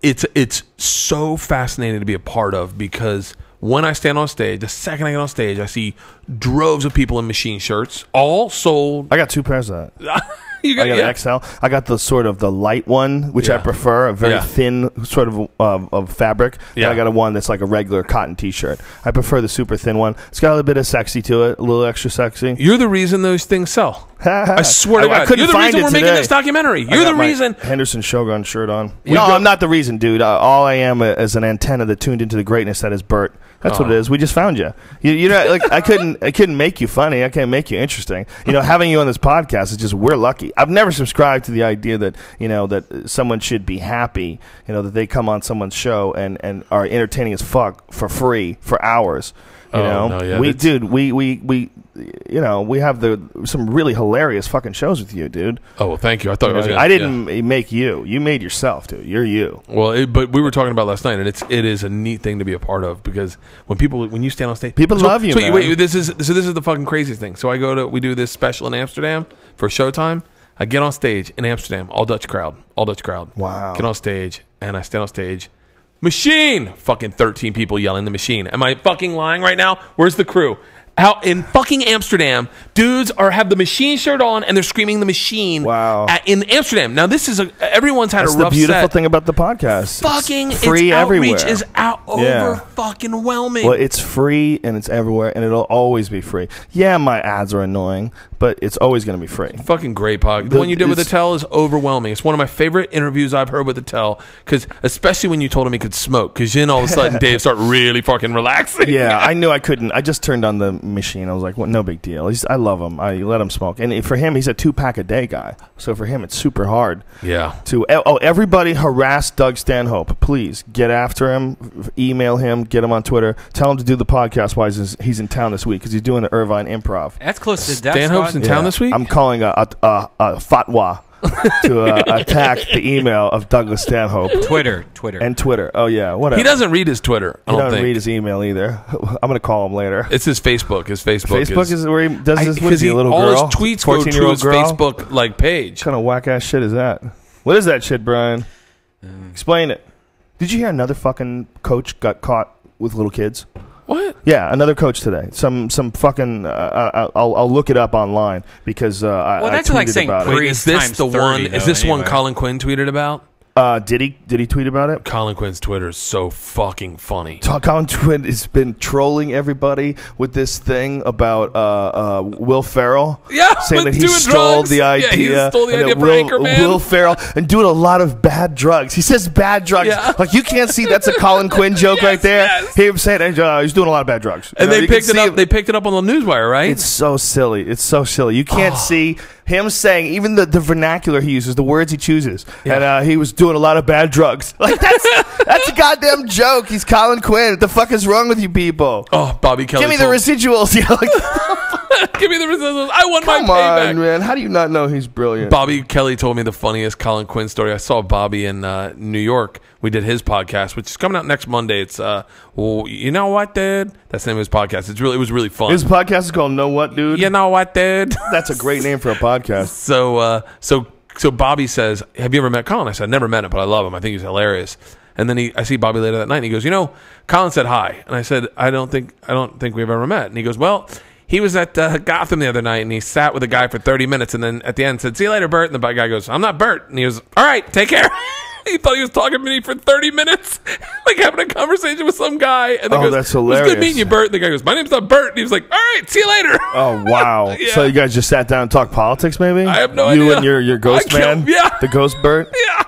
It's so fascinating to be a part of because when I stand on stage, the second I get on stage, I see droves of people in machine shirts, all sold. I got 2 pairs of that. I got an XL. I got the sort of the light one, which I prefer, a very thin sort of fabric. Yeah. And I got a one that's like a regular cotton T-shirt. I prefer the super thin one. It's got a little bit of sexy to it, a little extra sexy. You're the reason those things sell. I swear to God. I couldn't You're the find reason it we're today. making this documentary. You're the reason. Henderson Shogun shirt on. No, I'm not the reason, dude. All I am is an antenna that tuned into the greatness that is Bert. That's what it is. We just found you. You know, like I couldn't make you funny. I can't make you interesting. You know, having you on this podcast is just we're lucky. I've never subscribed to the idea that that someone should be happy. You know, that they come on someone's show and are entertaining as fuck for free for hours. We have some really hilarious fucking shows with you, dude. Oh, well, thank you. I thought I didn't make you. You made yourself, dude. You're you. Well, but we were talking about last night, and it is a neat thing to be a part of because when you stand on stage, people love you. Man. Wait, this is the fucking craziest thing. So we do this special in Amsterdam for Showtime. I get on stage in Amsterdam, all Dutch crowd. Wow. Get on stage, and I stand on stage. Machine! Fucking 13 people yelling the machine. Am I fucking lying right now? Where's the crew? Out in fucking Amsterdam, dudes have the machine shirt on and they're screaming the machine. Wow. In Amsterdam. Now this is everyone's had That's a rough the beautiful set. thing about the podcast. Fucking it's free everywhere. Outreach is over fucking whelming. Well, it's free and it's everywhere and it'll always be free. Yeah, my ads are annoying, but it's always going to be free. Fucking great podcast. The one you did with Attell is overwhelming. It's one of my favorite interviews I've heard with Attell, because especially when you told him he could smoke, because then all of a sudden Dave started really fucking relaxing. Yeah, I knew I couldn't. I just turned on the machine. I was like, well, no big deal. I love him. I let him smoke. And for him, he's a 2-pack a day guy. So for him, it's super hard. Yeah. Everybody harass Doug Stanhope. Please get after him. Email him. Get him on Twitter. Tell him to do the podcast while he's in town this week, because he's doing the Irvine Improv. That's close to death. Stanhope's in town this week? I'm calling a fatwa to attack the email of Douglas Stanhope. Twitter. And Twitter. Oh, yeah. Whatever. He doesn't read his Twitter. He doesn't read his email either. I'm going to call him later. It's his Facebook. Facebook is where he does this with a little all girl. All his tweets go to his Facebook page. What kind of whack-ass shit is that? What is that shit, Brian? Explain it. Did you hear another fucking coach got caught with little kids? What? Yeah, another coach today. Some fucking. I'll look it up online because that's I like tweeted saying about it. Wait, is this the one? Is this one Colin Quinn tweeted about? Did he tweet about it? Colin Quinn's Twitter is so fucking funny. Colin Quinn has been trolling everybody with this thing about Will Ferrell. Yeah, saying that he stole the idea. Yeah, he stole the idea for Anchorman. Will Ferrell and doing a lot of bad drugs. He says bad drugs. Yeah. Like you can't see that's a Colin Quinn joke right there. Yes. He was saying he's doing a lot of bad drugs. And they picked it up. They picked it up on the Newswire, right? It's so silly. You can't see him saying even the vernacular he uses, the words he chooses, and he was doing a lot of bad drugs. Like that's a goddamn joke. He's Colin Quinn. What the fuck is wrong with you people? Oh, Bobby Kelly. Give me the residuals. Give me the residuals. I want my payback. Come on, man. How do you not know he's brilliant? Bobby Kelly told me the funniest Colin Quinn story. I saw Bobby in New York. We did his podcast, which is coming out next Monday. It's well, you know what, dude? That's the name of his podcast. It was really fun. His podcast is called Know What, Dude? You know what, dude? That's a great name for a podcast. So Bobby says, "Have you ever met Colin?" I said, "Never met him, but I love him. I think he's hilarious." And then I see Bobby later that night, and he goes, Colin said hi, and I said, I don't think we've ever met. And he goes, well, he was at Gotham the other night, and he sat with a guy for 30 minutes, and then at the end said, "See you later, Bert." And the guy goes, "I'm not Bert." And he goes, "All right, take care." He thought he was talking to me for 30 minutes, like having a conversation with some guy. And goes, that's hilarious. "It was good meeting you, Bert." And the guy goes, "My name's not Bert." And he was like, "All right, see you later." Oh, wow. Yeah. So you guys just sat down and talked politics, maybe? I have no idea. You and your ghost man? Yeah. The ghost Bert? Yeah.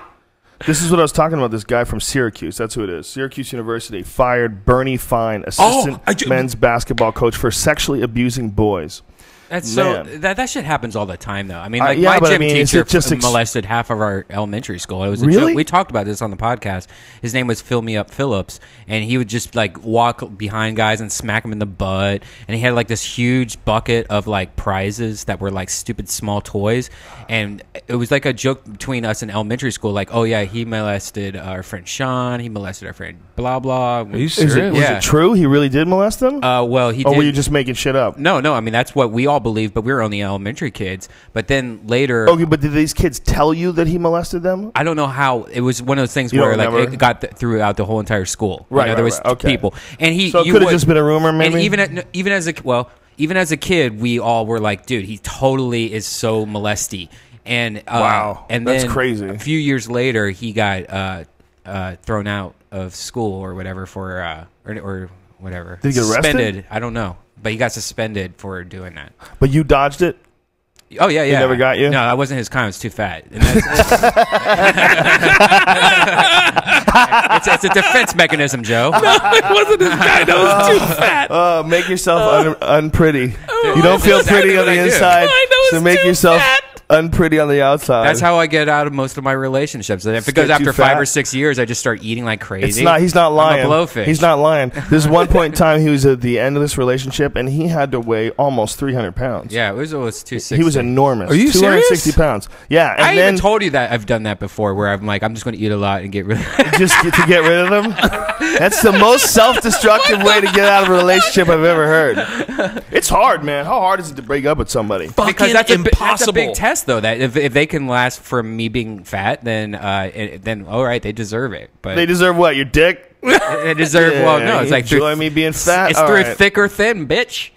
This is what I was talking about, this guy from Syracuse. That's who it is. Syracuse University fired Bernie Fine, assistant men's basketball coach, for sexually abusing boys. That shit happens all the time, though. I mean, like yeah, my gym teacher just molested half of our elementary school. It was a really? joke. We talked about this on the podcast. His name was Fill Me Up Phillips, and he would just like walk behind guys and smack them in the butt. And he had like this huge bucket of like prizes that were like stupid small toys, and it was like a joke between us in elementary school. Like, oh yeah, he molested our friend Sean. He molested our friend blah blah. Are you serious? Was it true? He really did molest them? Well, he did. Or were you just making shit up? No. I mean, that's what we all believed, but we were only elementary kids. But then later... Okay, but did these kids tell you that he molested them? I don't know how. It was one of those things where like it got throughout the whole entire school. Right, there was people. And so it could have just been a rumor, maybe? And even as a kid, we all were like, dude, he totally is so molesty. And wow, and that's then crazy. A few years later, he got thrown out of school or whatever for or whatever. Did he get arrested? Suspended. I don't know. But he got suspended for doing that. But you dodged it? Oh, yeah. He never got you? No, I wasn't his kind. I was too fat. And it's a defense mechanism, Joe. No, it wasn't his kind. I was too fat. Make yourself unpretty. You don't feel pretty on the inside, so make yourself unpretty on the outside. That's how I get out of most of my relationships. And if it goes after 5 or 6 years, I just start eating like crazy. He's not lying. I'm a blowfish. He's not lying. There's one point in time he was at the end of this relationship, and he had to weigh almost 300 pounds. Yeah, it was 260. He was enormous. Are you 260 serious? pounds. Yeah. And I then, even told you that I've done that before, where I'm like, I'm just going to eat a lot and get rid of to get rid of them? That's the most self-destructive way to get out of a relationship I've ever heard. It's hard, man. How hard is it to break up with somebody? Because that's impossible. That's a big test, though. That if they can last from me being fat, then all right, they deserve it. But they deserve what? Your dick? They deserve. Yeah, well, no, it's like enjoy me being fat. It's through thick or thin, bitch.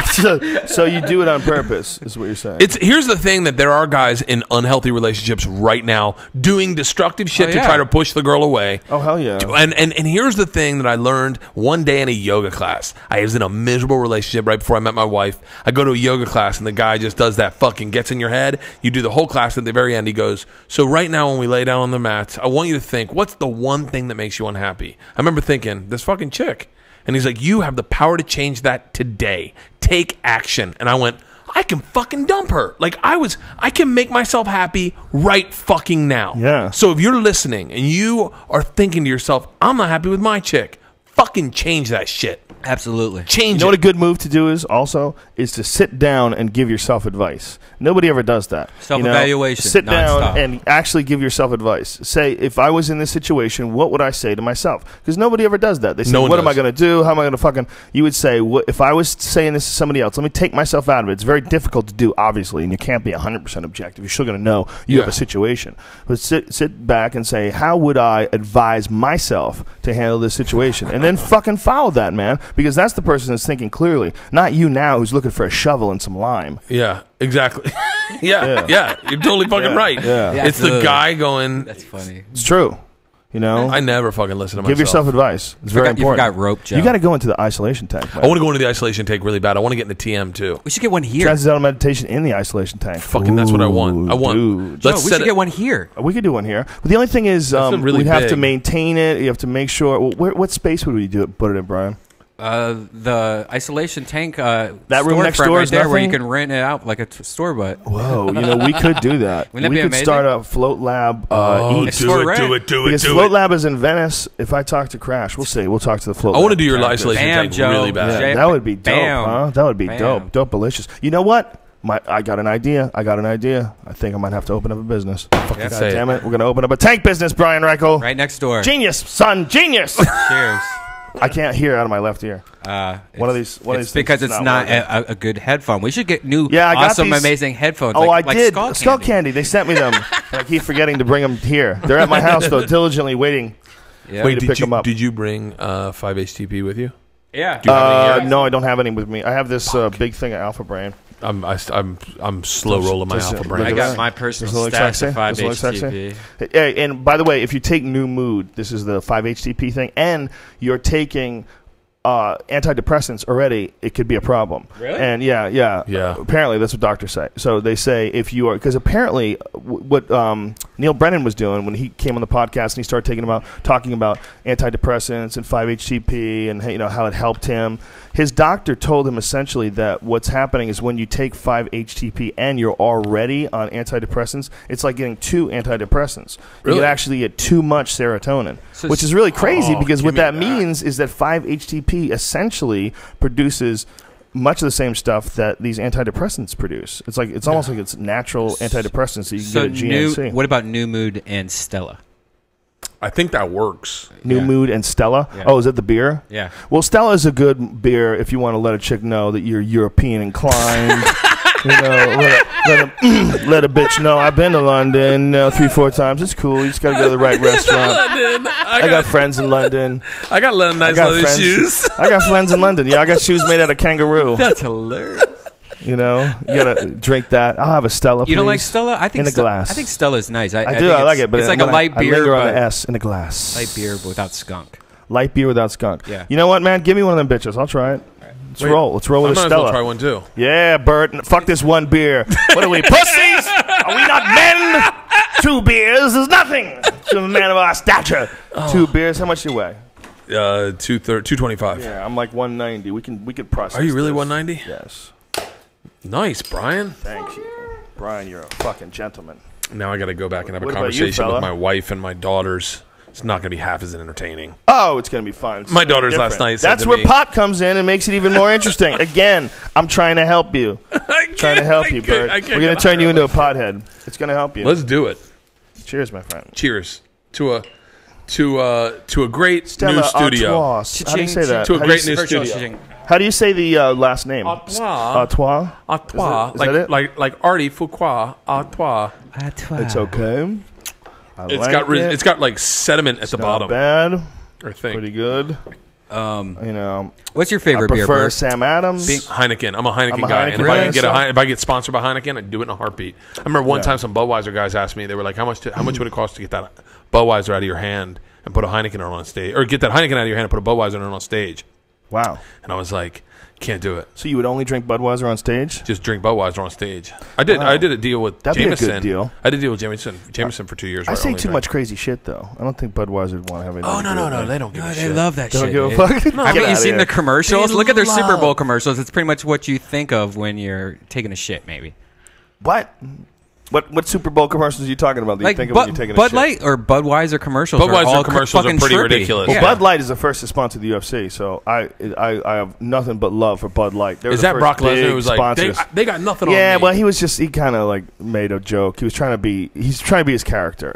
So you do it on purpose, is what you're saying. Here's the thing, that there are guys in unhealthy relationships right now doing destructive shit to try to push the girl away. Oh, hell yeah. And here's the thing that I learned one day in a yoga class. I was in a miserable relationship right before I met my wife. I go to a yoga class, and the guy just does that fucking gets in your head. You do the whole class. At the very end, he goes, so right now when we lay down on the mats, I want you to think, what's the one thing that makes you unhappy? I remember thinking, this fucking chick. And he's like, you have the power to change that today. Take action. And I went, I can fucking dump her. Like, I can make myself happy right fucking now. Yeah. So if you're listening and you are thinking to yourself, I'm not happy with my chick, fucking change that shit. Absolutely. Change it. You know what a good move to do is to sit down and give yourself advice. Nobody ever does that. Self-evaluation. Sit down and actually give yourself advice. Say, if I was in this situation, what would I say to myself? Because nobody ever does that. They say, what am I going to do? How am I going to fucking... You would say, if I was saying this to somebody else, let me take myself out of it. It's very difficult to do, obviously, and you can't be 100% objective. You're still going to know you have a situation. But sit back and say, how would I advise myself to handle this situation? And then fucking follow that, man. Because that's the person that's thinking clearly, not you now who's looking for a shovel and some lime. Yeah, exactly. yeah, you're totally fucking right. Yeah. It's the guy going... That's funny. It's true. You know? I never fucking listen to myself. Give yourself advice. It's very important. You forgot rope, Joe. You got to go into the isolation tank. I want to go into the isolation tank really bad. I want to get in the TM, too. We should get one here. Transcendental meditation in the isolation tank. Fucking that's what I want. Dude. Joe, we should get one here. We could do one here. But the only thing is, we'd have to maintain it. You have to make sure... what space would we put it in, Brian? The isolation tank that room next door right is there nothing? where you can rent it out like a store butt. Whoa, we could do that. Wouldn't that be could amazing? Start a float lab. Do it. Because float lab is in Venice. If I talk to Crash, we'll see. We'll talk to the float lab. I want to do your isolation tank Joe. really bad. Yeah, that would be dope, huh? That would be dope. Dope-alicious. You know what? I got an idea. I think I might have to open up a business. God damn it. We're going to open up a tank business, Brian Reichel. Right next door. Genius, son. Genius. Cheers. I can't hear out of my left ear. One of these. It's because it's not a good headphone. We should get new, amazing headphones. Oh, like I did. Skull Candy. They sent me them. I keep forgetting to bring them here. They're at my house though, diligently waiting. Yeah. Wait, did you bring 5-HTP with you? Yeah. No, I don't have any with me. I have this big thing of Alpha Brain. I'm slow rolling my Alpha Brain. I got my personal stash of 5-HTP. Hey, and by the way, if you take New Mood, this is the 5-HTP thing, and you're taking antidepressants already, it could be a problem. Really? And yeah. Apparently, that's what doctors say. So they say if you are, because apparently what Neil Brennan was doing when he came on the podcast and he started talking about antidepressants and 5-HTP and how it helped him. His doctor told him essentially that what's happening is when you take 5-HTP and you're already on antidepressants, it's like getting 2 antidepressants. Really? You can actually get too much serotonin, which is really crazy because what that means is that 5-HTP essentially produces much of the same stuff that these antidepressants produce. It's almost like it's natural antidepressants that you can get at GNC. What about New Mood and Stella? I think that works. New Mood and Stella. Yeah. Oh, is that the beer? Yeah. Well, Stella is a good beer if you want to let a chick know that you're European inclined. Let a bitch know I've been to London 3-4 times. It's cool. You just got to go to the right restaurant. I got friends in London. I got nice leather shoes. I got friends in London. Yeah, I got shoes made out of kangaroo. That's hilarious. You gotta drink that. I'll have a Stella. You don't like Stella? I think in a glass. I think Stella's nice. I like it, but it's like a light beer. I linger on an S in a glass. Light beer without skunk. Light beer without skunk. Yeah. You know what, man? Give me one of them bitches. I'll try it. Let's roll with a Stella. Well try one too. Yeah, Bert. Fuck this one beer. What are we, pussies? Are we not men? 2 beers is nothing to a man of our stature. 2 beers. How much do you weigh? 225. Yeah, I'm like 190. We could process. Are you really this. 190? Yes. Nice, Brian. Thank you, Brian. You're a fucking gentleman. Now I got to go back and have a conversation with my wife and my daughters. It's not going to be half as entertaining. Oh, it's going to be fun. My daughters last night said That's where pot comes in and makes it even more interesting. Again, I'm trying to help you. Trying to help you, Bert. We're going to turn you into a pothead. It's going to help you. Let's do it. Cheers, my friend. Cheers to a great Stella new studio. How do you say that? To a great new studio. How do you say the last name? Artois. Artois. Is that it? Like Artie Fuqua. Artois. It's okay. It's got like sediment at the bottom. Not bad. I think pretty good. What's your favorite beer? I prefer Sam Adams. Heineken. I'm a Heineken guy. And if I get sponsored by Heineken, I'd do it in a heartbeat. I remember one time some Budweiser guys asked me, they were like, how much would it cost to get that Budweiser out of your hand and put a Heineken on stage, or get that Heineken out of your hand and put a Budweiser on stage? Wow. And I was like, can't do it. So you would only drink Budweiser on stage? Just drink Budweiser on stage. I did a deal with Jameson. That'd be a good deal. I did a deal with Jameson for 2 years. I say too much crazy shit, though. I don't think Budweiser would want to have anything. Oh, no. They don't give a shit. They love that shit. Don't give a fuck? No, haven't you seen the commercials? Look at their Super Bowl commercials. It's pretty much what you think of when you're taking a shit, maybe. What? What Super Bowl commercials are you talking about that you think of when you're taking a shit? Bud Light or Budweiser commercials Budweiser commercials are pretty ridiculous. Well, Bud Light is the first to sponsor the UFC, so I have nothing but love for Bud Light. Is that Brock Lesnar who was like, they got nothing on me? Yeah, well, he kind of like made a joke. He's trying to be his character,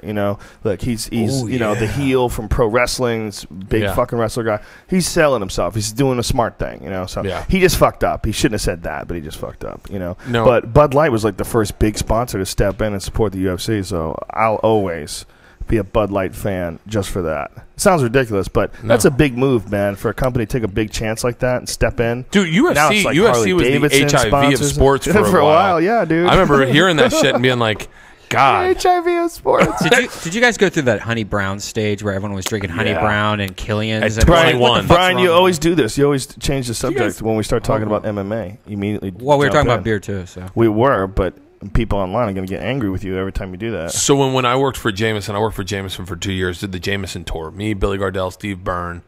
Like he's the heel from pro wrestling, this big fucking wrestler guy. He's selling himself. He's doing a smart thing, So he just fucked up. He shouldn't have said that, but he just fucked up, No. But Bud Light was like the first big sponsor to step in and support the UFC, so I'll always be a Bud Light fan just for that. It sounds ridiculous, but that's a big move, man, for a company to take a big chance like that and step in. Dude, UFC was the HIV of sports for a while. Yeah, dude. I remember hearing that shit and being like, God. HIV of sports. Did you guys go through that Honey Brown stage where everyone was drinking Honey Brown and Killian's? At 21. Brian, you always do this. You always change the subject when we start talking about MMA. Immediately. Well, we were talking about beer too. So we were, but people online are going to get angry with you every time you do that. So when I worked for Jameson, I worked for Jameson for 2 years, did the Jameson tour. Me, Billy Gardell, Steve Byrne,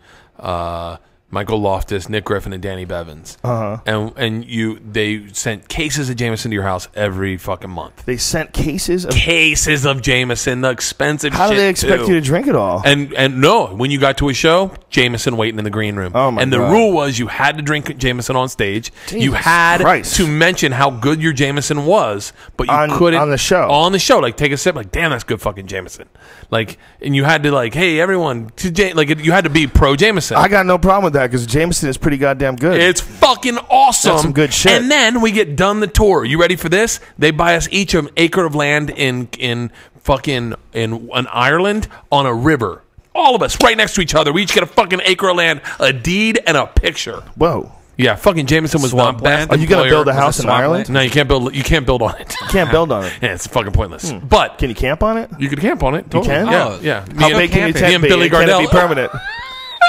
Michael Loftus, Nick Griffin, and Danny Bevins. And they sent cases of Jameson to your house every fucking month. They sent cases of Jameson, the expensive shit. How do they expect you to drink it all? And no, when you got to a show, Jameson waiting in the green room. Oh my and the God. rule was you had to drink Jameson on stage. Jesus you had Christ. to mention how good your Jameson was, but you couldn't on the show. On the show, like take a sip, like damn, that's good fucking Jameson. Like, and you had to like, hey everyone, you had to be pro Jameson. I got no problem with that because Jameson is pretty goddamn good. It's fucking awesome. That's some good shit. And then we get done the tour. You ready for this? They buy us each an acre of land in Ireland on a river. All of us right next to each other. We each get a fucking acre of land, a deed, and a picture. Whoa. Yeah, fucking Jameson was the best. Are you going to build a house in Ireland? No, you can't build. You can't build on it. You can't build on it. Yeah, it's fucking pointless. But can you camp on it? You could camp on it. You can. Yeah. How big can your tent be? Billy Can it Gardell be permanent?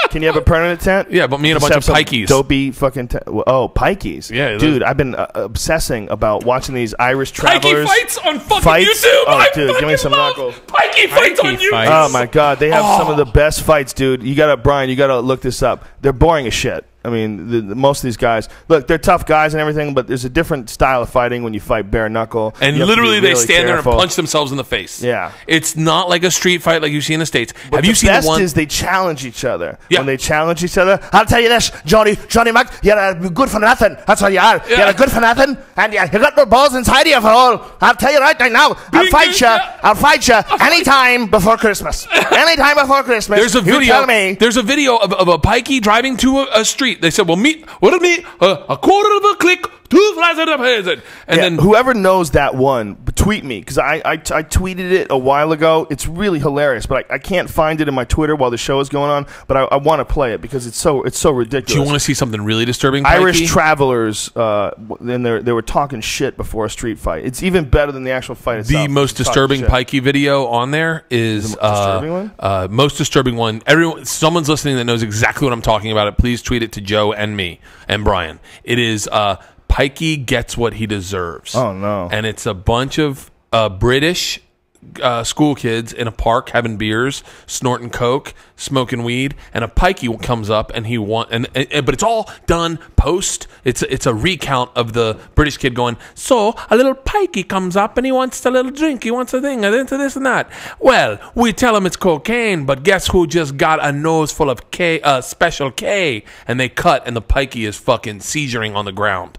Can you have a permanent tent? Yeah, but me and a bunch of pikeys. Dopey fucking pikeys. Yeah, dude, I've been obsessing about watching these Irish travelers. Pikey fights on fucking YouTube. Oh, dude, give me some knuckles. Pikey fights on YouTube. Oh my god, they have some of the best fights, dude. Brian, you gotta look this up. They're boring as shit. I mean, most of these guys, look, they're tough guys and everything, but there's a different style of fighting when you fight bare knuckle. And literally, they stand there and punch themselves in the face. Yeah. It's not like a street fight like you see in the States. But have you seen the one? The best is they challenge each other. Yeah. When they challenge each other, I'll tell you this, Johnny Mac, you're good for nothing. That's what you are. Yeah. You're good for nothing, and you got no balls inside of you for all. I'll tell you right now, I'll fight you anytime before Christmas. Anytime before Christmas. There's a video. You tell me. There's a video of a pikey driving to a street. They said, well, a quarter of a click, 2 flies of the peasant. And then whoever knows that one, tweet me, because I tweeted it a while ago. It's really hilarious, but I can't find it in my Twitter while the show is going on. But I want to play it because it's so ridiculous. Do you want to see something really disturbing? Pikey? Irish travelers, and they were talking shit before a street fight. It's even better than the actual fight itself. The most disturbing pikey video on there is most disturbing one. Someone's listening that knows exactly what I'm talking about. It please tweet it to Joe and me and Brian. It is Pikey gets what he deserves. Oh no! And it's a bunch of British school kids in a park having beers, snorting coke, smoking weed, and a pikey comes up and but it's all done post. It's a recount of the British kid going, so a little pikey comes up and he wants a little drink, he wants a thing, and into this and that. Well, we tell him it's cocaine, but guess who just got a nose full of special K? And they cut, and the pikey is fucking seizuring on the ground.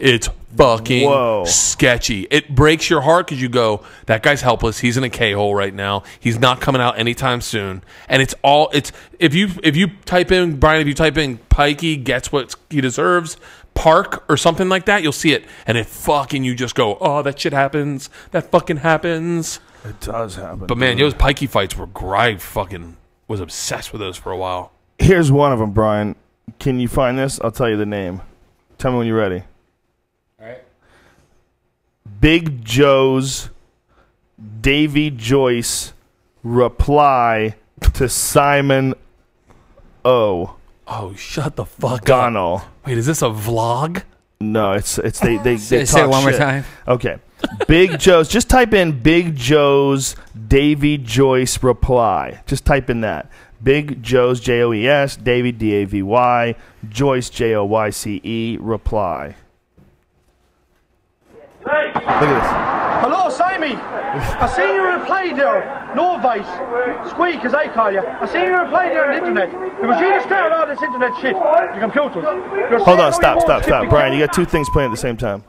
It's fucking sketchy. It breaks your heart because you go, that guy's helpless. He's in a K-hole right now. He's not coming out anytime soon. And if you type in, Brian, if you type in pikey gets what he deserves, park or something like that, you'll see it. And you just go, oh, that shit happens. That fucking happens. It does happen. But man, those pikey fights I fucking was obsessed with those for a while. Here's one of them, Brian. Can you find this? I'll tell you the name. Tell me when you're ready. Big Joe's Davy Joyce reply to Simon O. Oh, shut the fuck Gonnell. up. Wait, is this a vlog? No, it's they talk say it one more time. Okay. Big Joe's, just type in Big Joe's Davy Joyce reply. Just type in that. Big Joe's Joes, Davy Davy, Joyce Joyce reply. Hey. Look at this. Hello, Simon. I seen you reply there. No voice. Squeak, as I call you. I seen you reply there on the internet. It was you that started all this internet shit. The computers. Hold on, stop. Brian, you got two things playing at the same time.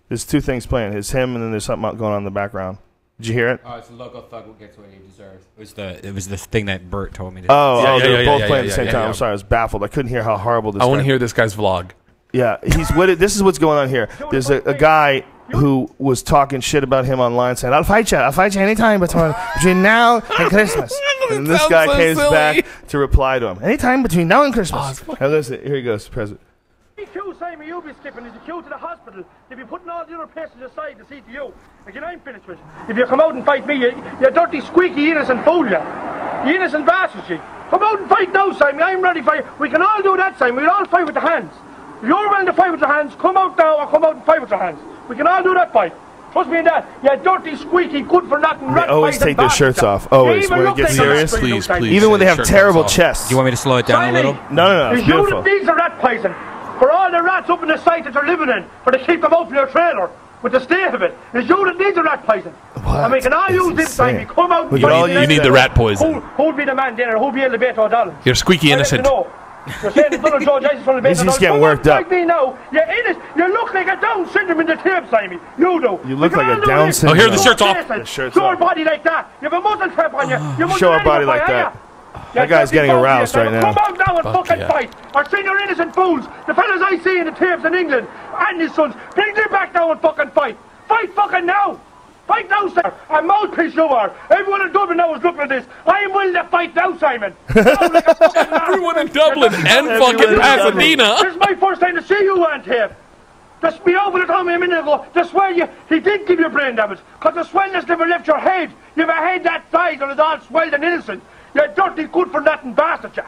There's two things playing. It's him, and then there's something going on in the background. Did you hear it? Oh, it's a local thug who gets what he deserves. It was the thing that Bert told me to. They were both playing at the same time. I'm sorry, I was baffled. I couldn't hear how horrible this. I want to hear this guy's vlog. Yeah, this is what's going on here. There's a guy who was talking shit about him online, saying, I'll fight you anytime between now and Christmas. And this guy came back to reply to him, anytime between now and Christmas. Now listen, here he goes, President. The queue, Simon, you'll be skipping is the queue to the hospital. You'll be putting all the other passengers aside to see to you. Again, I'm finished with it. If you come out and fight me, you dirty, squeaky, innocent fool, you innocent bastard, you. Come out and fight now, Simon. I'm ready for you. We can all do that, Simon. We'll all fight with the hands. If you're willing to fight with your hands, come out now or come out and fight with your hands. We can all do that fight. Trust me in that. You dirty, squeaky, good for nothing. They always take their shirts off. Always. When it gets serious. Please. Even when they have terrible chests. Do you want me to slow it down a little? No. It's beautiful. These are rat poison. For all the rats up in the site that you're living in. For to keep them out in your trailer. With the state of it. It's you that needs the rat poison. What? And we can all use this time. Come out and fight. You need the rat poison. Who'll be the man dinner? Who'll be able to bet $1? You're squeaky innocent. You're saying the little George Jesus from the base. He's getting worked up. Like me now. You look like a Down syndrome in the tape, Simon. You do. You look like a Down syndrome. Oh, here, the shirt's off. Show your body like that. You have a muscle trap on you. Show our body like that. That guy's getting aroused right now. Come out now and fucking fight. Or send your innocent fools. The fellas I see in the tapes in England and his sons. Bring them back now and fucking fight. Fight fucking now. Fight now, sir! A mouthpiece you are! Everyone in Dublin now is looking at this! I am willing to fight now, Simon! Everyone in Dublin and fucking Pasadena! This is my first time to see you on tape! Just be over the told me a minute ago, the swell he did give you brain damage, because the swellness never left your head! You have a head that size and it's all swelled and innocent! You dirty, good for nothing bastard, you!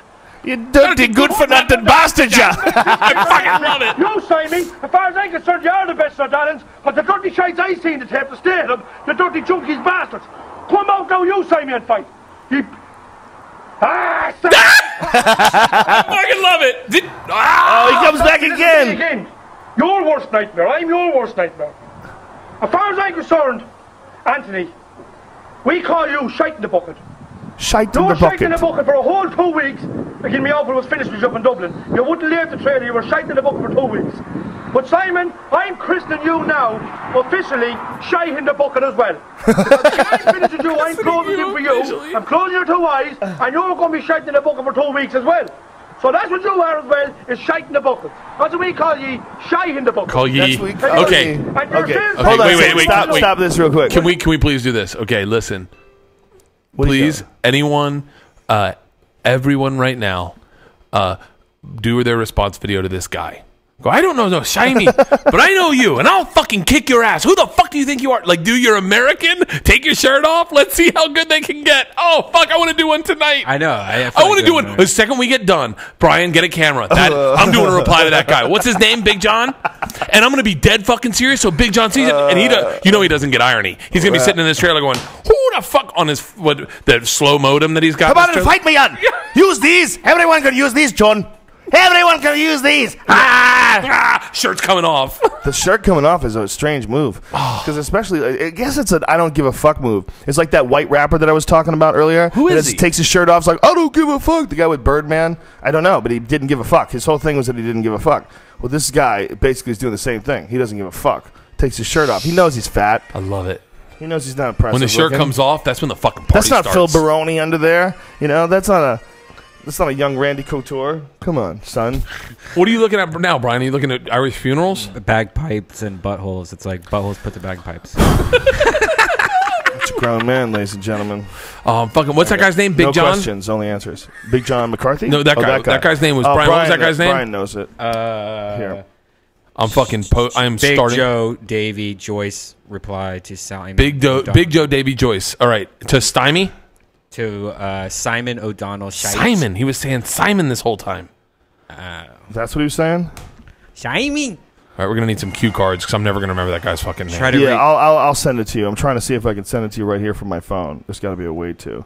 You dirty good-for-nothing bastard, you! I fucking love it. You say me, as far as I'm concerned, you're the best, Sir Darlings, but the dirty shites I seen to tape the state of, the dirty junkies bastards. Come out now, you say me and fight. I fucking love it. Oh, he comes back again. Your worst nightmare. I'm your worst nightmare. As far as I'm concerned, Anthony, we call you shite in the bucket. Shite in the bucket. Shite in the bucket for a whole 2 weeks. Again, my offer was finished with you up in Dublin. You wouldn't leave the trader. You were shite in the bucket for 2 weeks. But Simon, I'm christening you now, officially, shite in the bucket as well. Because if I'm finished with you, I'm closing you for you. I'm closing your 2 eyes, and you're going to be shite in the bucket for 2 weeks as well. So that's what you are as well, is shite in the bucket. That's what we call ye, shite in the bucket. Call ye. Okay. Hold on, wait. Stop this real quick. Can we please do this? Okay, listen. Please, anyone, everyone right now, do their response video to this guy. Go, I don't know, no, shiny, but I know you, and I'll fucking kick your ass. Who the fuck do you think you are? Like, dude, you're American? Take your shirt off. Let's see how good they can get. Oh, fuck, I want to do one tonight. I know. I want to do one. The second we get done, Brian, get a camera. I'm doing a reply to that guy. What's his name? Big John? And I'm going to be dead fucking serious, so Big John sees it, and he doesn't get irony. He's going to be sitting in this trailer going, who the fuck on his, the slow modem that he's got? Come on and fight me on. Use these. Everyone can use these, John. Everyone can use these. Shirt's coming off. The shirt coming off is a strange move. Because especially, I guess it's I don't give a fuck move. It's like that white rapper that I was talking about earlier. Who is he? Takes his shirt off. It's like, I don't give a fuck. The guy with Birdman. I don't know, but he didn't give a fuck. His whole thing was that he didn't give a fuck. Well, this guy basically is doing the same thing. He doesn't give a fuck. Takes his shirt off. He knows he's fat. I love it. He knows he's not impressive. When the shirt comes off, that's when the fucking party starts. That's not starts. Phil Baroni under there. You know, that's not a young Randy Couture. Come on, son. What are you looking at now, Brian? Are you looking at Irish funerals? Bagpipes and buttholes. It's like buttholes put to bagpipes. It's a grown man, ladies and gentlemen. Fucking, what's that guy's name? Big John? No questions, only answers. Big John McCarthy? No, that guy. That guy's name was Brian. What was that guy's name? Brian knows it. Here. I'm fucking. I'm Big starting. Joe, Davy, Joyce reply to Simon. Big Joe, Davy, Joyce. All right, to Stymie. To Simon O'Donnell. Simon. He was saying Simon this whole time. That's what he was saying? Simon. All right, we're gonna need some cue cards because I'm never gonna remember that guy's fucking name. I'll send it to you. I'm trying to see if I can send it to you right here from my phone. There's got to be a way to.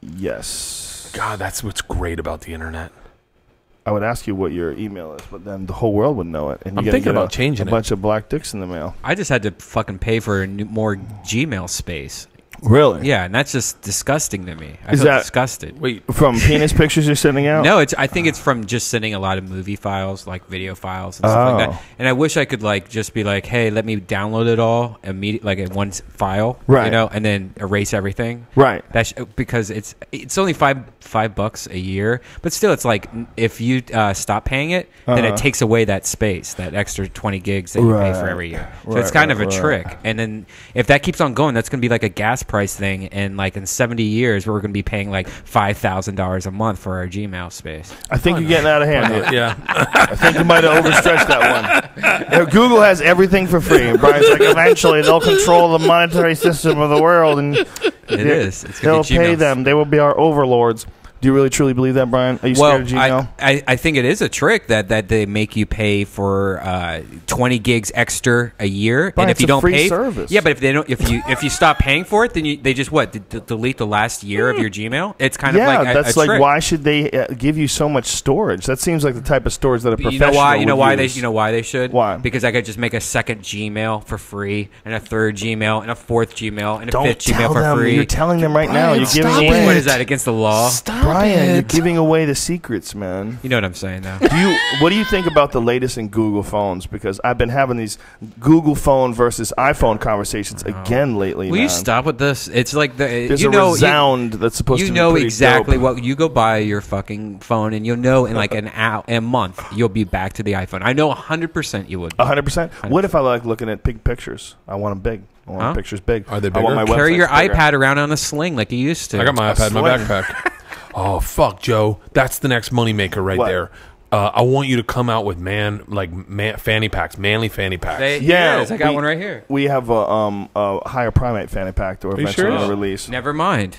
Yes. God, that's what's great about the internet. I would ask you what your email is, but then the whole world would know it. And I'm thinking about changing a bunch of black dicks in the mail. I just had to fucking pay for more Gmail space. Really? Yeah, and that's just disgusting to me. I Is feel that disgusted. Wait, from penis pictures you're sending out? No, I think it's from just sending a lot of movie files, like video files and stuff like that. And I wish I could like just be like, hey, let me download it all immediately, like in one file, right? You know, and then erase everything, right? Because it's only $5 a year, but still, it's like if you stop paying it, then it takes away that space, that extra 20 gigs that you pay for every year. So it's kind of a trick. And then if that keeps on going, that's going to be like a gas price thing. And like in 70 years, we're going to be paying like $5,000 a month for our Gmail space. I think you're getting out of hand here. Yeah. I think you might have overstretched that one. You know, Google has everything for free. And Brian's like, eventually they'll control the monetary system of the world. And they'll pay them. They will be our overlords. Do you really truly believe that, Brian? Are you scared of Gmail? I think it is a trick that they make you pay for 20 gigs extra a year, Brian, and if you don't pay, service. Yeah, but if you stop paying for it, then they just delete the last year of your Gmail. It's kind of like that's a like trick. Why should they give you so much storage? That seems like the type of storage that a professional You know why would they should? Why? Because I could just make a second Gmail for free, and a third Gmail, and a fourth Gmail, and a Don't fifth tell Gmail for them. free. You're telling them right now. You're giving Stop away. What is that against the law? Brian, you're giving away the secrets, man. You know what I'm saying, though. What do you think about the latest in Google phones? Because I've been having these Google phone versus iPhone conversations again lately. Will you stop with this? It's like there's a resound that's supposed to be pretty exactly dope. what you go buy your fucking phone, and you'll know in like a month you'll be back to the iPhone. I know 100% you would. 100%. What if I like looking at big pictures? I want them big. I want pictures big. Are they bigger? I want my Carry your bigger. iPad around on a sling like you used to. I got my iPad in my backpack. Oh fuck, Joe! That's the next moneymaker right there. I want you to come out with fanny packs, manly fanny packs. I got one right here. We have a higher primate fanny pack that we're eventually going to release. Never mind.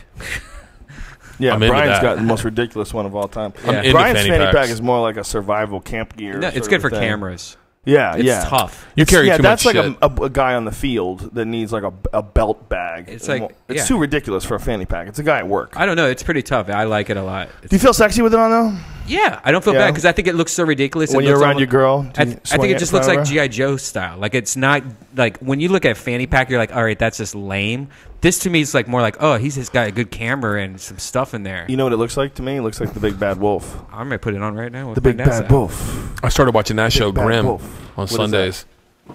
Yeah, I'm into Brian's that. got the most ridiculous one of all time. I'm into Brian's fanny packs. pack is more like a survival camp gear. No, it's good for cameras. Yeah, It's tough. You carry too that's much like shit. a guy on the field that needs like a belt bag. It's like it's too ridiculous for a fanny pack. It's a guy at work. I don't know. It's pretty tough. I like it a lot. Do you feel sexy with it on though? Yeah, I don't feel bad because I think it looks so ridiculous. When you're around your girl, I think it just looks like G.I. Joe style. Like it's not like when you look at fanny pack, you're like, all right, that's just lame. This to me is like more like, oh, he's just got a good camera and some stuff in there. You know what it looks like to me? It looks like the Big Bad Wolf. I might put it on right now. We'll the Big Bad Wolf. I started watching that show, Grimm, on What Sundays.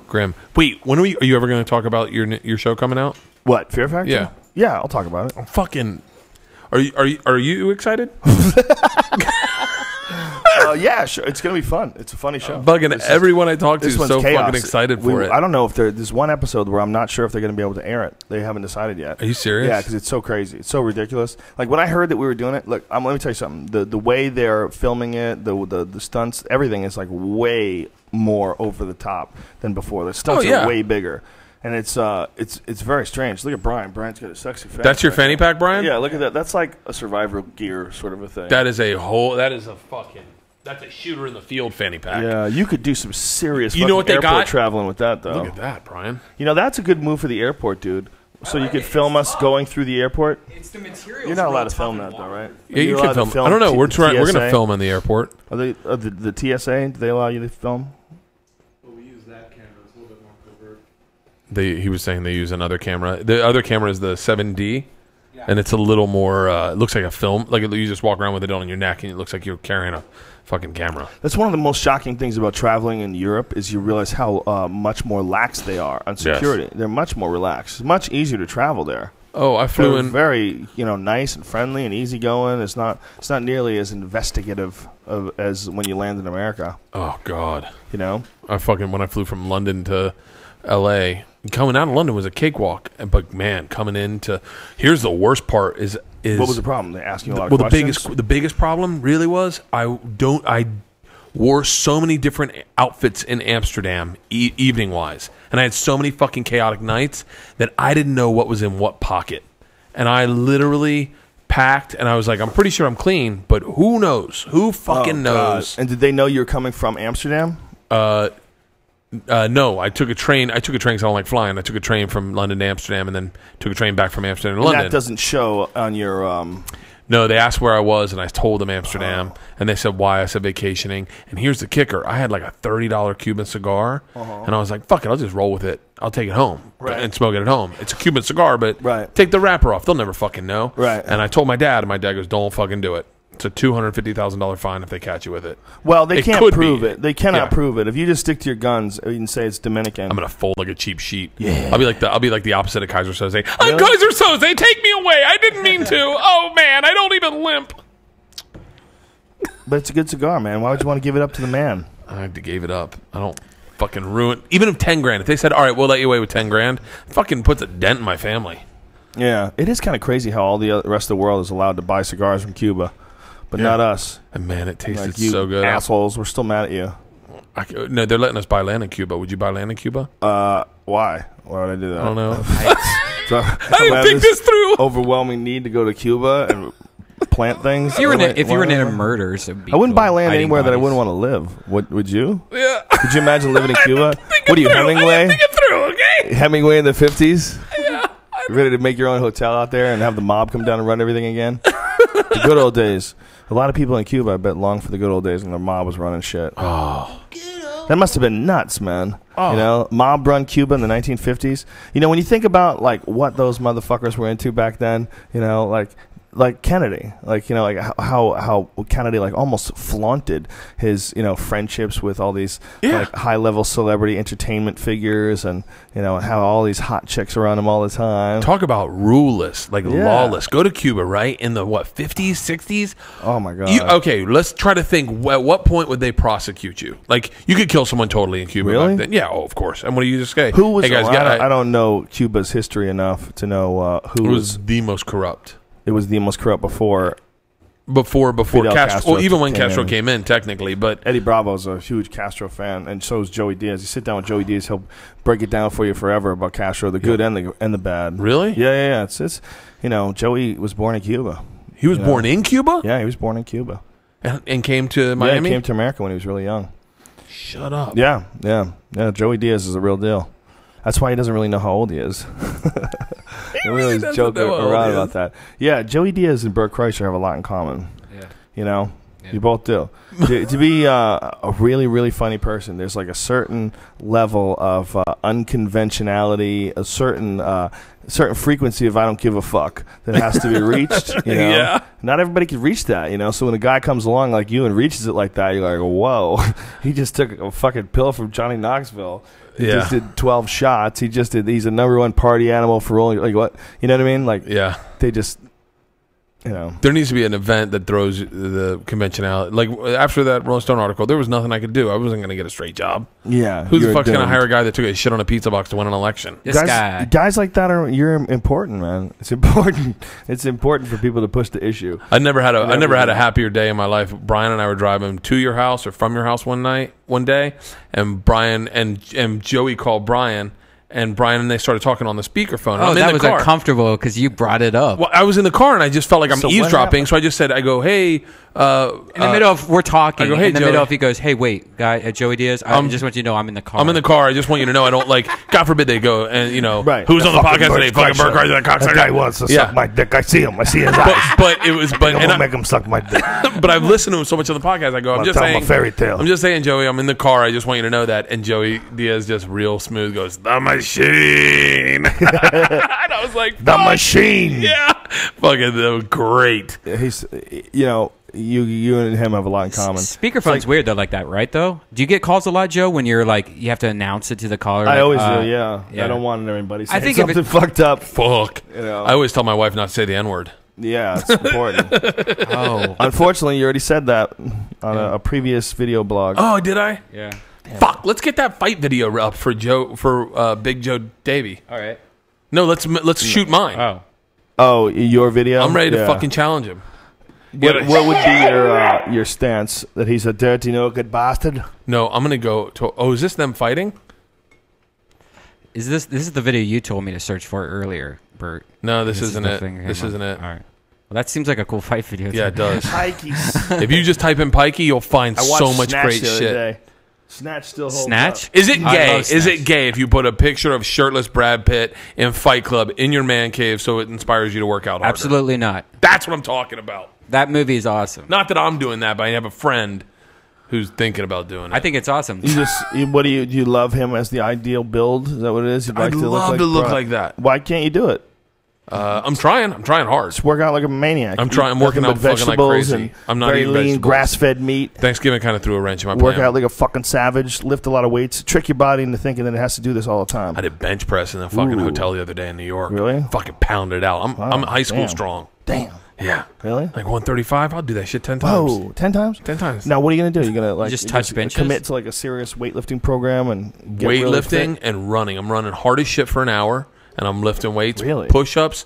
Grimm. Wait, when are you ever going to talk about your show coming out? What, Fear Factor? Yeah. Yeah, I'll talk about it. I'm fucking. Are you excited? Yeah, sure. It's going to be fun. It's a funny show. Bugging everyone I talk to is so chaos. fucking excited for it. I don't know if there's one episode where I'm not sure if they're going to be able to air it. They haven't decided yet. Are you serious? Yeah, because it's so crazy. It's so ridiculous. Like when I heard that we were doing it, look, let me tell you something. The way they're filming it, the stunts, everything is like way more over the top than before. The stunts are way bigger. And it's very strange. Look at Brian. Brian's got a sexy face. That's your fanny pack, Brian? Yeah, look at that. That's like a survival gear sort of a thing. That's a shooter in the field fanny pack. Yeah, you could do some serious You know what they airport got? traveling with that, though. Look at that, Brian. You know, that's a good move for the airport, dude. So you could film us going throrough the airport. It's the material. You're not allowed to film that, though, right? Yeah, you can film. I don't know. We're going to film in the airport. Are they the TSA? Do they allow you to film? Well, we use that camera. It's a little bit more covert. He was saying they use another camera. The other camera is the 7D, and it's a little more. It looks like a film. Like you just walk around with it on your neck, and it looks like you're carrying a fucking camera. That's one of the most shocking things about traveling in Europe is you realize how much more lax they are on security. Yes. They're much more relaxed. It's much easier to travel there. Oh, I flew in very nice and friendly and easygoing. It's not nearly as investigative as when you land in America. Oh God, you know. When I flew from London to L.A. Coming out of London was a cakewalk, but man, coming into here's the worst part is what was the problem? They asked you a lot of questions. The biggest problem really was I wore so many different outfits in Amsterdam evening wise, and I had so many fucking chaotic nights that I didn't know what was in what pocket, and I literally packed, and I was like, I'm pretty sure I'm clean, but who knows? Who fucking knows? God. And did they know you were coming from Amsterdam? No, I took a train. I took a train because I don't like flying. I took a train from London to Amsterdam, and then took a train back from Amsterdam to London. That doesn't show on your. No, they asked where I was, and I told them Amsterdam, and they said why. I said vacationing. And here's the kicker: I had like a $30 Cuban cigar, and I was like, "Fuck it, I'll just roll with it. I'll take it home and smoke it at home. It's a Cuban cigar, but take the wrapper off. They'll never fucking know." Right. And I told my dad, and my dad goes, "Don't fucking do it. It's a $250,000 fine if they catch you with it." Well, they can't prove it. They cannot prove it. If you just stick to your guns, you can say it's Dominican. I'm gonna fold like a cheap sheet. Yeah. I'll be like the opposite of Kaiser Soze. I'm Kaiser Soze. Take me away. I didn't mean to. Oh man, I don't even limp. But it's a good cigar, man. Why would you want to give it up to the man? I gave it up. I don't fucking ruin. Even if 10 grand. If they said, all right, we'll let you away with 10 grand, it fucking puts a dent in my family. Yeah, it is kind of crazy how all the rest of the world is allowed to buy cigars from Cuba. But not us. And man, it tasted so good. Assholes, we're still mad at you. No, they're letting us buy land in Cuba. Would you buy land in Cuba? Why? Why would I do that? I don't know. I didn't think this through. Overwhelming need to go to Cuba and plant things. If you were in a murders, I wouldn't buy land anywhere that I wouldn't want to live. Would you? Yeah. Could you imagine living in Cuba? What are you, Hemingway? Think it through, okay? Hemingway in the 50s? Yeah. Ready to make your own hotel out there and have the mob come down and run everything again? The good old days. A lot of people in Cuba, I bet, long for the good old days when their mob was running shit. Oh. That must have been nuts, man. Oh. You know, mob run Cuba in the 1950s. You know, when you think about like what those motherfuckers were into back then, you know, like Kennedy, like, you know, like how Kennedy like almost flaunted his, you know, friendships with all these like high level celebrity entertainment figures, and you know how all these hot chicks around him all the time. Talk about ruleless, like lawless. Go to Cuba, right, in the 50s, 60s. Oh my God. Okay, let's try to think. At what point would they prosecute you? Like, you could kill someone totally in Cuba. Really? Back then. Yeah. Oh, of course. And what do you just say? Who was? Hey guys, I don't know Cuba's history enough to know who was the most corrupt. It was the most corrupt before Castro. Well, even when Castro came in, technically. But Eddie Bravo's a huge Castro fan, and so is Joey Diaz. You sit down with Joey Diaz, he'll break it down for you forever about Castro, the good and the bad. Really? Yeah. It's you know, Joey was born in Cuba. He was born in Cuba? Yeah, he was born in Cuba. And came to Miami? Yeah, he came to America when he was really young. Shut up. Yeah. Joey Diaz is a real deal. That's why he doesn't really know how old he is. He really joke around about that. Yeah, Joey Diaz and Bert Kreischer have a lot in common. Yeah. You know? Yeah. You both do. to be a really, really funny person, there's like a certain level of unconventionality, a certain frequency of I don't give a fuck that has to be reached. You know? Yeah. Not everybody can reach that, you know? So when a guy comes along like you and reaches it like that, you're like, whoa. He just took a fucking pill from Johnny Knoxville. He just did 12 shots. He's a #1 party animal for rolling. Like what? You know what I mean? Like, they just, you know. There needs to be an event that throws the conventionality. Like, after that Rolling Stone article, there was nothing I could do. I wasn't going to get a straight job. Yeah. Who's the fuck's going to hire a guy that took a shit on a pizza box to win an election? Guys like that you're important, man. It's important. It's important for people to push the issue. I never had a happier day in my life. Brian and I were driving to your house or from your house one day, and Brian and Joey called Brian. And Brian and they started talking on the speakerphone. Oh, that was uncomfortable because you brought it up. Well, I was in the car and I just felt like I'm eavesdropping. So I just said, I go, hey. In the middle of we're talking. I go, hey, in the middle of he goes, hey, wait, guy, Joey Diaz. I just want you to know I'm in the car. I'm in the car. I just want you to know I don't like. God forbid they go and who's on the podcast today? Fucking Bert Kreischer. That guy wants to suck my dick. I see him. I see his eyes. But it was. But and make him suck my dick. But I've listened to him so much on the podcast. I go, I'm just saying a fairy tale. I'm just saying, Joey. I'm in the car. I just want you to know that. And Joey Diaz just real smooth goes, the machine. And I was like, the machine. Yeah, fucking great. He's, you and him have a lot in common. Speakerphone's weird though, like that, right? Though, do you get calls a lot, Joe, when you're like you have to announce it to the caller? I always do. Yeah, I don't want everybody saying something fucked up. Fuck. I always tell my wife not to say the N-word. Yeah, it's important. Unfortunately, you already said that on a previous video blog. Oh, did I? Yeah. Fuck, let's get that fight video up for Big Joe Davey. All right. No, let's shoot mine. Oh, your video? I'm ready to fucking challenge him. What would be your stance? That he's a dirty, no good bastard? No, I'm gonna go to. Oh, is this them fighting? This is the video you told me to search for earlier, Bert? No, this isn't it. This isn't it. All right. Well, that seems like a cool fight video. Yeah, it does. Pikey. If you just type in Pikey, you'll find so much great shit. Snatch still holds Snatch? up. Is it gay? Is it gay if you put a picture of shirtless Brad Pitt in Fight Club in your man cave so it inspires you to work out harder? Absolutely not. That's what I'm talking about. That movie is awesome. Not that I'm doing that, but I have a friend who's thinking about doing it. I think it's awesome. Do you love him as the ideal build? Is that what it is? I'd love to look like that. Why can't you do it? I'm trying hard. Just work out like a maniac. I'm working out fucking like crazy. I'm not very eating lean, vegetables. grass-fed meat. Thanksgiving kind of threw a wrench in my plan. Work out like a fucking savage. Lift a lot of weights. Trick your body into thinking that it has to do this all the time. I did bench press in a fucking hotel the other day in New York. Really? Fucking pounded out. I'm high school strong. Damn. Yeah. Really? Like 135? I'll do that shit 10 times. Whoa, 10 times? 10 times. Now, what are you going to do? You're going to like just touch benches? Commit to like a serious weightlifting program and get weightlifting really and running. I'm running hard as shit for an hour. And I'm lifting weights, push-ups,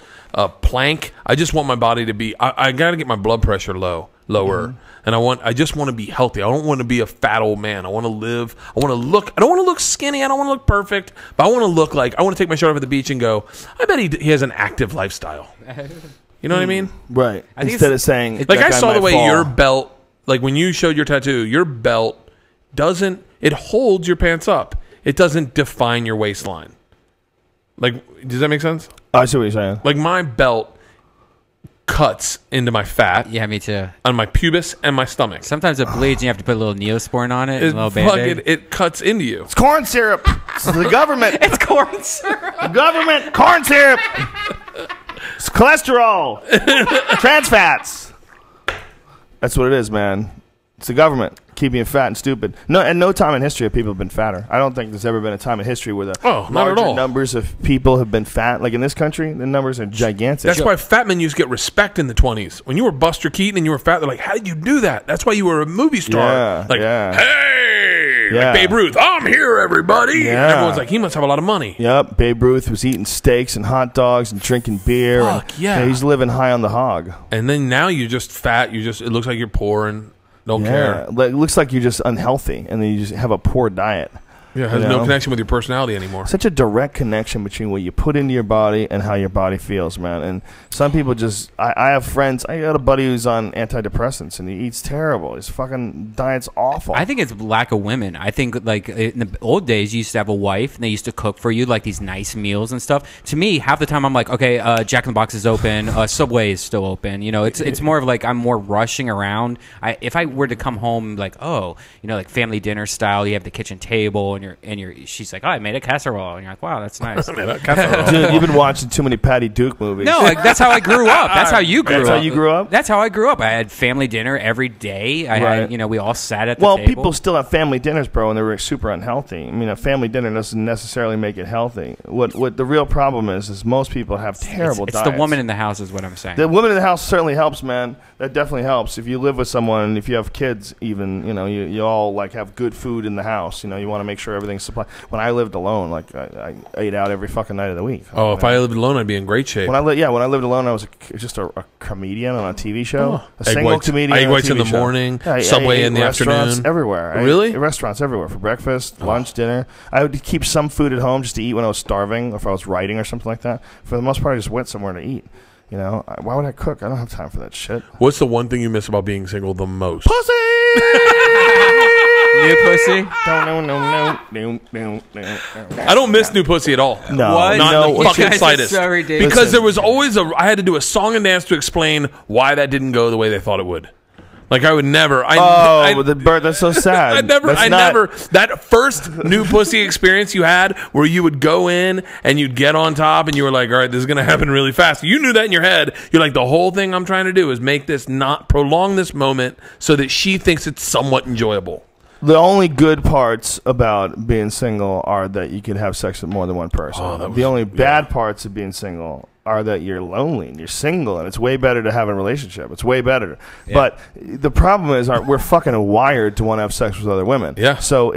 plank. I just want my body to be. I got to get my blood pressure lower, and I just want to be healthy. I don't want to be a fat old man. I want to live. I want to look. I don't want to look skinny. I don't want to look perfect, but I want to look like. I want to take my shirt off at the beach and go. I bet he has an active lifestyle. You know what I mean? Right. Instead of saying like I saw the way your belt. Like when you showed your tattoo, your belt doesn't. It holds your pants up. It doesn't define your waistline. Like, does that make sense? I see what you're saying. Like, my belt cuts into my fat. Yeah, me too. On my pubis and my stomach. Sometimes it bleeds and you have to put a little Neosporin on it. A little Band-Aid. It cuts into you. It's corn syrup. It's the government. It's corn syrup. The government. Corn syrup. It's cholesterol. Trans fats. That's what it is, man. It's the government keeping you fat and stupid. No time in history have people been fatter. I don't think there's ever been a time in history where the larger numbers of people have been fat. Like in this country, the numbers are gigantic. That's why fat men used to get respect in the 20s. When you were Buster Keaton and you were fat, they're like, how did you do that? That's why you were a movie star. Hey! Like Babe Ruth, I'm here, everybody. Yeah. And everyone's like, he must have a lot of money. Yep. Babe Ruth was eating steaks and hot dogs and drinking beer. Fuck, yeah. He's living high on the hog. And then now you're just fat. It looks like you're poor and don't care. It looks like you're just unhealthy, and then you just have a poor diet. Yeah, it has no connection with your personality anymore. Such a direct connection between what you put into your body and how your body feels, man. And some people just, I have friends, I got a buddy who's on antidepressants and he eats terrible. His fucking diet's awful. I think it's lack of women. I think like in the old days, you used to have a wife and they used to cook for you like these nice meals and stuff. To me, half the time I'm like, okay, Jack in the Box is open, Subway is still open. You know, it's more of like I'm more rushing around. If I were to come home like, oh, you know, like family dinner style, you have the kitchen table and she's like, oh, I made a casserole, and you're like, wow, that's nice. Dude, you've been watching too many Patty Duke movies. No, like, that's how I grew up. That's how you grew up. That's how you grew up? That's how I grew up. I had family dinner every day. I had, you know, we all sat at the table. Well, people still have family dinners, bro, and they're super unhealthy. I mean, a family dinner doesn't necessarily make it healthy. What the real problem is most people have terrible diets. It's the woman in the house is what I'm saying. The woman in the house certainly helps, man. That definitely helps. If you live with someone, if you have kids even, you know, you all like have good food in the house. You know, you want to make sure everything's supplied. When I lived alone, like I ate out every fucking night of the week. Oh, if I lived alone, I'd be in great shape. When I lived alone, I was just a comedian on a TV show. A single comedian. Egg whites in the morning, Subway in the afternoon. Everywhere. Really? Restaurants everywhere for breakfast, lunch, dinner. I would keep some food at home just to eat when I was starving, or if I was writing or something like that. For the most part, I just went somewhere to eat. You know, why would I cook? I don't have time for that shit. What's the one thing you miss about being single the most? Pussy! New pussy? I don't miss new pussy at all. No. What? Not in the fucking slightest. So ridiculous. Because there was always I had to do a song and dance to explain why that didn't go the way they thought it would. Like I would never. Bert, that's so sad. I never. That first new pussy experience you had, where you would go in and you'd get on top, and you were like, "All right, this is gonna happen really fast." You knew that in your head. You're like, the whole thing I'm trying to do is make this not prolong this moment so that she thinks it's somewhat enjoyable. The only good parts about being single are that you can have sex with more than one person. The only bad parts of being single are that you're lonely and you're single, and it's way better to have a relationship. It's way better. Yeah. But the problem is we're fucking wired to want to have sex with other women. Yeah. So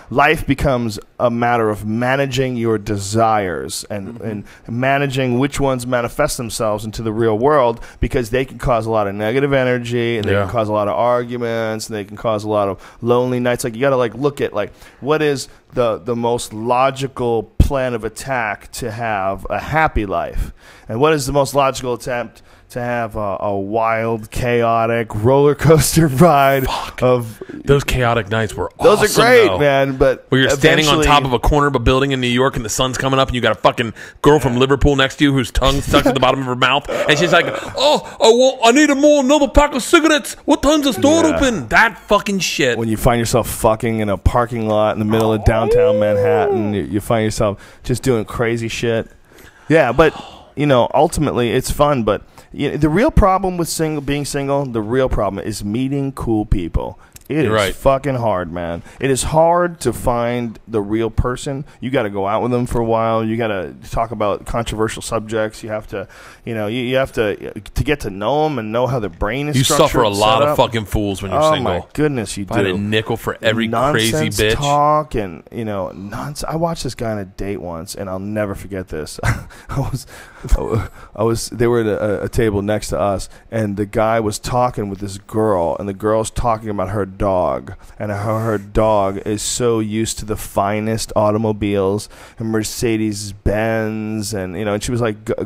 life becomes a matter of managing your desires and managing which ones manifest themselves into the real world, because they can cause a lot of negative energy, and they can cause a lot of arguments, and they can cause a lot of lonely nights. Like, you got to look at what is the most logical plan of attack to have a happy life, and what is the most logical attempt to have a wild, chaotic roller coaster ride. Of those chaotic nights were awesome. Those are great, man. But where you're standing on top of a corner of a building in New York, and the sun's coming up, and you got a fucking girl from Liverpool next to you whose tongue's stuck to the bottom of her mouth, and she's like, "Oh, I need another pack of cigarettes. What time's the store open?" That fucking shit. When you find yourself fucking in a parking lot in the middle of downtown Manhattan, you find yourself just doing crazy shit. Yeah, but ultimately it's fun. But the real problem with being single, the real problem is meeting cool people. It is fucking hard, man. It is hard to find the real person. You got to go out with them for a while. You got to talk about controversial subjects. You have to, you have to get to know them and know how their brain is structured. You suffer a lot of fucking fools when you're single. Oh my goodness, you do. Find a nickel for every crazy bitch. Talk and nonsense. I watched this guy on a date once, and I'll never forget this. They were at a table next to us, and the guy was talking with this girl, and the girl's talking about her dog, and how her dog is so used to the finest automobiles and Mercedes Benz, and and she was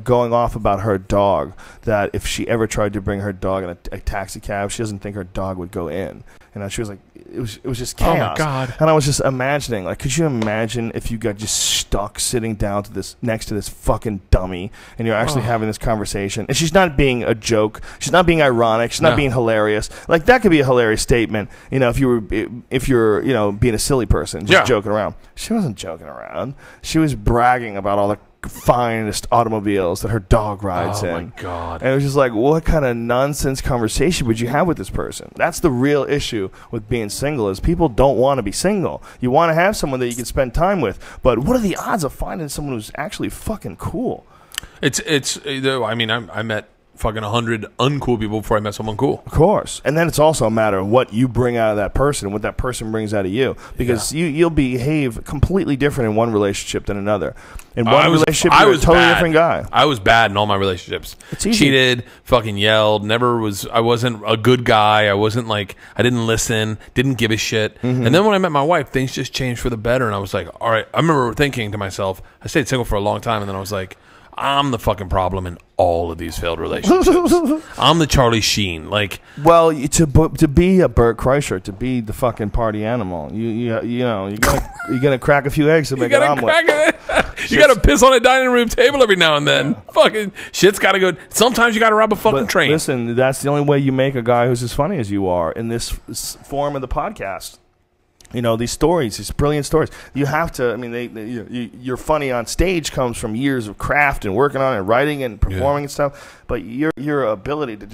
going off about her dog, that if she ever tried to bring her dog in a taxi cab, she doesn't think her dog would go in. And she was like, it was just chaos. Oh my God. And I was just imagining, could you imagine if you got just stuck sitting down next to this fucking dummy, and you're actually having this conversation, and she's not being a joke, she's not being ironic, she's not being hilarious. That could be a hilarious statement, if you're being a silly person, just joking around. She wasn't joking around. She was bragging about all the finest automobiles that her dog rides in. Oh my God. And it was just like, what kind of nonsense conversation would you have with this person? That's the real issue with being single, is people don't want to be single. You want to have someone that you can spend time with, but what are the odds of finding someone who's actually fucking cool? I met fucking 100 uncool people before I met someone cool. Of course. And then it's also a matter of what you bring out of that person, what that person brings out of you. Because you'll behave completely different in one relationship than another. In one relationship, you're a totally different guy. I was bad in all my relationships. It's easy. Cheated, fucking yelled, I wasn't a good guy. I wasn't like, I didn't listen, didn't give a shit. And then when I met my wife, things just changed for the better. And I was like, all right, I remember thinking to myself, I stayed single for a long time. And then I was like, I'm the fucking problem in all of these failed relationships. I'm the Charlie Sheen. Like, well, to be a Bert Kreischer, to be the fucking party animal, you know, you gotta crack a few eggs to make an omelet. You gotta piss on a dining room table every now and then. Fucking shit's gotta go. Sometimes you gotta rob a fucking train. Listen, that's the only way you make a guy who's as funny as you are in this form of the podcast. You know, these stories, these brilliant stories. You have to, I mean, you're funny on stage comes from years of craft and working on it, and writing and performing and stuff. But your ability to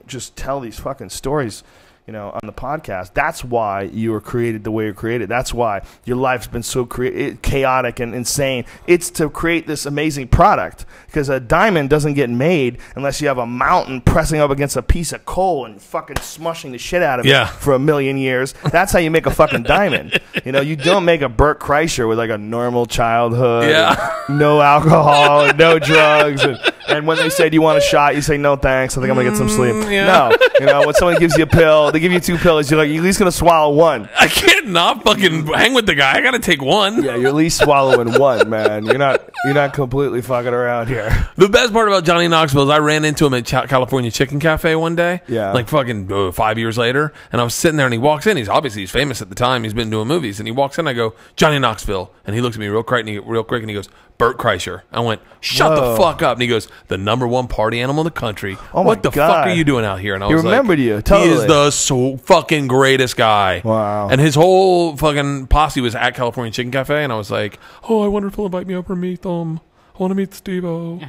just tell these fucking stories, you know, on the podcast, that's why you were created the way you're created. That's why your life's been so chaotic and insane. It's to create this amazing product, because a diamond doesn't get made unless you have a mountain pressing up against a piece of coal and fucking smushing the shit out of it for a million years. That's how you make a fucking diamond. You know, you don't make a Bert Kreischer with like a normal childhood, no alcohol and no drugs. And when they say, do you want a shot? You say, no, thanks. I think I'm going to get some sleep. No. You know, when someone gives you a pill, they give you 2 pills, you're like, you're at least going to swallow one. I can't not fucking hang with the guy. I got to take one. Yeah, you're at least swallowing one, man. You're not completely fucking around here. The best part about Johnny Knoxville is I ran into him at California Chicken Cafe one day. Yeah. Like fucking 5 years later. And I was sitting there and he walks in. He's famous at the time. He's been doing movies. And he walks in. I go, Johnny Knoxville. And he looks at me real quick and he goes, Bert Kreischer. I went, shut the fuck up. And he goes, the #1 party animal in the country. What the fuck are you doing out here? And I was remembered like, you. Totally. He is the fucking greatest guy. Wow. And his whole fucking posse was at California Chicken Cafe. And I was like, oh, I wonder if he'll invite me over and meet them. I want to meet Steve-O.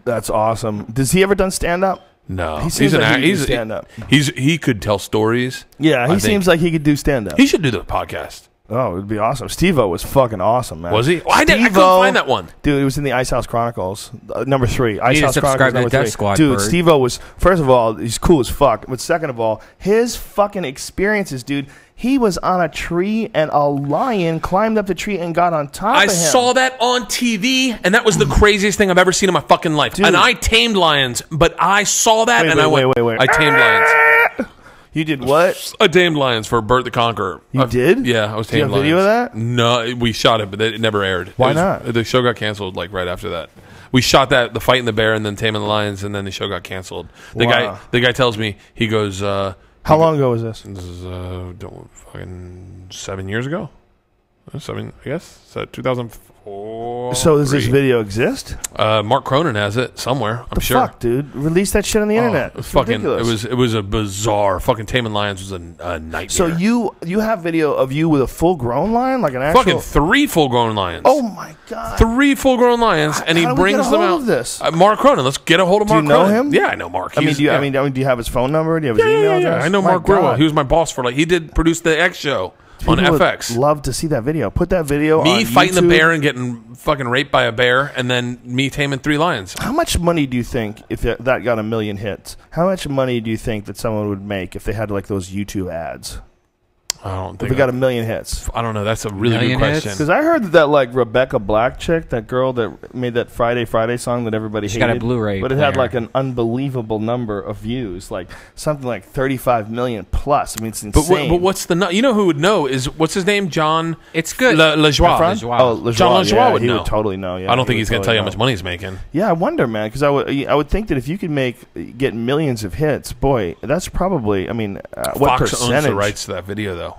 That's awesome. Does he ever done stand-up? No. He seems like he could do stand-up. He could tell stories. Yeah, he seems like he could do stand-up. He should do the podcast. Oh, it would be awesome. Steve-O was fucking awesome, man. Was he? Oh, I couldn't find that one. Dude, it was in the Ice House Chronicles, number 3. Ice House Chronicles, number 3. Squad, dude, Steve-O was, first of all, he's cool as fuck. But second of all, his fucking experiences, dude. He was on a tree and a lion climbed up the tree and got on top of him. I saw that on TV, and that was the craziest thing I've ever seen in my fucking life. Dude. And I tamed lions, but I saw that I went, I tamed lions. You did what? I tamed lions for Bert the Conqueror. You did? Yeah, I was tamed lions. Do you have video of that? No, we shot it, but it never aired. Why not? The show got canceled like right after that. We shot the fighting the bear and then taming the lions, and then the show got canceled. The guy tells me, he goes, how long ago was this? This is fucking 7 years ago. 7, I guess. So 2004. So does this video exist? Mark Cronin has it somewhere. I'm sure. Fuck, dude! Release that shit on the internet. It's fucking ridiculous. It was a bizarre fucking taming lions was a nightmare. So you have video of you with a full grown lion, like an actual fucking 3 full grown lions. Oh my god! 3 full grown lions, and he brings them out. Of this? Mark Cronin. Let's get a hold of Mark. Do you know Cronin. him? Yeah, I know Mark. Do you have his phone number? Do you have his email address? Yeah, I know Mark real well. He was my boss for he did produce the X show. On FX. Would love to see that video. Put that video on me fighting YouTube. the bear and getting fucking raped by a bear, and then me taming 3 lions. How much money do you think, if that got 1 million hits, how much money do you think that someone would make if they had like those YouTube ads? I don't think if it got 1 million hits. I don't know. That's a really good question. Because I heard that like Rebecca Black chick, that girl that made that Friday song that everybody hated. She got a Blu-ray but it had like an unbelievable number of views, like something like 35 million plus. I mean, it's insane. But what's the you know who would know is what's his name? John. It's good. LaJoie. John LaJoie would know. He would totally know. Yeah, I don't think he's going to tell you how much money he's making. Yeah, I wonder, man, because I would think that if you could get millions of hits, boy, that's probably. I mean, what Fox percentage? owns the rights to that video, though.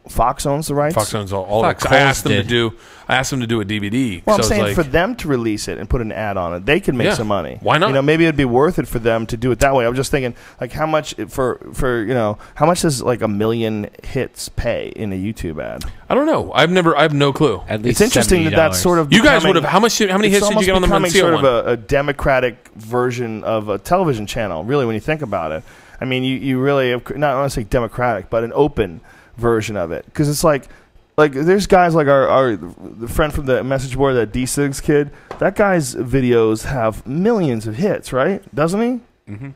Fox owns the rights. Fox owns all that. I asked them to do a DVD. Well, I'm saying for them to release it and put an ad on it, they could make some money. Why not? You know, maybe it'd be worth it for them to do it that way. I was just thinking, like, how much how much does like 1 million hits pay in a YouTube ad? I don't know. I have no clue. At least it's interesting that's sort of you guys would have. How many hits did you get on the Mencia sort one? of a democratic version of a television channel. Really, when you think about it, I mean, you really have not want to say democratic, but an open version of it, because it's like there's guys like the friend from the message board, that D6 kid. That guy's videos have millions of hits, right? Doesn't he? Mm-hmm.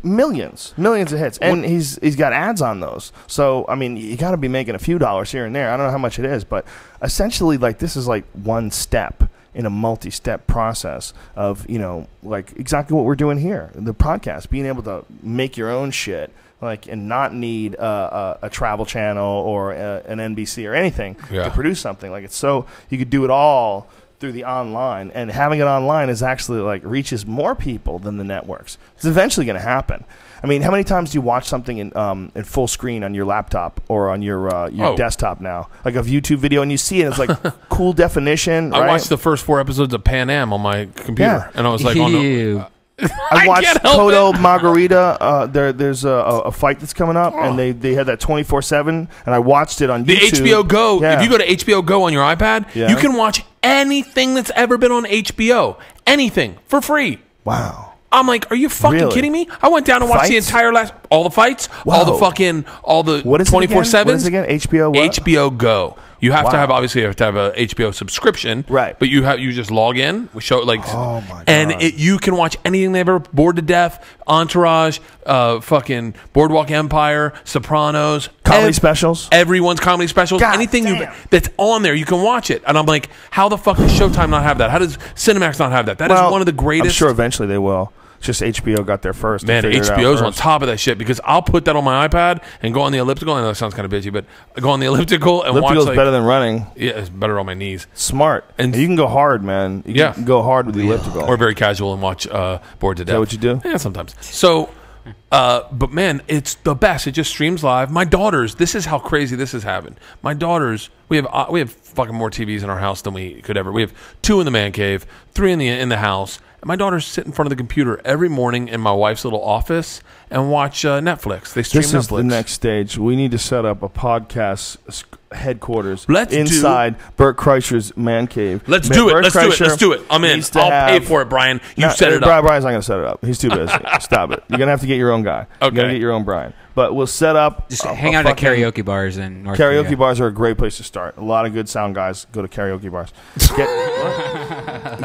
millions of hits, and he's got ads on those. So I mean, you got to be making a few dollars here and there. I don't know how much it is, but essentially, like, this is like one step in a multi-step process of, you know, like exactly what we're doing here, the podcast, being able to make your own shit, like, and not need a travel channel or an NBC or anything to produce something. Like, it's so you could do it all through the online, and having it online is actually like reaches more people than the networks. It's eventually going to happen. I mean, how many times do you watch something in full screen on your laptop or on your desktop now? Like a YouTube video, and you see it, it's like cool definition. I watched the first 4 episodes of Pan Am on my computer, and I was like, oh no. I watched Kodo Margarita. There's a fight that's coming up, and they had that 24/7, and I watched it on YouTube. The HBO Go. Yeah. If you go to HBO Go on your iPad, you can watch anything that's ever been on HBO. Anything for free. Wow. I'm like, are you fucking kidding me? I went down and watched the entire all the fights, all the 24/7s. What is it again? HBO what? HBO Go. You have to have, obviously, you have to have a HBO subscription, right? But you just log in. We show like, oh my God. And you can watch anything they've ever. Bored to Death, Entourage, fucking Boardwalk Empire, Sopranos, comedy specials, everyone's comedy specials, God anything damn. that's on there, you can watch it. And I'm like, how the fuck does Showtime not have that? How does Cinemax not have that? That is one of the greatest. I'm sure eventually they will. Just HBO got there first. Man, HBO's on top of that shit, because I'll put that on my iPad and go on the elliptical. I know that sounds kind of bitchy, but I go on the elliptical and watch. Elliptical's better than running. Yeah, it's better on my knees. Smart. And you can go hard, man. You can go hard with the elliptical. Or very casual and watch Bored to Death. Is that what you do? Yeah, sometimes. So, but man, it's the best. It just streams live. My daughters, this is how crazy this has happened. My daughters, we have fucking more TVs in our house than we could ever. We have 2 in the man cave, 3 in the house. My daughters sit in front of the computer every morning in my wife's little office and watch Netflix. They stream Netflix. This is the next stage. We need to set up a podcast headquarters inside Bert Kreischer's man cave. Let's do it. Let's do it. I'm in. I'll pay for it, Brian. You set it up. Brian's not going to set it up. He's too busy. Stop it. You're going to have to get your own guy. Okay. You're going to get your own Brian. But we'll set up. Just hang out at karaoke bars in North Korea. Karaoke bars are a great place to start. A lot of good sound guys go to karaoke bars.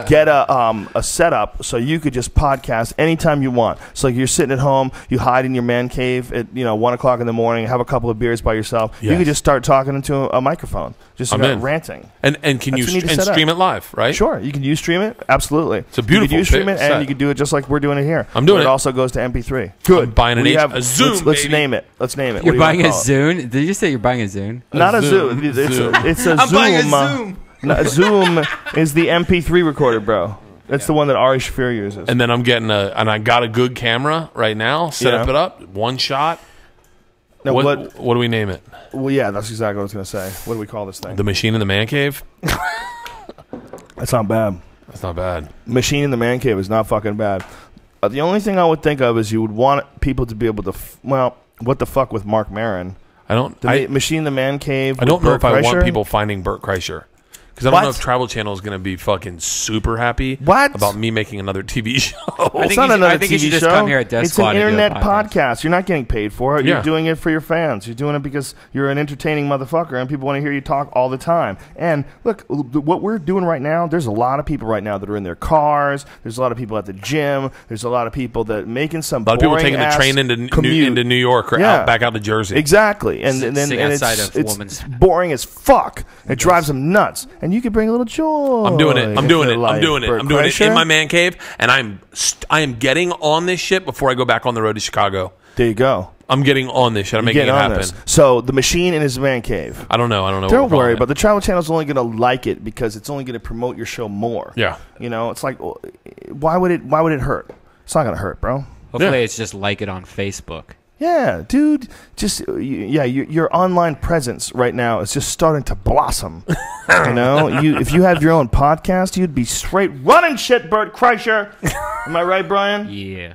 Get a setup so you could just podcast anytime you want. So like, you're sitting at home, you hide in your man cave at 1 o'clock in the morning, have a couple of beers by yourself. Yes. You could just start talking into a microphone, just ranting. And can you stream it live? Right? Sure, you can stream it. Absolutely, it's a beautiful. You can stream it, and you can do it just like we're doing it here. I'm doing it. It also goes to MP3. Good. I'm buying a Zoom. Let's name it. Let's name it. You're buying a Zune? Did you say you're buying a Zune? Not a Zune. It's a Zoom. I'm buying a Zoom. Zoom is the MP3 recorder, bro. That's the one that Ari Shaffir uses. And then I'm getting and I got a good camera right now. Set it up, one shot. Now, what do we name it? Well, yeah, that's exactly what I was going to say. What do we call this thing? The Machine in the Man Cave? That's not bad. That's not bad. Machine in the Man Cave is not fucking bad. The only thing I would think of is you would want people to be able to, what the fuck with Mark Maron? Machine in the Man Cave. I don't know if I want people finding Bert Kreischer. Because I don't know if Travel Channel is going to be fucking super happy about me making another TV show. It's not another TV show. Just come here at Death Squad. It's an internet podcast. You're not getting paid for it. You're doing it for your fans. You're doing it because you're an entertaining motherfucker and people want to hear you talk all the time. And look, what we're doing right now, there's a lot of people right now that are in their cars. There's a lot of people at the gym. There's a lot of people that making some boring a lot of people taking the train into New York or back out to Jersey. Exactly. And then it's boring as fuck. It drives them nuts. And you can bring a little joy. I'm doing it. I'm doing it in my man cave, and I am getting on this shit before I go back on the road to Chicago. There you go. I'm getting on this shit. I'm making it happen. So the Machine in his man cave. I don't know. Don't worry, but the Travel Channel is only going to like it because it's only going to promote your show more. Yeah. It's like, why would it hurt? It's not going to hurt, bro. Hopefully, it's just like it on Facebook. Yeah, dude. Just your online presence right now is just starting to blossom. If you had your own podcast, you'd be straight running shit, Bert Kreischer. Am I right, Brian? Yeah.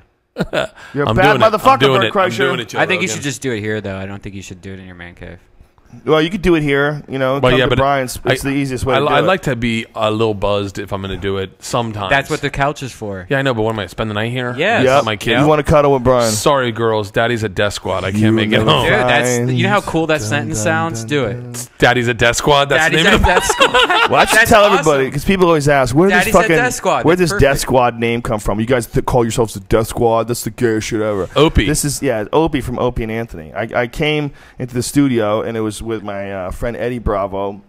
You're a bad motherfucker, Bert Kreischer. I think you should just do it here, though. I don't think you should do it in your man cave. Well, you could do it here. You know, come to Brian's. It's the easiest way to do it. I'd like to be a little buzzed if I'm going to do it sometimes. That's what the couch is for. Yeah, I know, but what am I, spend the night here? Yeah. Yep. My kids. You want to cuddle with Brian. Sorry, girls. Daddy's at Death Squad. I can't make it home. Dude, you know how cool that sentence sounds? Do it. Daddy's at Death Squad? That's Daddy's the name at Death Squad. Well, I should tell everybody, because people always ask, where Daddy's does at Death Squad. where does That's Death perfect. Squad name come from? You guys call yourselves the Death Squad? That's the gayest shit ever. Opie. This is, Opie from Opie and Anthony. I came into the studio, and it was with my friend Eddie Bravo,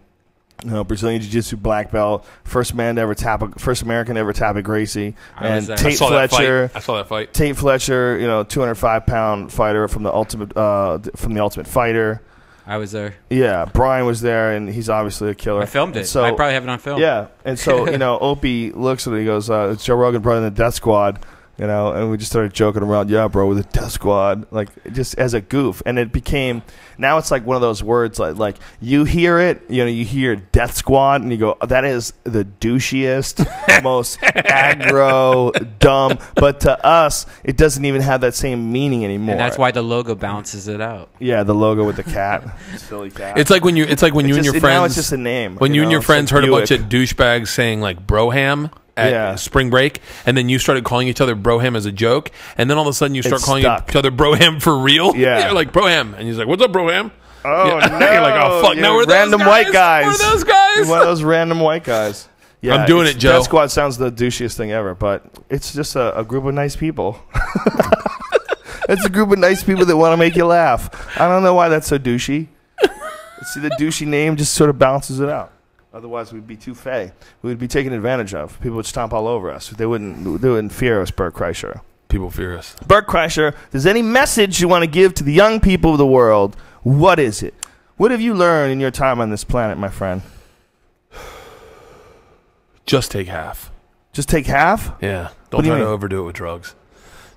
Brazilian Jiu-Jitsu black belt, first American to ever tap a Gracie, and Tate Fletcher. I saw that fight. Tate Fletcher, 205-pound fighter from the Ultimate Fighter. I was there. Yeah, Brian was there, and he's obviously a killer. I filmed it. So, I probably have it on film. Yeah, and so Opie looks at it. He goes, "It's Joe Rogan, brother, in the Death Squad." And we just started joking around. Yeah, bro, with the Death Squad, like just as a goof, and it became. Now it's like one of those words, like you hear it, you hear Death Squad, and you go, that is the douchiest, most aggro, dumb. But to us, it doesn't even have that same meaning anymore. And that's why the logo balances it out. Yeah, the logo with the cat, silly cat. It's like when you and your friends. Now it's just a name. When you and your friends heard a bunch of douchebags saying like broham at spring break, and then you started calling each other broham as a joke, and then all of a sudden you start calling each other broham for real. Yeah, you're like broham, and he's like, "What's up, broham?" Oh no! You're like, "Oh fuck, no, we're random white guys. We're those guys. One of those random white guys." Yeah, I'm doing it, Joe. Death Squad sounds the douchiest thing ever, but it's just a group of nice people. It's a group of nice people that want to make you laugh. I don't know why that's so douchey. See, the douchey name just sort of balances it out. Otherwise, we'd be too fey. We would be taken advantage of. People would stomp all over us. They wouldn't fear us, Bert Kreischer. People fear us. Bert Kreischer, if there's any message you want to give to the young people of the world, what is it? What have you learned in your time on this planet, my friend? Just take half. Just take half? Yeah. Don't try to overdo it with drugs.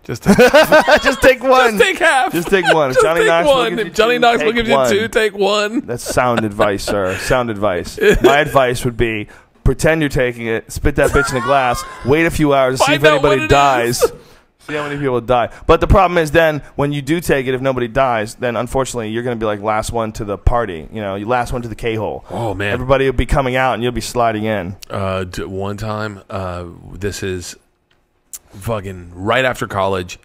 Just take just take one. Just take half. Just take one. Just Johnny Knoxville gives you Johnny Knoxville gives you two. Take one. That's sound advice, sir. Sound advice. My advice would be pretend you're taking it, spit that bitch in a glass, wait a few hours, see if anybody dies. See how many people die. But the problem is then when you do take it, if nobody dies, then unfortunately you're going to be like last one to the party. You last one to the K-hole. Oh, man. Everybody will be coming out and you'll be sliding in. One time, this is fucking right after college.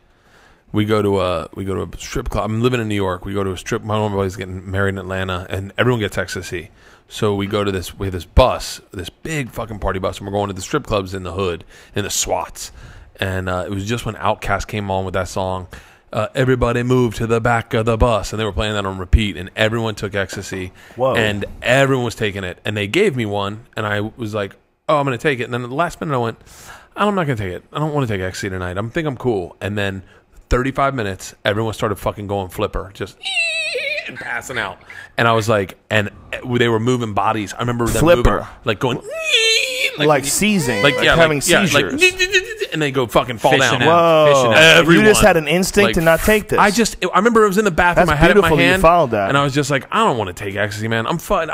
We go to a strip club. I'm living in New York. We go to a strip. My buddy's getting married in Atlanta, and everyone gets ecstasy. So we go to this. We have this bus, this big fucking party bus, and we're going to the strip clubs in the hood, in the SWATs. And it was just when Outkast came on with that song, "Everybody Move to the Back of the Bus," and they were playing that on repeat, and everyone took ecstasy. Whoa. And everyone was taking it, and they gave me one, and I was like, "Oh, I'm going to take it." And then at the last minute, I went, "I'm not going to take it. I don't want to take ecstasy tonight. I think I'm cool." And then 35 minutes, everyone started fucking going flipper, just and passing out. And I was like, and they were moving bodies. I remember them moving, like going, like seizing, like having seizures. And they go fucking fall down. Whoa! Everyone. You just had an instinct to not take this. I remember it was in the bathroom. That's I had it in my beautiful hand, you followed that. and I was just like, I don't want to take ecstasy, man. I'm fun.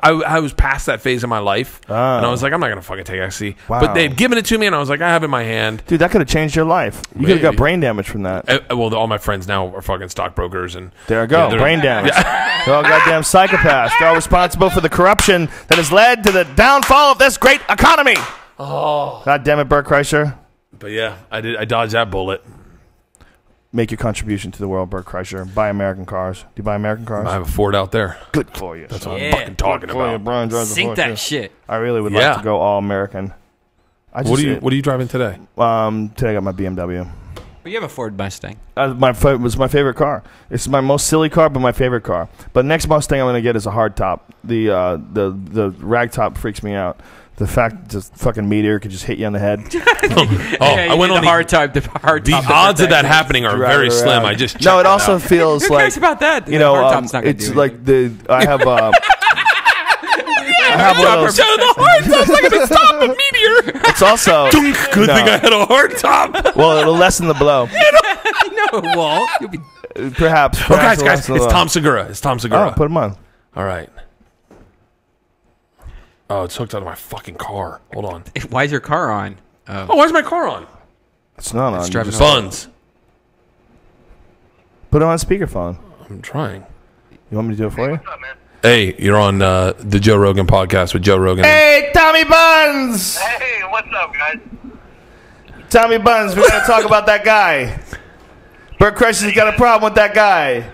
I was past that phase of my life, and I was like, I'm not gonna fucking take ecstasy. Wow. But they'd given it to me, and I was like, I have it in my hand. Dude, that could have changed your life. You could have got brain damage from that. Well, all my friends now are fucking stockbrokers, and there you go, brain damage. They're all goddamn psychopaths. They're all responsible for the corruption that has led to the downfall of this great economy. Oh, God damn it, Bert Kreischer. But yeah, I dodged that bullet. Make your contribution to the world, Bert Kreischer. Buy American cars. Do you buy American cars? I have a Ford out there. Good for you. That's what I'm fucking talking about. Brian drives Sink that shit. I really would like to go all American. What are you driving today? Today I got my BMW. But you have a Ford Mustang. It was my favorite car. It's my most silly car, but my favorite car. But next Mustang I'm going to get is a hard top. The rag top freaks me out. The fact that the fucking meteor could just hit you on the head. I went on the hard top. The odds of that happening are very slim. I just no. It also feels Who like cares about that? You know, hard top's not gonna it's do like anything. I have. the hard top's not going to stop a meteor. It's also good thing I had a hard top. Well, it'll lessen the blow. No, well, you'll be perhaps. Oh, guys, it's Tom Segura. It's Tom Segura. Oh, put him on. All right. Oh, it's hooked out of my fucking car. Hold on. Why is your car on? Oh, why is my car on? It's not on. It's buns. Put it on speakerphone. I'm trying. You want me to do it for you? Hey, you're on the Joe Rogan podcast with Joe Rogan. Hey, Tommy Buns! Hey, what's up, guys? Tommy Buns, we're going to talk about that guy. Bert Kreischer's got a problem with that guy.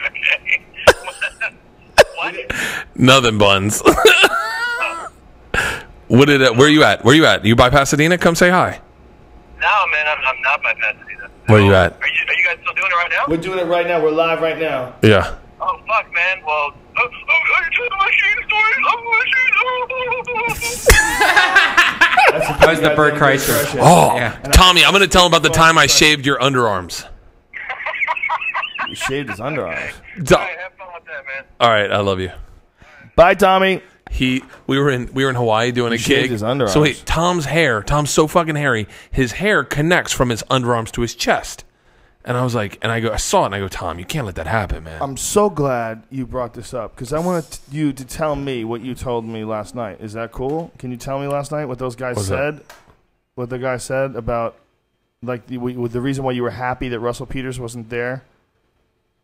Okay. What? Nothing, Buns. Where you at? Where you at? You by Pasadena? Come say hi. No, man, I'm not by Pasadena. Where you at? Are you guys still doing it right now? We're doing it right now. We're live right now. Yeah. Oh, fuck, man. Well, I told my shame stories. That was the Bert Kreischer. Oh, yeah. Tommy, I'm going to tell him about the time I shaved your underarms. You shaved his underarms. All right, have fun with that, man. All right, I love you. Bye, Tommy. We were in Hawaii doing a gig. His underarms. So wait, Tom's so fucking hairy. His hair connects from his underarms to his chest. And I was like, I saw it, and I go, Tom, you can't let that happen, man. I'm so glad you brought this up because I want you to tell me what you told me last night. Is that cool? Can you tell me last night what those guys said? What the guy said about like the reason why you were happy that Russell Peters wasn't there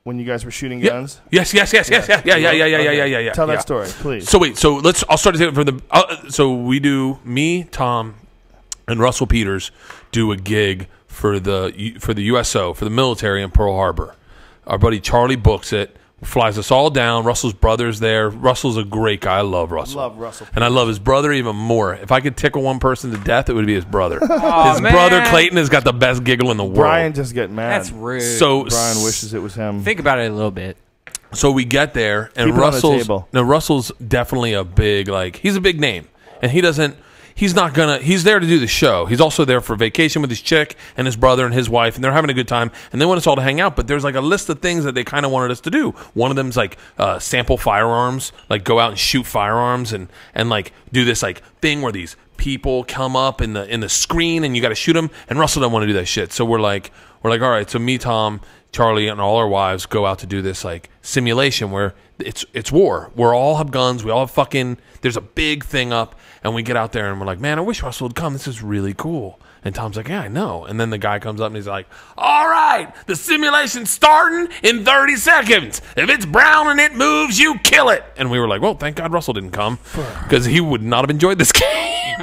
when you guys were shooting guns? Yes. Yeah. Tell that story, please. So wait, I'll start to take it from the. So we do, me, Tom, and Russell Peters do a gig for the USO, for the military in Pearl Harbor. Our buddy Charlie books it, flies us all down. Russell's brother's there. Russell's a great guy. I love Russell. Love Russell. And I love his brother even more. If I could tickle one person to death, it would be his brother. His brother Clayton has got the best giggle in the world. Brian just getting mad. That's rude. So Brian wishes it was him. Think about it a little bit. So we get there, and Keep it on the table. Russell's definitely a big, he's a big name. And he's there to do the show. He's also there for vacation with his chick and his brother and his wife, and they're having a good time, and they want us all to hang out, but there's like a list of things that they kind of wanted us to do. One of them's like sample firearms, like go out and shoot firearms and like do this like thing where these people come up in the screen and you got to shoot them, and Russell don't want to do that shit. So we're like, all right, so me, Tom, Charlie, and all our wives go out to do this like simulation where it's war. We all have guns. We all have there's a big thing up. And we get out there and we're like, man, I wish Russell would come. This is really cool. And Tom's like, yeah, I know. And then the guy comes up and he's like, all right, the simulation's starting in 30 seconds. If it's brown and it moves, you kill it. And we were like, well, thank God Russell didn't come because he would not have enjoyed this game.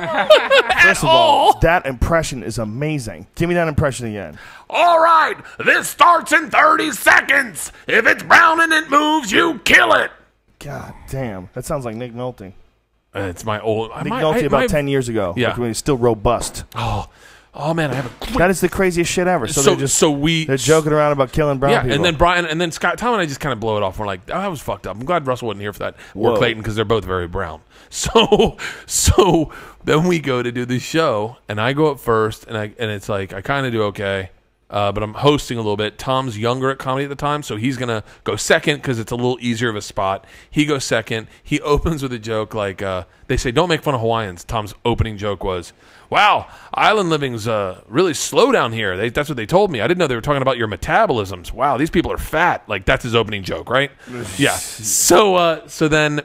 First of all, that impression is amazing. Give me that impression again. All right, this starts in 30 seconds. If it's brown and it moves, you kill it. God damn. That sounds like Nick Nolte. It's my old Nick Nolte about 10 years ago. Yeah. Like when he's still robust. Oh man, I have a that is the craziest shit ever. So they're joking around about killing brown people. And then Brian and then Scott, Tom and I just kind of blow it off. We're like, oh, that was fucked up. I'm glad Russell wasn't here for that. Or Clayton, because they're both very brown. So then we go to do the show, and I go up first, and it's like I kind of do okay. But I'm hosting a little bit. Tom's younger at comedy at the time, so he's going to go second because it's a little easier of a spot. He goes second. He opens with a joke like, they say, don't make fun of Hawaiians. Tom's opening joke was, wow, island living's really slow down here. That's what they told me. I didn't know they were talking about your metabolisms. Wow, these people are fat. Like, that's his opening joke, right? Yeah. So then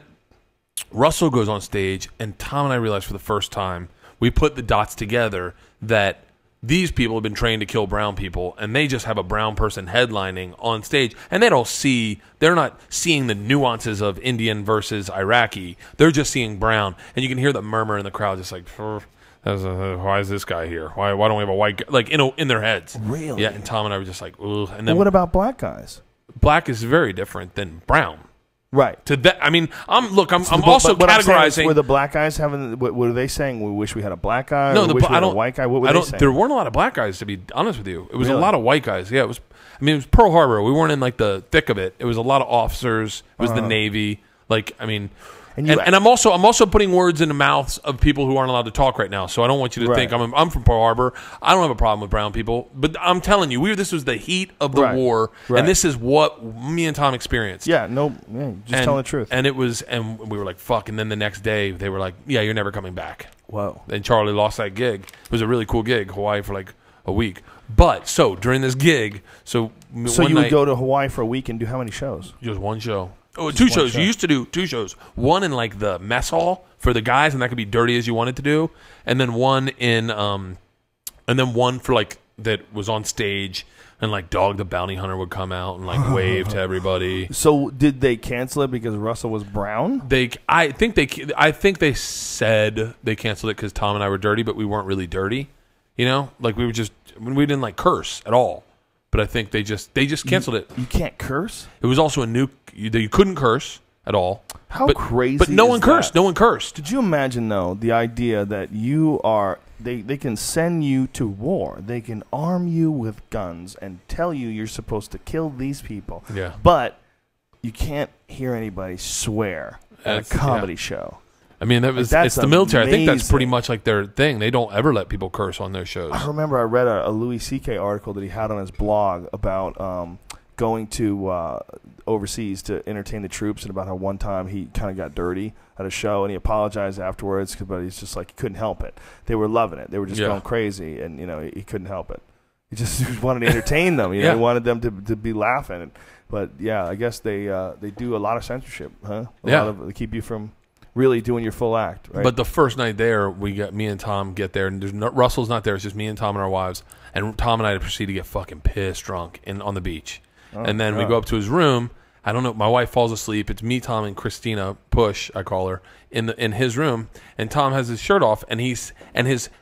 Russell goes on stage, and Tom and I realized for the first time, we put the dots together that these people have been trained to kill brown people, and they just have a brown person headlining on stage, and they're not seeing the nuances of Indian versus Iraqi. They're just seeing brown, and you can hear the murmur in the crowd, just like, why is this guy here? Why don't we have a white guy? Like, in their heads. Really? Yeah, and Tom and I were just like, ugh. And then what about black guys? Black is very different than brown. Right. To that, I mean, I'm also categorizing. Were the black guys having? What are they saying? We wish we had a black guy. No, we wish we had a white guy. What were they saying? There weren't a lot of black guys, to be honest with you. It was a lot of white guys. Yeah, it was. I mean, it was Pearl Harbor. We weren't in like the thick of it. It was a lot of officers. It was the Navy. Like, I mean. And I'm also putting words in the mouths of people who aren't allowed to talk right now. So I don't want you to think I'm from Pearl Harbor. I don't have a problem with brown people, but I'm telling you, this was the heat of the war, and this is what me and Tom experienced. Yeah, just telling the truth. And we were like, fuck. And then the next day they were like, yeah, you're never coming back. Whoa. And Charlie lost that gig. It was a really cool gig, Hawaii for like a week. But so during this gig, so you would go to Hawaii for a week and do how many shows? Just one show. Oh, two shows. You used to do two shows. One in like the mess hall for the guys, and that could be dirty as you wanted to do, and then one in, and then one for like that was on stage, and like Dog the Bounty Hunter would come out and like wave to everybody. So did they cancel it because Russell was brown? I think they said they canceled it because Tom and I were dirty, but we weren't really dirty. You know, like we didn't like curse at all. But I think they just canceled it. You can't curse? It was also you couldn't curse at all. How crazy! But no one cursed. That? No one cursed. Did you imagine though the idea that you are? They can send you to war. They can arm you with guns and tell you you're supposed to kill these people. Yeah. But you can't hear anybody swear at a comedy show. I mean, it's the military. Amazing. I think that's pretty much like their thing. They don't ever let people curse on their shows. I remember I read a Louis C.K. article that he had on his blog about going to overseas to entertain the troops, and about how one time he kind of got dirty at a show, and he apologized afterwards, but he's just like, he couldn't help it. They were loving it. They were just going crazy, and he couldn't help it. He wanted to entertain them. He wanted them to be laughing. But yeah, I guess they do a lot of censorship, huh? They keep you from really doing your full act, right? But the first night there, me and Tom get there, and Russell's not there. It's just me and Tom and our wives. And Tom and I proceed to get fucking pissed drunk on the beach. And then we go up to his room. I don't know. My wife falls asleep. It's me, Tom, and Christina Push, I call her, in his room. And Tom has his shirt off, and his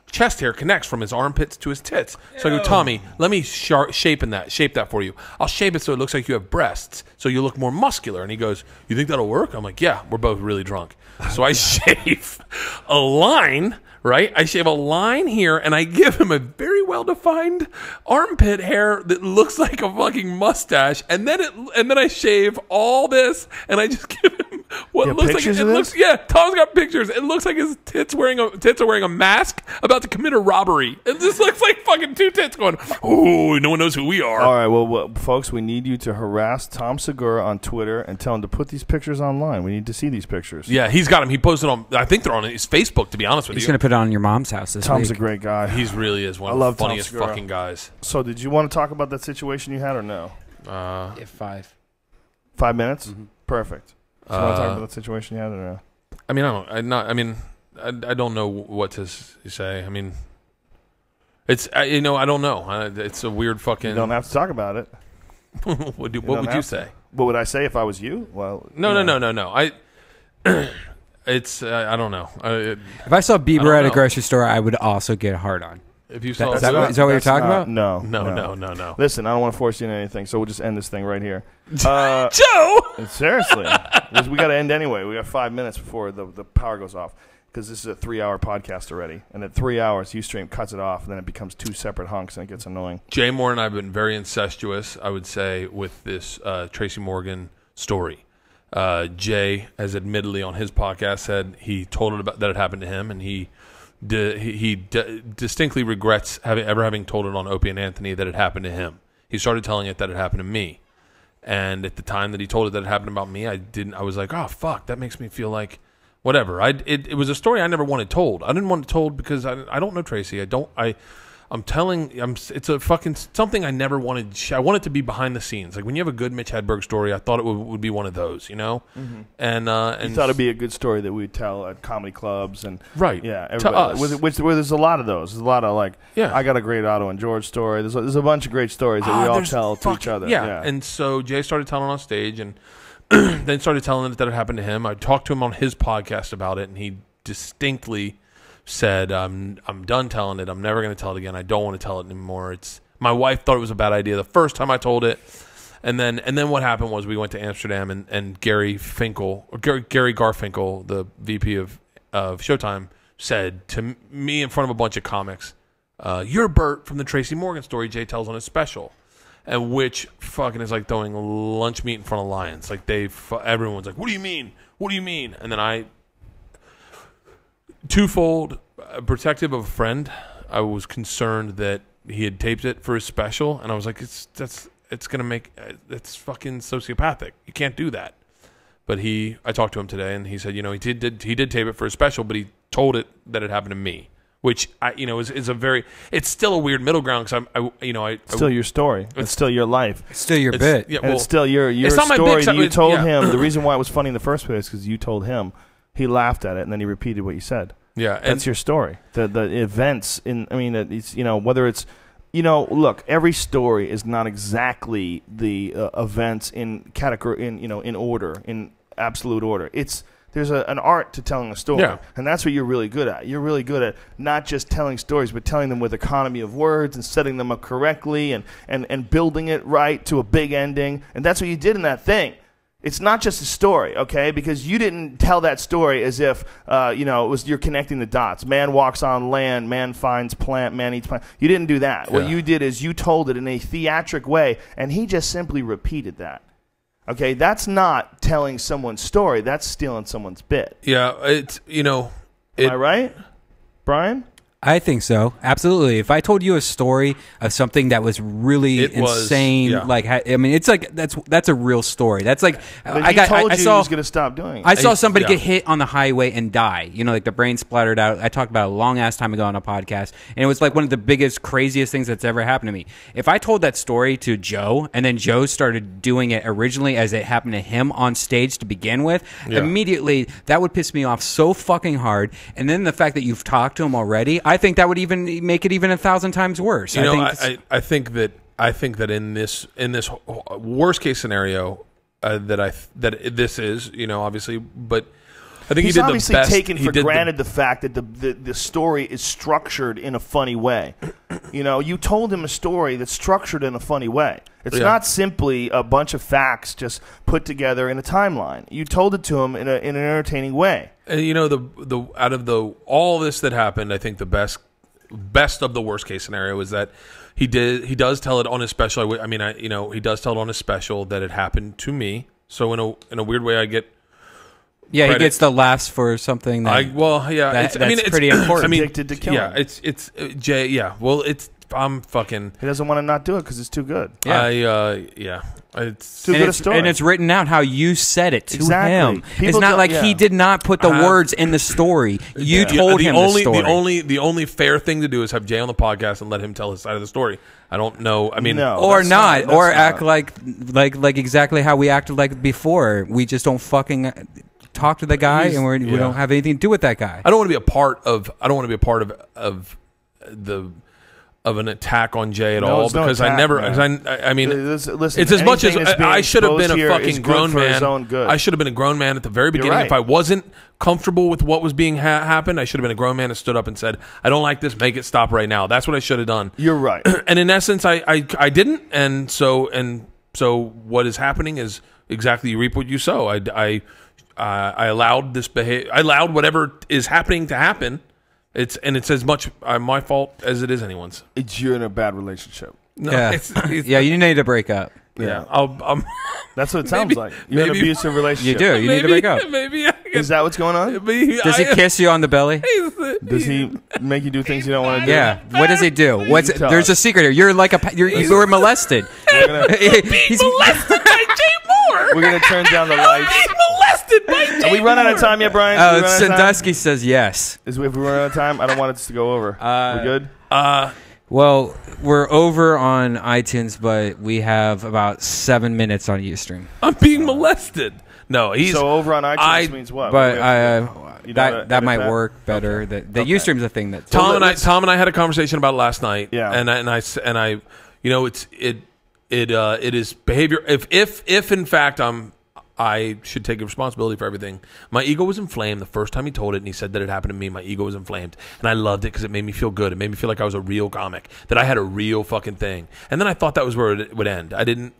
chest hair connects from his armpits to his tits. So I go, Tommy, let me shape that for you. I'll shape it so it looks like you have breasts, so you look more muscular. And he goes, you think that'll work? I'm like, yeah. We're both really drunk. So I shave a line. Right, I shave a line here, and I give him a very well-defined armpit hair that looks like a fucking mustache, and then I shave all this, and I just give him what looks like it looks. Yeah, Tom's got pictures. It looks like his tits are wearing a mask, about to commit a robbery. It just looks like fucking two tits going, "Ooh, no one knows who we are." All right, well, folks, we need you to harass Tom Segura on Twitter and tell him to put these pictures online. We need to see these pictures. Yeah, he's got them. He posted on. I think they're on his Facebook. To be honest with you, he's going to put on your mom's house this Tom's week. A great guy. He really is one of the funniest fucking guys. So did you want to talk about that situation you had or no? Yeah, 5 minutes? Mm-hmm. Perfect. So you want to talk about that situation you had or no? I mean, I don't know what to say. I mean, it's I don't know. It's a weird fucking. You don't have to talk about it. What would you say? What would I say if I was you? Well, no. It's I don't know. If I saw Bieber at a grocery store, I would also get hard on. If you saw is that what you're talking about? No. Listen, I don't want to force you into anything, so we'll just end this thing right here. Joe! Seriously. We got to end anyway. We got 5 minutes before the power goes off, because this is a 3-hour podcast already. And at 3 hours, Ustream cuts it off, and then it becomes 2 separate hunks, and it gets annoying. Jay Moore and I have been very incestuous, I would say, with this Tracy Morgan story. Jay has admittedly on his podcast said he told it about that it happened to him, and he distinctly regrets having told it on Opie and Anthony that it happened to him. He started telling it that it happened to me, and at the time that he told it that it happened about me, I was like, oh fuck, that makes me feel like whatever. It was a story I never wanted told. I didn't want it told because I don't know Tracy. It's a fucking something I never wanted. I want it to be behind the scenes. Like when you have a good Mitch Hedberg story, I thought it would be one of those, you know? Mm-hmm. And you thought it'd be a good story that we'd tell at comedy clubs and to us. Where there's a lot of those. There's a lot of I got a great Otto and George story. There's a bunch of great stories that we all tell to each other. Yeah. And so Jay started telling on stage, and then started telling it that it happened to him. I talked to him on his podcast about it, and he distinctly said, I'm done telling it. I'm never going to tell it again. I don't want to tell it anymore. My wife thought it was a bad idea the first time I told it. And then what happened was we went to Amsterdam, and Gary Garfinkel, the VP of Showtime, said to me in front of a bunch of comics, you're Bert from the Tracy Morgan story Jay tells on his special. And which fucking is like throwing lunch meat in front of lions. Like everyone's like, what do you mean? What do you mean? And then twofold, protective of a friend. I was concerned that he had taped it for his special, and I was like, it's fucking sociopathic. You can't do that. But I talked to him today, and he said, he did tape it for his special, but he told it that it happened to me, which is a very, it's still a weird middle ground because it's still your story. It's still your life. It's still your bit. Yeah, it's still your story. You told him. The reason why it was funny in the first place is because you told him. He laughed at it, and then he repeated what you said. Yeah, that's your story. The events it's whether it's look, every story is not exactly the events in category, in order, in absolute order. There's an art to telling a story, and that's what you're really good at. You're really good at not just telling stories, but telling them with economy of words and setting them up correctly and building it right to a big ending. And that's what you did in that thing. It's not just a story, okay? Because you didn't tell that story as if, you're connecting the dots. Man walks on land, man finds plant, man eats plant. You didn't do that. Yeah. What you did is you told it in a theatric way, and he just simply repeated that. Okay? That's not telling someone's story. That's stealing someone's bit. Yeah, Am I right, Brian? I think so. Absolutely. If I told you a story of something that was really insane, it's like that's a real story. That's like I told you he was going to stop doing it. I saw somebody get hit on the highway and die. Like the brain splattered out. I talked about it a long ass time ago on a podcast, and it was like one of the biggest, craziest things that's ever happened to me. If I told that story to Joe, and then Joe started doing it originally as it happened to him on stage to begin with, immediately that would piss me off so fucking hard. And then the fact that you've talked to him already, I think that would even make it even 1,000 times worse. I think that in this worst case scenario that this is, obviously, but I think he's he did obviously the best. taken for granted the fact that the story is structured in a funny way. You told him a story that's structured in a funny way. It's not simply a bunch of facts just put together in a timeline. You told it to him in an entertaining way. And out of all this that happened, I think the best of the worst case scenario is that he does tell it on his special. He does tell it on his special that it happened to me. So in a weird way, I get. Yeah, credit. He gets the laughs for something. That's pretty important. Addicted to killing. Yeah, it's Jay. Yeah, well, I'm fucking. He doesn't want to not do it because it's too good. Yeah. It's too good a story. And it's written out how you said it to him. People it's not like he did not put the words in the story. You told him the story. The only fair thing to do is have Jay on the podcast and let him tell his side of the story. I don't know. I mean, no, or not, or act like exactly how we acted like before. We just don't fucking talk to the guy, and we don't have anything to do with that guy. I don't want to be a part of an attack on Jay at all because I never. I mean, listen, it's as much as I should have been a fucking grown man. I should have been a grown man at the very beginning. Right. If I wasn't comfortable with what was being happened, I should have been a grown man and stood up and said, "I don't like this. Make it stop right now." That's what I should have done. You're right. And in essence, I didn't. And so what is happening is exactly you reap what you sow. I allowed this behavior. I allowed whatever is happening to happen. It's as much my fault as it is anyone's. You're in a bad relationship. No, yeah, you need to break up. Yeah, that's what it sounds like. You're in an abusive relationship. You do. You need to break up. Is that what's going on? Does he kiss you on the belly? Does he make you do things you don't want to do? Yeah. What does he do? There's a secret here. You're like you were molested. He's molested by Jay Moore. We're gonna turn down the lights. Being molested by Jay Moore. Are we running out of time yet, Brian? Sandusky says yes. If we run out of time, I don't want it to go over. We good? Well, we're over on iTunes, but we have about 7 minutes on Ustream. I'm being molested. No, he's so over on iTunes means what? But that might work better. Okay. The Ustream's a thing that Tom and I had a conversation about it last night. Yeah, and I it is behavior. If in fact I should take responsibility for everything. My ego was inflamed the first time he told it, and he said that it happened to me. My ego was inflamed, and I loved it because it made me feel good. It made me feel like I was a real comic, that I had a real fucking thing. And then I thought that was where it would end. I didn't,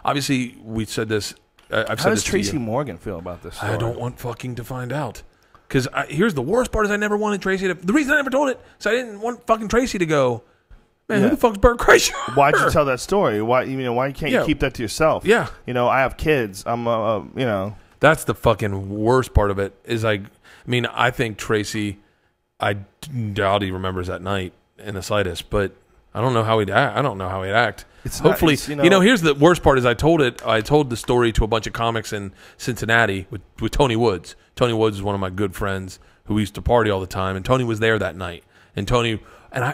obviously we said this. I've said How does Tracy Morgan feel about this story? I don't want fucking to find out. Because here's the worst part is I never wanted Tracy to... The reason I never told it is I didn't want fucking Tracy to go, man, who the fuck's Bert Kreischer? Why'd you tell that story? Why can't you keep that to yourself? Yeah. I have kids. I'm, That's the fucking worst part of it is I think Tracy, I doubt he remembers that night in the slightest, but I don't know how he'd act. Hopefully, here's the worst part is I told the story to a bunch of comics in Cincinnati with Tony Woods. Tony Woods is one of my good friends who used to party all the time, and Tony was there that night. And Tony,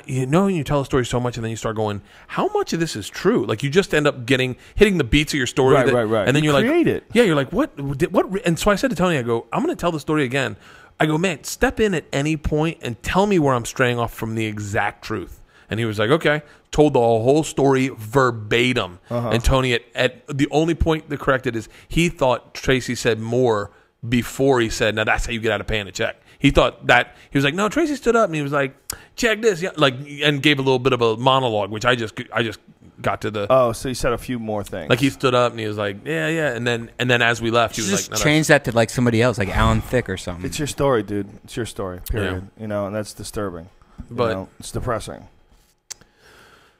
you tell a story so much, and then you start going, how much of this is true? Like you just end up hitting the beats of your story, right. And then you're like, it. Yeah, you're like, what? And so I said to Tony, I go, I'm going to tell the story again. I go, man, step in at any point and tell me where I'm straying off from the exact truth. And he was like, okay. Told the whole story verbatim. And Tony, at the only point that corrected is he thought Tracy said more before he said, now that's how you get out of paying a check. He thought that, he was like, no, Tracy stood up and he was like, check this. Yeah, like, and gave a little bit of a monologue, which I just got to the. Oh, so he said a few more things. Like he stood up and he was like, yeah. And then as we left, he was just like, no, change that to like somebody else, like Alan Thicke or something. It's your story, dude. It's your story, period. You know, and that's disturbing. But it's depressing.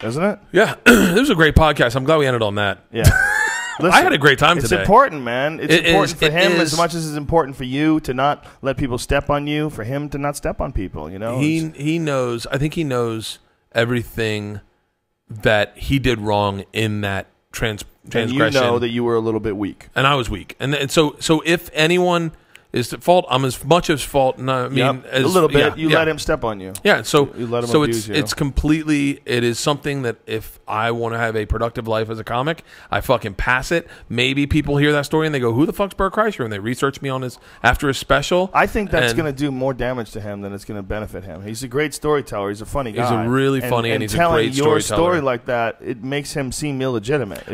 Isn't it? Yeah. This was a great podcast. I'm glad we ended on that. Yeah. Listen, I had a great time today. It's important, man. It's important for him as much as it's important for you to not let people step on you, for him to not step on people, you know? He knows, I think he knows everything that he did wrong in that transgression. And you know that you were a little bit weak. And I was weak. And so if anyone is at fault, I'm as much as fault. And I mean, a little bit. You let him step on you. Yeah. So you let him abuse you. It's completely. It is something that if I want to have a productive life as a comic, I fucking pass it. Maybe people hear that story and they go, "Who the fuck's Bert Kreischer?" And they research me on after his special. I think that's going to do more damage to him than it's going to benefit him. He's a great storyteller. He's a funny guy. He's a really funny and he's a great storyteller. Telling your story like that, it makes him seem illegitimate.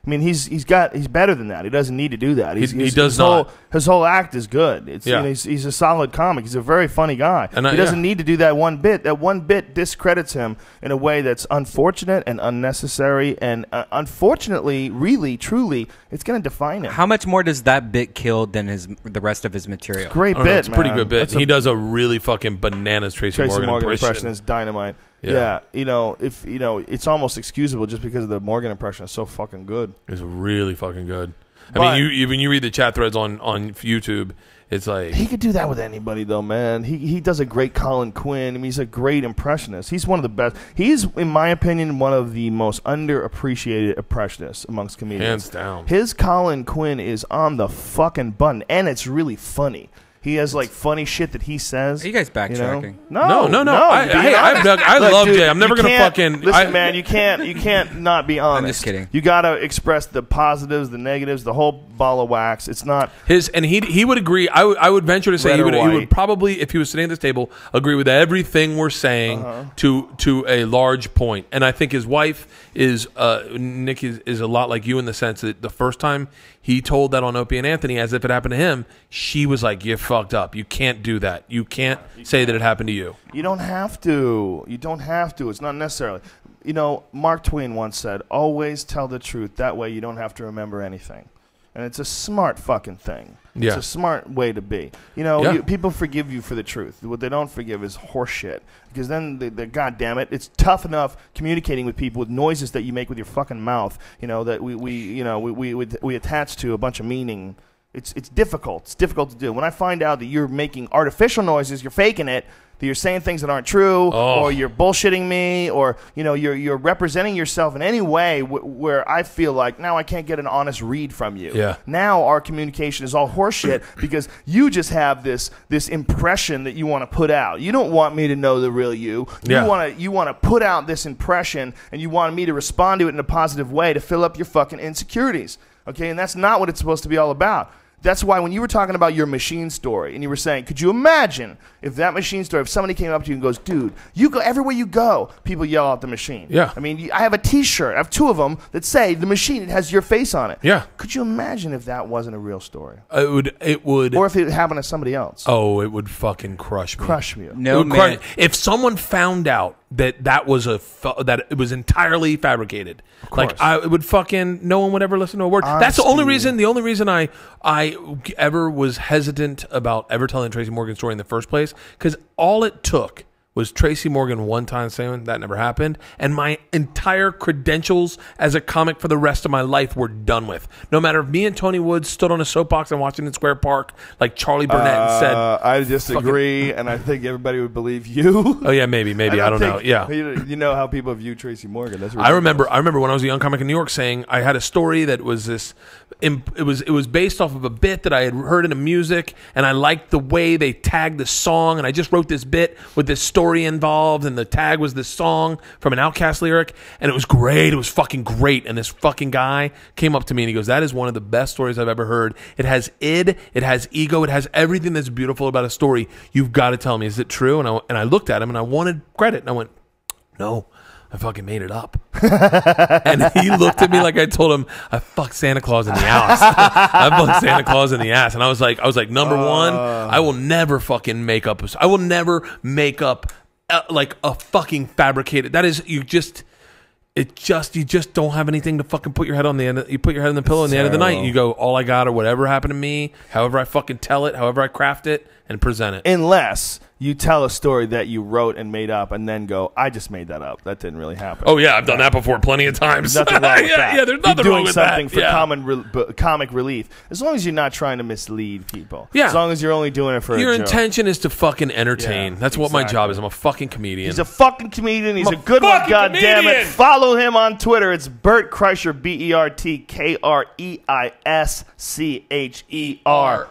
I mean, he's better than that. He doesn't need to do that. He does not. His whole act is good. It's, you know, he's a solid comic. He's a very funny guy. And he doesn't need to do that one bit. That one bit discredits him in a way that's unfortunate and unnecessary. And unfortunately, really, truly, it's going to define him. How much more does that bit kill than the rest of his material? It's a great bit, It's a pretty good bit. He does a really fucking bananas Tracy Morgan impression. Is dynamite. Yeah, it's almost excusable just because of the Morgan impression. It's so fucking good. It's really fucking good. I mean, when you read the chat threads on YouTube, it's like he could do that with anybody, though, man. He does a great Colin Quinn. I mean, he's a great impressionist. He's one of the best. He's, in my opinion, one of the most underappreciated impressionists amongst comedians. Hands down. His Colin Quinn is on the fucking button, and it's really funny. He has like funny shit that he says. Are you guys backtracking? No. I love Jay. I'm never gonna fucking listen, man. You can't not be honest. I'm just kidding. You gotta express the positives, the negatives, the whole ball of wax. It's not and he would agree. I would venture to say he would probably, if he was sitting at this table, agree with everything we're saying to a large point. And I think his wife is Nick is a lot like you in the sense that the first time he told that on Opie and Anthony, as if it happened to him, she was like, "You're fucked up. You can't do that. You can't say that it happened to you." You don't have to. You don't have to. It's not necessarily. You know, Mark Twain once said, "Always tell the truth. That way you don't have to remember anything." And it's a smart fucking thing. Yeah. It's a smart way to be. You know, people forgive you for the truth. What they don't forgive is horseshit. Because then, God damn it, it's tough enough communicating with people with noises that you make with your fucking mouth. You know that we attach to a bunch of meaning. It's difficult. It's difficult to do. When I find out that you're making artificial noises, you're faking it. That you're saying things that aren't true, or you're bullshitting me, or you're representing yourself in any way where I feel like now I can't get an honest read from you. Yeah. Now our communication is all horseshit because you just have this impression that you want to put out. You don't want me to know the real you. You want to put out this impression, and you want me to respond to it in a positive way to fill up your fucking insecurities. Okay, and that's not what it's supposed to be all about. That's why when you were talking about your machine story and you were saying, could you imagine if that machine story, if somebody came up to you and goes, dude, you go everywhere you go, people yell out the machine. Yeah. I mean, I have a T-shirt. I have 2 of them that say the machine. It has your face on it. Yeah. Could you imagine if that wasn't a real story? It would. Or if it happened to somebody else. Oh, it would fucking crush me. Crush me. No, man. If someone found out that was that it was entirely fabricated, like it would fucking, no one would ever listen to a word. Honesty. That's the only reason I ever was hesitant about ever telling Tracy Morgan's story in the first place, because all it took was Tracy Morgan one time saying that never happened, and my entire credentials as a comic for the rest of my life were done with. No matter if me and Tony Woods stood on a soapbox in Washington Square Park like Charlie Burnett and said, I disagree, and I think everybody would believe you. Oh yeah, maybe I don't know. Yeah, you know how people view Tracy Morgan. That's I remember when I was a young comic in New York saying I had a story that was this. It was based off of a bit that I had heard in the music, and I liked the way they tagged the song, and I just wrote this bit with this story involved, and the tag was this song from an Outkast lyric, and it was great. It was fucking great. And this fucking guy came up to me and he goes, "That is one of the best stories I've ever heard. It has it has ego, it has everything that's beautiful about a story. You've got to tell me, is it true?" And I looked at him and I wanted credit, and I went, No, I fucking made it up. And he looked at me like I told him I fucked Santa Claus in the ass. I fucked Santa Claus in the ass. And I was like, number one, I will never fucking make up. I will never make up like a fucking fabricated. That is, you just don't have anything to fucking put your head on the end. You put your head on the pillow in the end of the night. You go, all I got or whatever happened to me, however I fucking tell it, however I craft it and present it. Unless you tell a story that you wrote and made up and then go, I just made that up. That didn't really happen. Oh, yeah, I've done that before plenty of times. Nothing wrong with that. Yeah, there's nothing wrong with that. You're doing something for comic relief. As long as you're not trying to mislead people. Yeah. As long as you're only doing it for a joke. Your intention is to fucking entertain. Yeah, That's what my job is. I'm a fucking comedian. He's a fucking comedian. He's a good one, goddammit. Follow him on Twitter. It's Bert Kreischer, BertKreischer.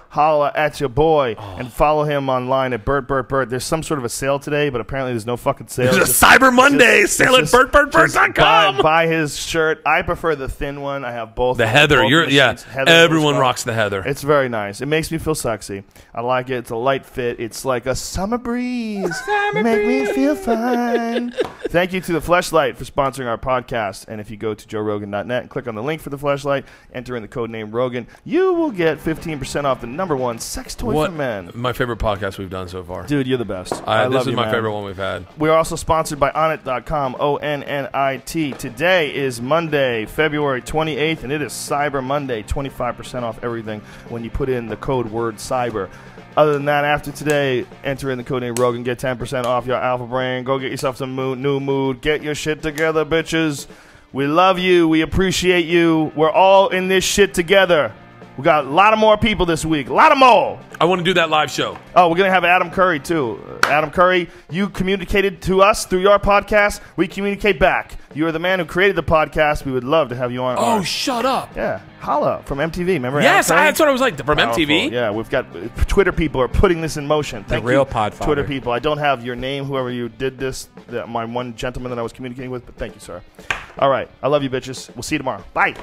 Holla at your boy. And follow him online at Bert. There's some sort of a sale today, but apparently there's no fucking sale. There's a Cyber Monday sale at BertBert.com. Buy his shirt. I prefer the thin one. I have both. The Heather. Heather Everyone rocks the Heather. It's very nice. It makes me feel sexy. I like it. It's a light fit. It's like a summer breeze. Make me feel fine. Thank you to the Fleshlight for sponsoring our podcast. And if you go to JoeRogan.net and click on the link for the Fleshlight, enter in the code name Rogan, you will get 15% off the #1 sex toy for men. My favorite podcast we've done so far. Dude, you're the best. I love you, this is my favorite one we've had. We are also sponsored by Onnit.com, ONNIT. Today is Monday, February 28th, and it is Cyber Monday. 25% off everything when you put in the code word cyber. Other than that, after today, enter in the code name Rogan, get 10% off your Alpha Brain. Go get yourself some new mood. Get your shit together, bitches. We love you. We appreciate you. We're all in this shit together. We got a lot of more people this week. A lot of more. I want to do that live show. Oh, we're going to have Adam Curry, too. Adam Curry, you communicated to us through your podcast. We communicate back. You are the man who created the podcast. We would love to have you on. Oh, shut up. Yeah. Holla from MTV. Remember? Yes, that's what I was like. From Powerful. MTV? Yeah, we've got Twitter people are putting this in motion. The real Podfather. Twitter people. I don't have your name, whoever you did this, my one gentleman that I was communicating with, but thank you, sir. All right. I love you, bitches. We'll see you tomorrow. Bye.